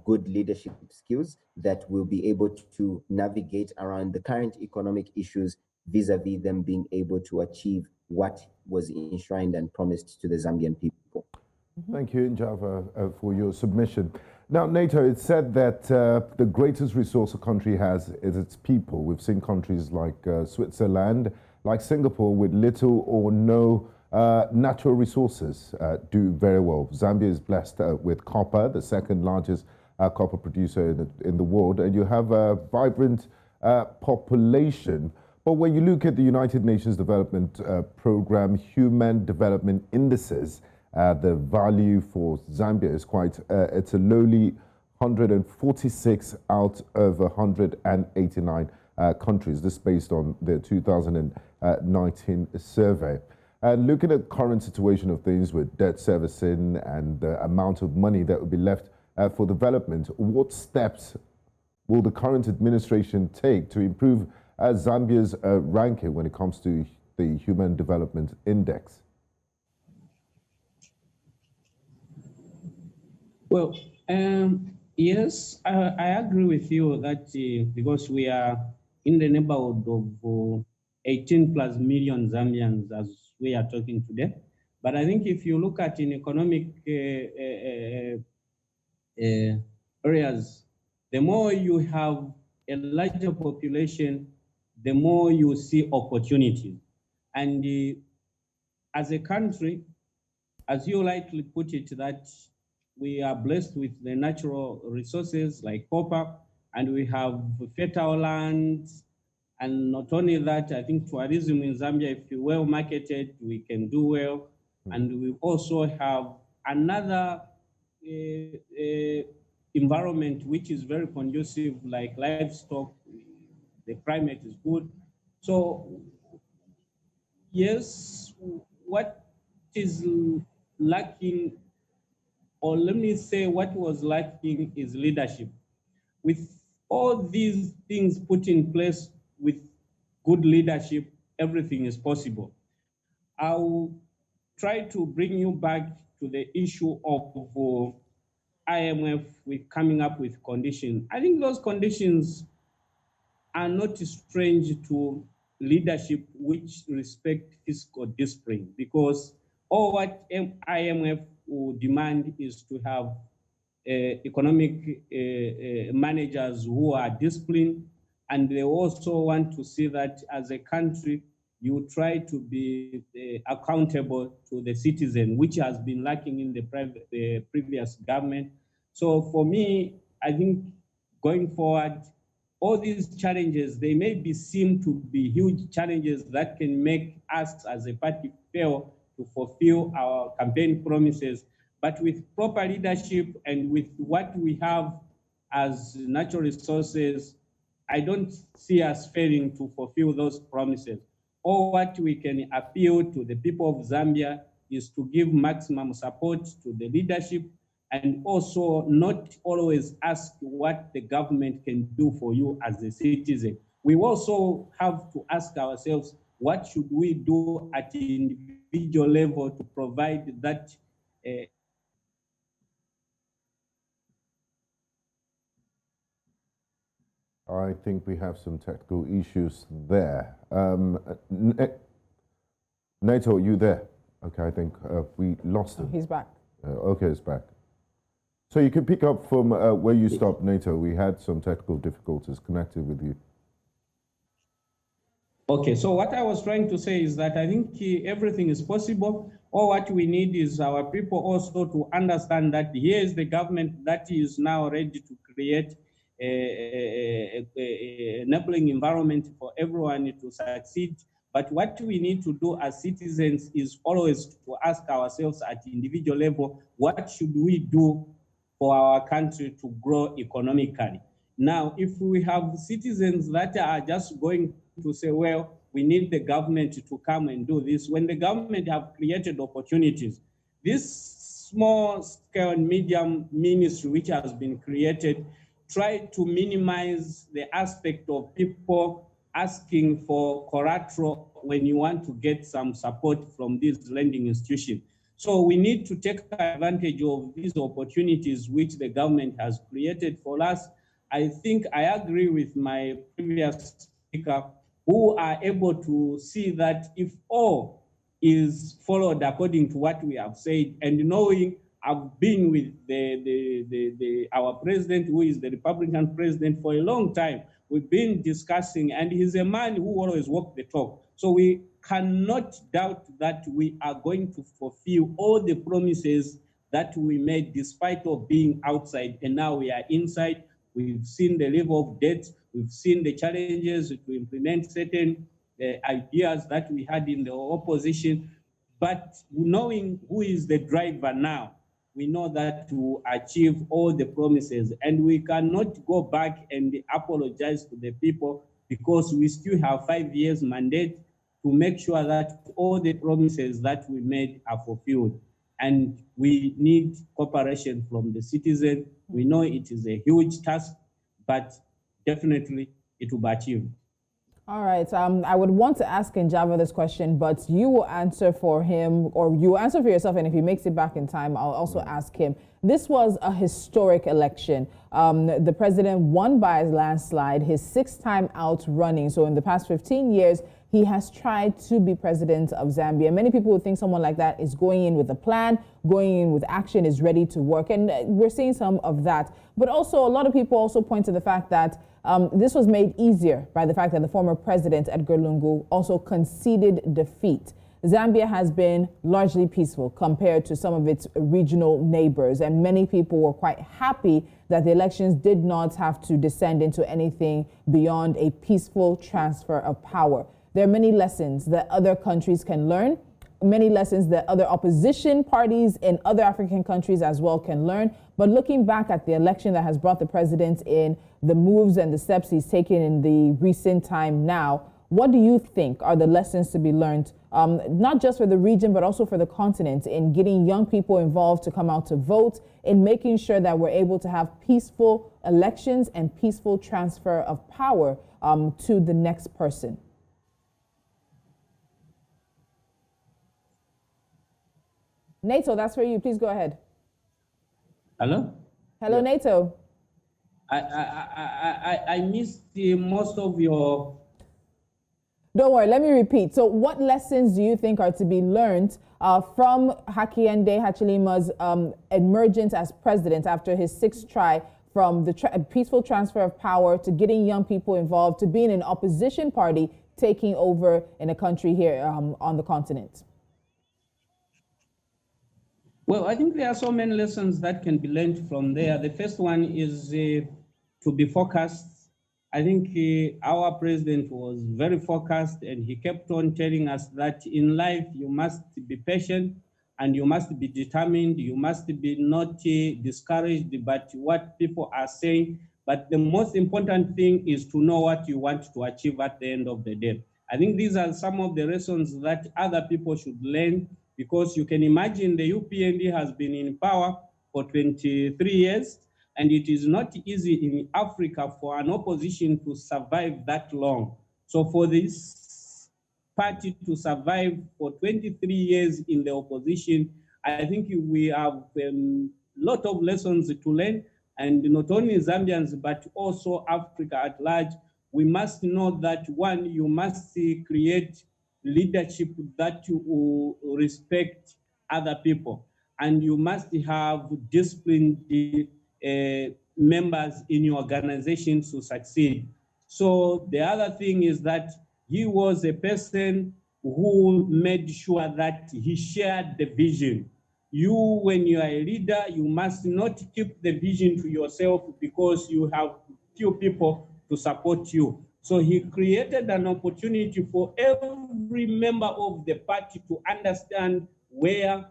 S11: good leadership skills that will be able to navigate around the current economic issues vis-a-vis them being able to achieve what was enshrined and promised to the Zambian people.
S2: Thank you, Njava, for your submission. Now, NATO, it's said that the greatest resource a country has is its people. We've seen countries like Switzerland, like Singapore, with little or no natural resources do very well. Zambia is blessed with copper, the second largest copper producer in the world, and you have a vibrant population. But when you look at the United Nations Development Program Human Development Indices, the value for Zambia is quite, it's a lowly 146 out of 189 countries. This based on the 2019 survey. And looking at the current situation of things with debt servicing and the amount of money that will be left for development, what steps will the current administration take to improve Zambia's ranking when it comes to the Human Development Index?
S12: Well, yes, I agree with you that because we are in the neighborhood of 18 plus million Zambians as we are talking today. But I think if you look at in economic areas, the more you have a larger population, the more you see opportunities. And as a country, as you rightly put it, that we are blessed with the natural resources like copper, and we have fertile lands. And not only that, I think tourism in Zambia, if you well marketed, we can do well. And we also have another environment which is very conducive, like livestock. The climate is good. So yes, what is lacking, or let me say what was lacking, is leadership. With all these things put in place with good leadership, everything is possible. I'll try to bring you back to the issue of IMF with coming up with conditions. I think those conditions are not strange to leadership which respect fiscal discipline, because all what IMF will demand is to have economic managers who are disciplined, and they also want to see that as a country you try to be accountable to the citizen, which has been lacking in the previous government. So for me, I think going forward, all these challenges, they may seem to be huge challenges that can make us as a party fail to fulfill our campaign promises. But with proper leadership and with what we have as natural resources, I don't see us failing to fulfill those promises. All what we can appeal to the people of Zambia is to give maximum support to the leadership and also not always ask what the government can do for you as a citizen. We also have to ask ourselves, what should we do at the individual level to provide that
S2: I think we have some technical issues there. NATO, you there? Okay, I think we lost him.
S1: He's back.
S2: Okay, he's back. So you can pick up from where you stopped, NATO. We had some technical difficulties connected with you.
S12: Okay, so what I was trying to say is that I think everything is possible. All what we need is our people also to understand that here is the government that is now ready to create an enabling environment for everyone to succeed. But what we need to do as citizens is always to ask ourselves at the individual level, what should we do for our country to grow economically? Now, if we have citizens that are just going to say, well, we need the government to come and do this, when the government have created opportunities, this small scale and medium ministry which has been created, try to minimize the aspect of people asking for collateral when you want to get some support from this lending institution. So we need to take advantage of these opportunities which the government has created for us. I think I agree with my previous speaker who are able to see that if all is followed according to what we have said, and knowing I've been with our president, who is the Republican president, for a long time. We've been discussing, and he's a man who always walks the talk. So we cannot doubt that we are going to fulfill all the promises that we made despite of being outside, and now we are inside. We've seen the level of debt. We've seen the challenges to implement certain ideas that we had in the opposition. But knowing who is the driver now, we know that to achieve all the promises, and we cannot go back and apologize to the people because we still have 5 years mandate to make sure that all the promises that we made are fulfilled. And we need cooperation from the citizen. We know it is a huge task, but definitely it will be achieved.
S1: All right. I would want to ask Njava this question, but you will answer for him, or you answer for yourself, and if he makes it back in time, I'll also ask him. This was a historic election. The president won by a landslide, his 6th time out running. So in the past 15 years, he has tried to be president of Zambia. Many people would think someone like that is going in with a plan, going in with action, is ready to work. And we're seeing some of that. But also, a lot of people also point to the fact that this was made easier by the fact that the former president, Edgar Lungu, also conceded defeat. Zambia has been largely peaceful compared to some of its regional neighbors, and many people were quite happy that the elections did not have to descend into anything beyond a peaceful transfer of power. There are many lessons that other countries can learn, many lessons that other opposition parties in other African countries as well can learn. But looking back at the election that has brought the president in, the moves and the steps he's taken in the recent time now, what do you think are the lessons to be learned, not just for the region, but also for the continent, in getting young people involved to come out to vote, in making sure that we're able to have peaceful elections and peaceful transfer of power to the next person? NATO, that's for you. Please go ahead.
S12: Hello?
S1: Hello, yeah. NATO.
S12: I missed most of your...
S1: Don't worry, let me repeat. So what lessons do you think are to be learned from Hakainde Hichilema's emergence as president after his 6th try, from the peaceful transfer of power to getting young people involved to being an opposition party taking over in a country here on the continent?
S12: Well, I think there are so many lessons that can be learned from there. The first one is to be focused. I think our president was very focused, and he kept on telling us that in life you must be patient and you must be determined. You must be not discouraged by what people are saying. But the most important thing is to know what you want to achieve at the end of the day. I think these are some of the lessons that other people should learn, because you can imagine the UPND has been in power for 23 years, and it is not easy in Africa for an opposition to survive that long. So for this party to survive for 23 years in the opposition, I think we have a lot of lessons to learn, and not only Zambians, but also Africa at large. We must know that, one, you must create leadership that will respect other people, and you must have disciplined members in your organization to succeed. So the other thing is that he was a person who made sure that he shared the vision. You, when you are a leader, you must not keep the vision to yourself, because you have few people to support you. So he created an opportunity for every member of the party to understand where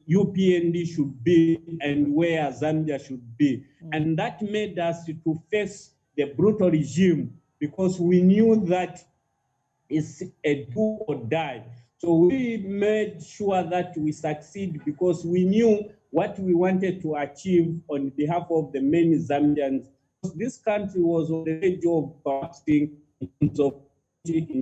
S12: UPND should be and where Zambia should be. And that made us to face the brutal regime, because we knew that it's a do or die. So we made sure that we succeed, because we knew what we wanted to achieve on behalf of the many Zambians. This country was on the edge of collapsing in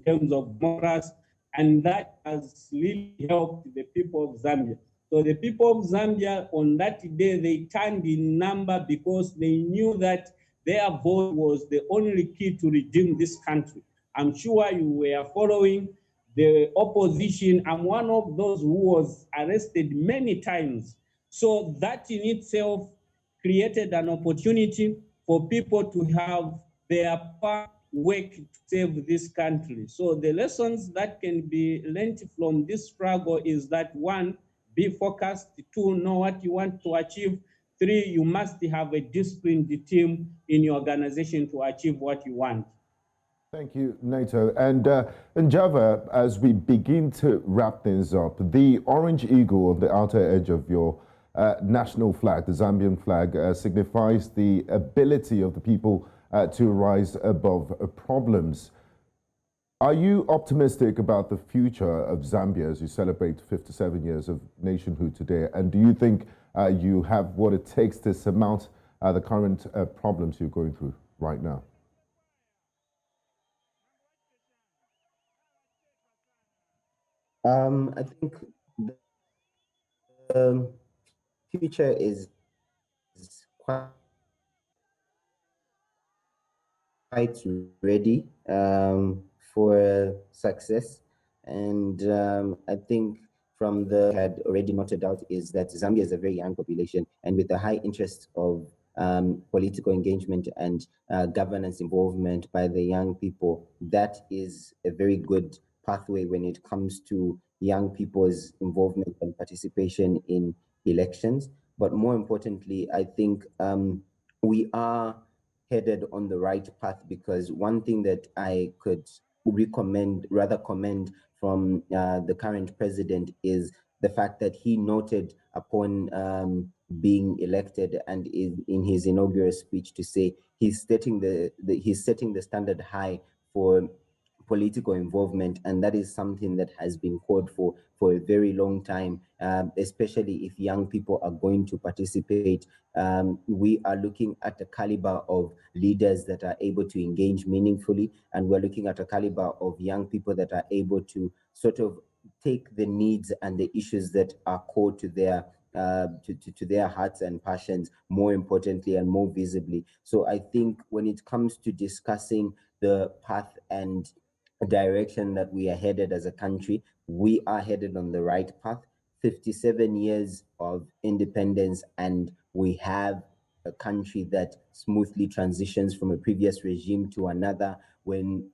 S12: terms of democracy, and that has really helped the people of Zambia. So the people of Zambia on that day, they turned in number, because they knew that their vote was the only key to redeem this country. I'm sure you were following the opposition. I'm one of those who was arrested many times. So that in itself created an opportunity for people to have their part work to save this country. So the lessons that can be learned from this struggle is that, one, be focused. Two, know what you want to achieve. Three, you must have a disciplined team in your organization to achieve what you want.
S2: Thank you, Nato. And Java, as we begin to wrap things up, the orange eagle on the outer edge of your national flag, the Zambian flag, signifies the ability of the people to rise above problems. Are you optimistic about the future of Zambia as you celebrate 57 years of nationhood today? And do you think you have what it takes to surmount the current problems you're going through right now?
S11: I think the future is quite ready for success, and I think from the had already noted out is that Zambia is a very young population, and with the high interest of political engagement and governance involvement by the young people, that is a very good pathway when it comes to young people's involvement and participation in elections. But more importantly, I think we are headed on the right path, because one thing that I could commend from the current president is the fact that he noted upon being elected and in his inaugural speech to say he's setting the standard high for political involvement, and that is something that has been called for a very long time, especially if young people are going to participate. We are looking at the caliber of leaders that are able to engage meaningfully, and we're looking at a caliber of young people that are able to sort of take the needs and the issues that are core to their hearts and passions more importantly and more visibly. So I think when it comes to discussing the path and direction that we are headed as a country, we are headed on the right path. 57 years of independence, and we have a country that smoothly transitions from a previous regime to another, when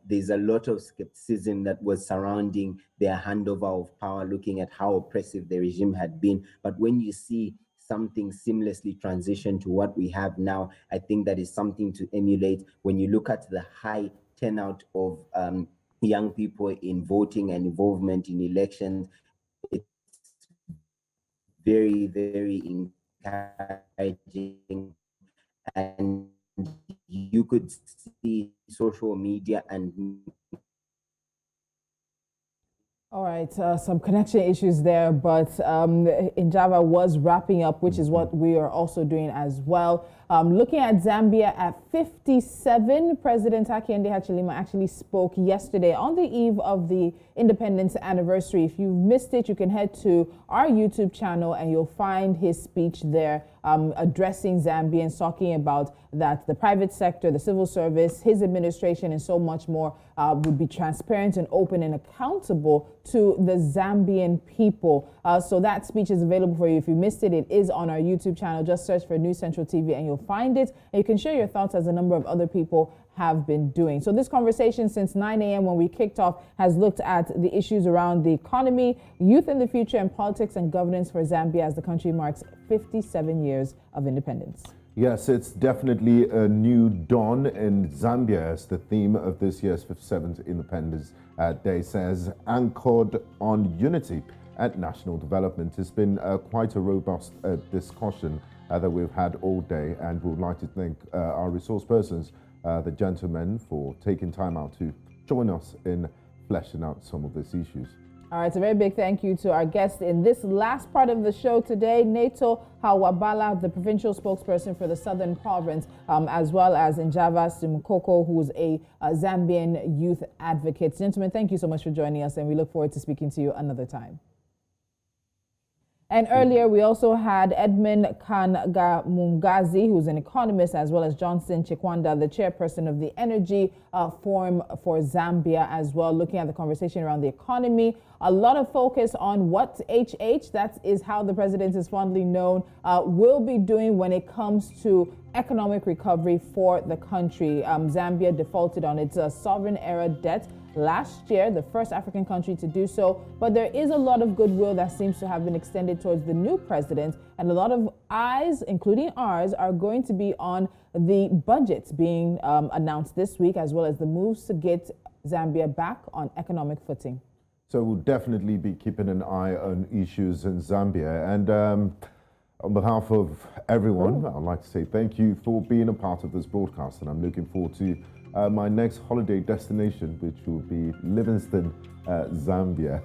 S11: there's a lot of skepticism that was surrounding their handover of power, looking at how oppressive the regime had been. But when you see something seamlessly transition to what we have now, I think that is something to emulate. When you look at the high turnout of young people in voting and involvement in elections, it's very, very encouraging. And you could see social media and
S1: all right, some connection issues there, but Njava was wrapping up, which is what we are also doing as well. Looking at Zambia at 57, President Hakainde Hichilema actually spoke yesterday on the eve of the independence anniversary. If you've missed it, you can head to our YouTube channel and you'll find his speech there addressing Zambians, talking about that the private sector, the civil service, his administration, and so much more would be transparent and open and accountable to the Zambian people. So that speech is available for you. If you missed it, it is on our YouTube channel. Just search for News Central TV and you'll find it. And you can share your thoughts as a number of other people have been doing. So this conversation since 9 a.m. when we kicked off has looked at the issues around the economy, youth in the future, and politics and governance for Zambia as the country marks 57 years of independence.
S2: Yes, it's definitely a new dawn in Zambia, as the theme of this year's 57th Independence Day says, anchored on unity and national development. It's been quite a robust discussion that we've had all day, and we would like to thank our resource persons, the gentlemen, for taking time out to join us in fleshing out some of these issues.
S1: All right, so a very big thank you to our guest in this last part of the show today, Neto Hawabala, the provincial spokesperson for the Southern Province, as well as Njava Simukoko, who is a Zambian youth advocate. Gentlemen, thank you so much for joining us, and we look forward to speaking to you another time. And earlier, we also had Edmund Kangamungazi, who's an economist, as well as Johnson Chikwanda, the chairperson of the Energy Forum for Zambia, as well, looking at the conversation around the economy. A lot of focus on what HH, that is how the president is fondly known, will be doing when it comes to economic recovery for the country. Zambia defaulted on its sovereign era debt last year, the first African country to do so, but there is a lot of goodwill that seems to have been extended towards the new president, and a lot of eyes, including ours, are going to be on the budgets being announced this week, as well as the moves to get Zambia back on economic footing.
S2: So we'll definitely be keeping an eye on issues in Zambia, and on behalf of everyone, I'd like to say thank you for being a part of this broadcast, and I'm looking forward to my next holiday destination, which will be Livingston, Zambia.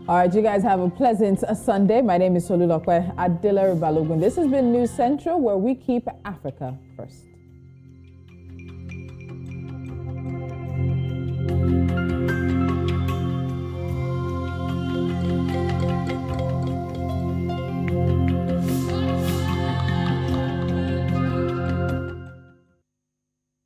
S1: All right, you guys have a pleasant Sunday. My name is Solulokwe Adila Balogun. This has been News Central, where we keep Africa first.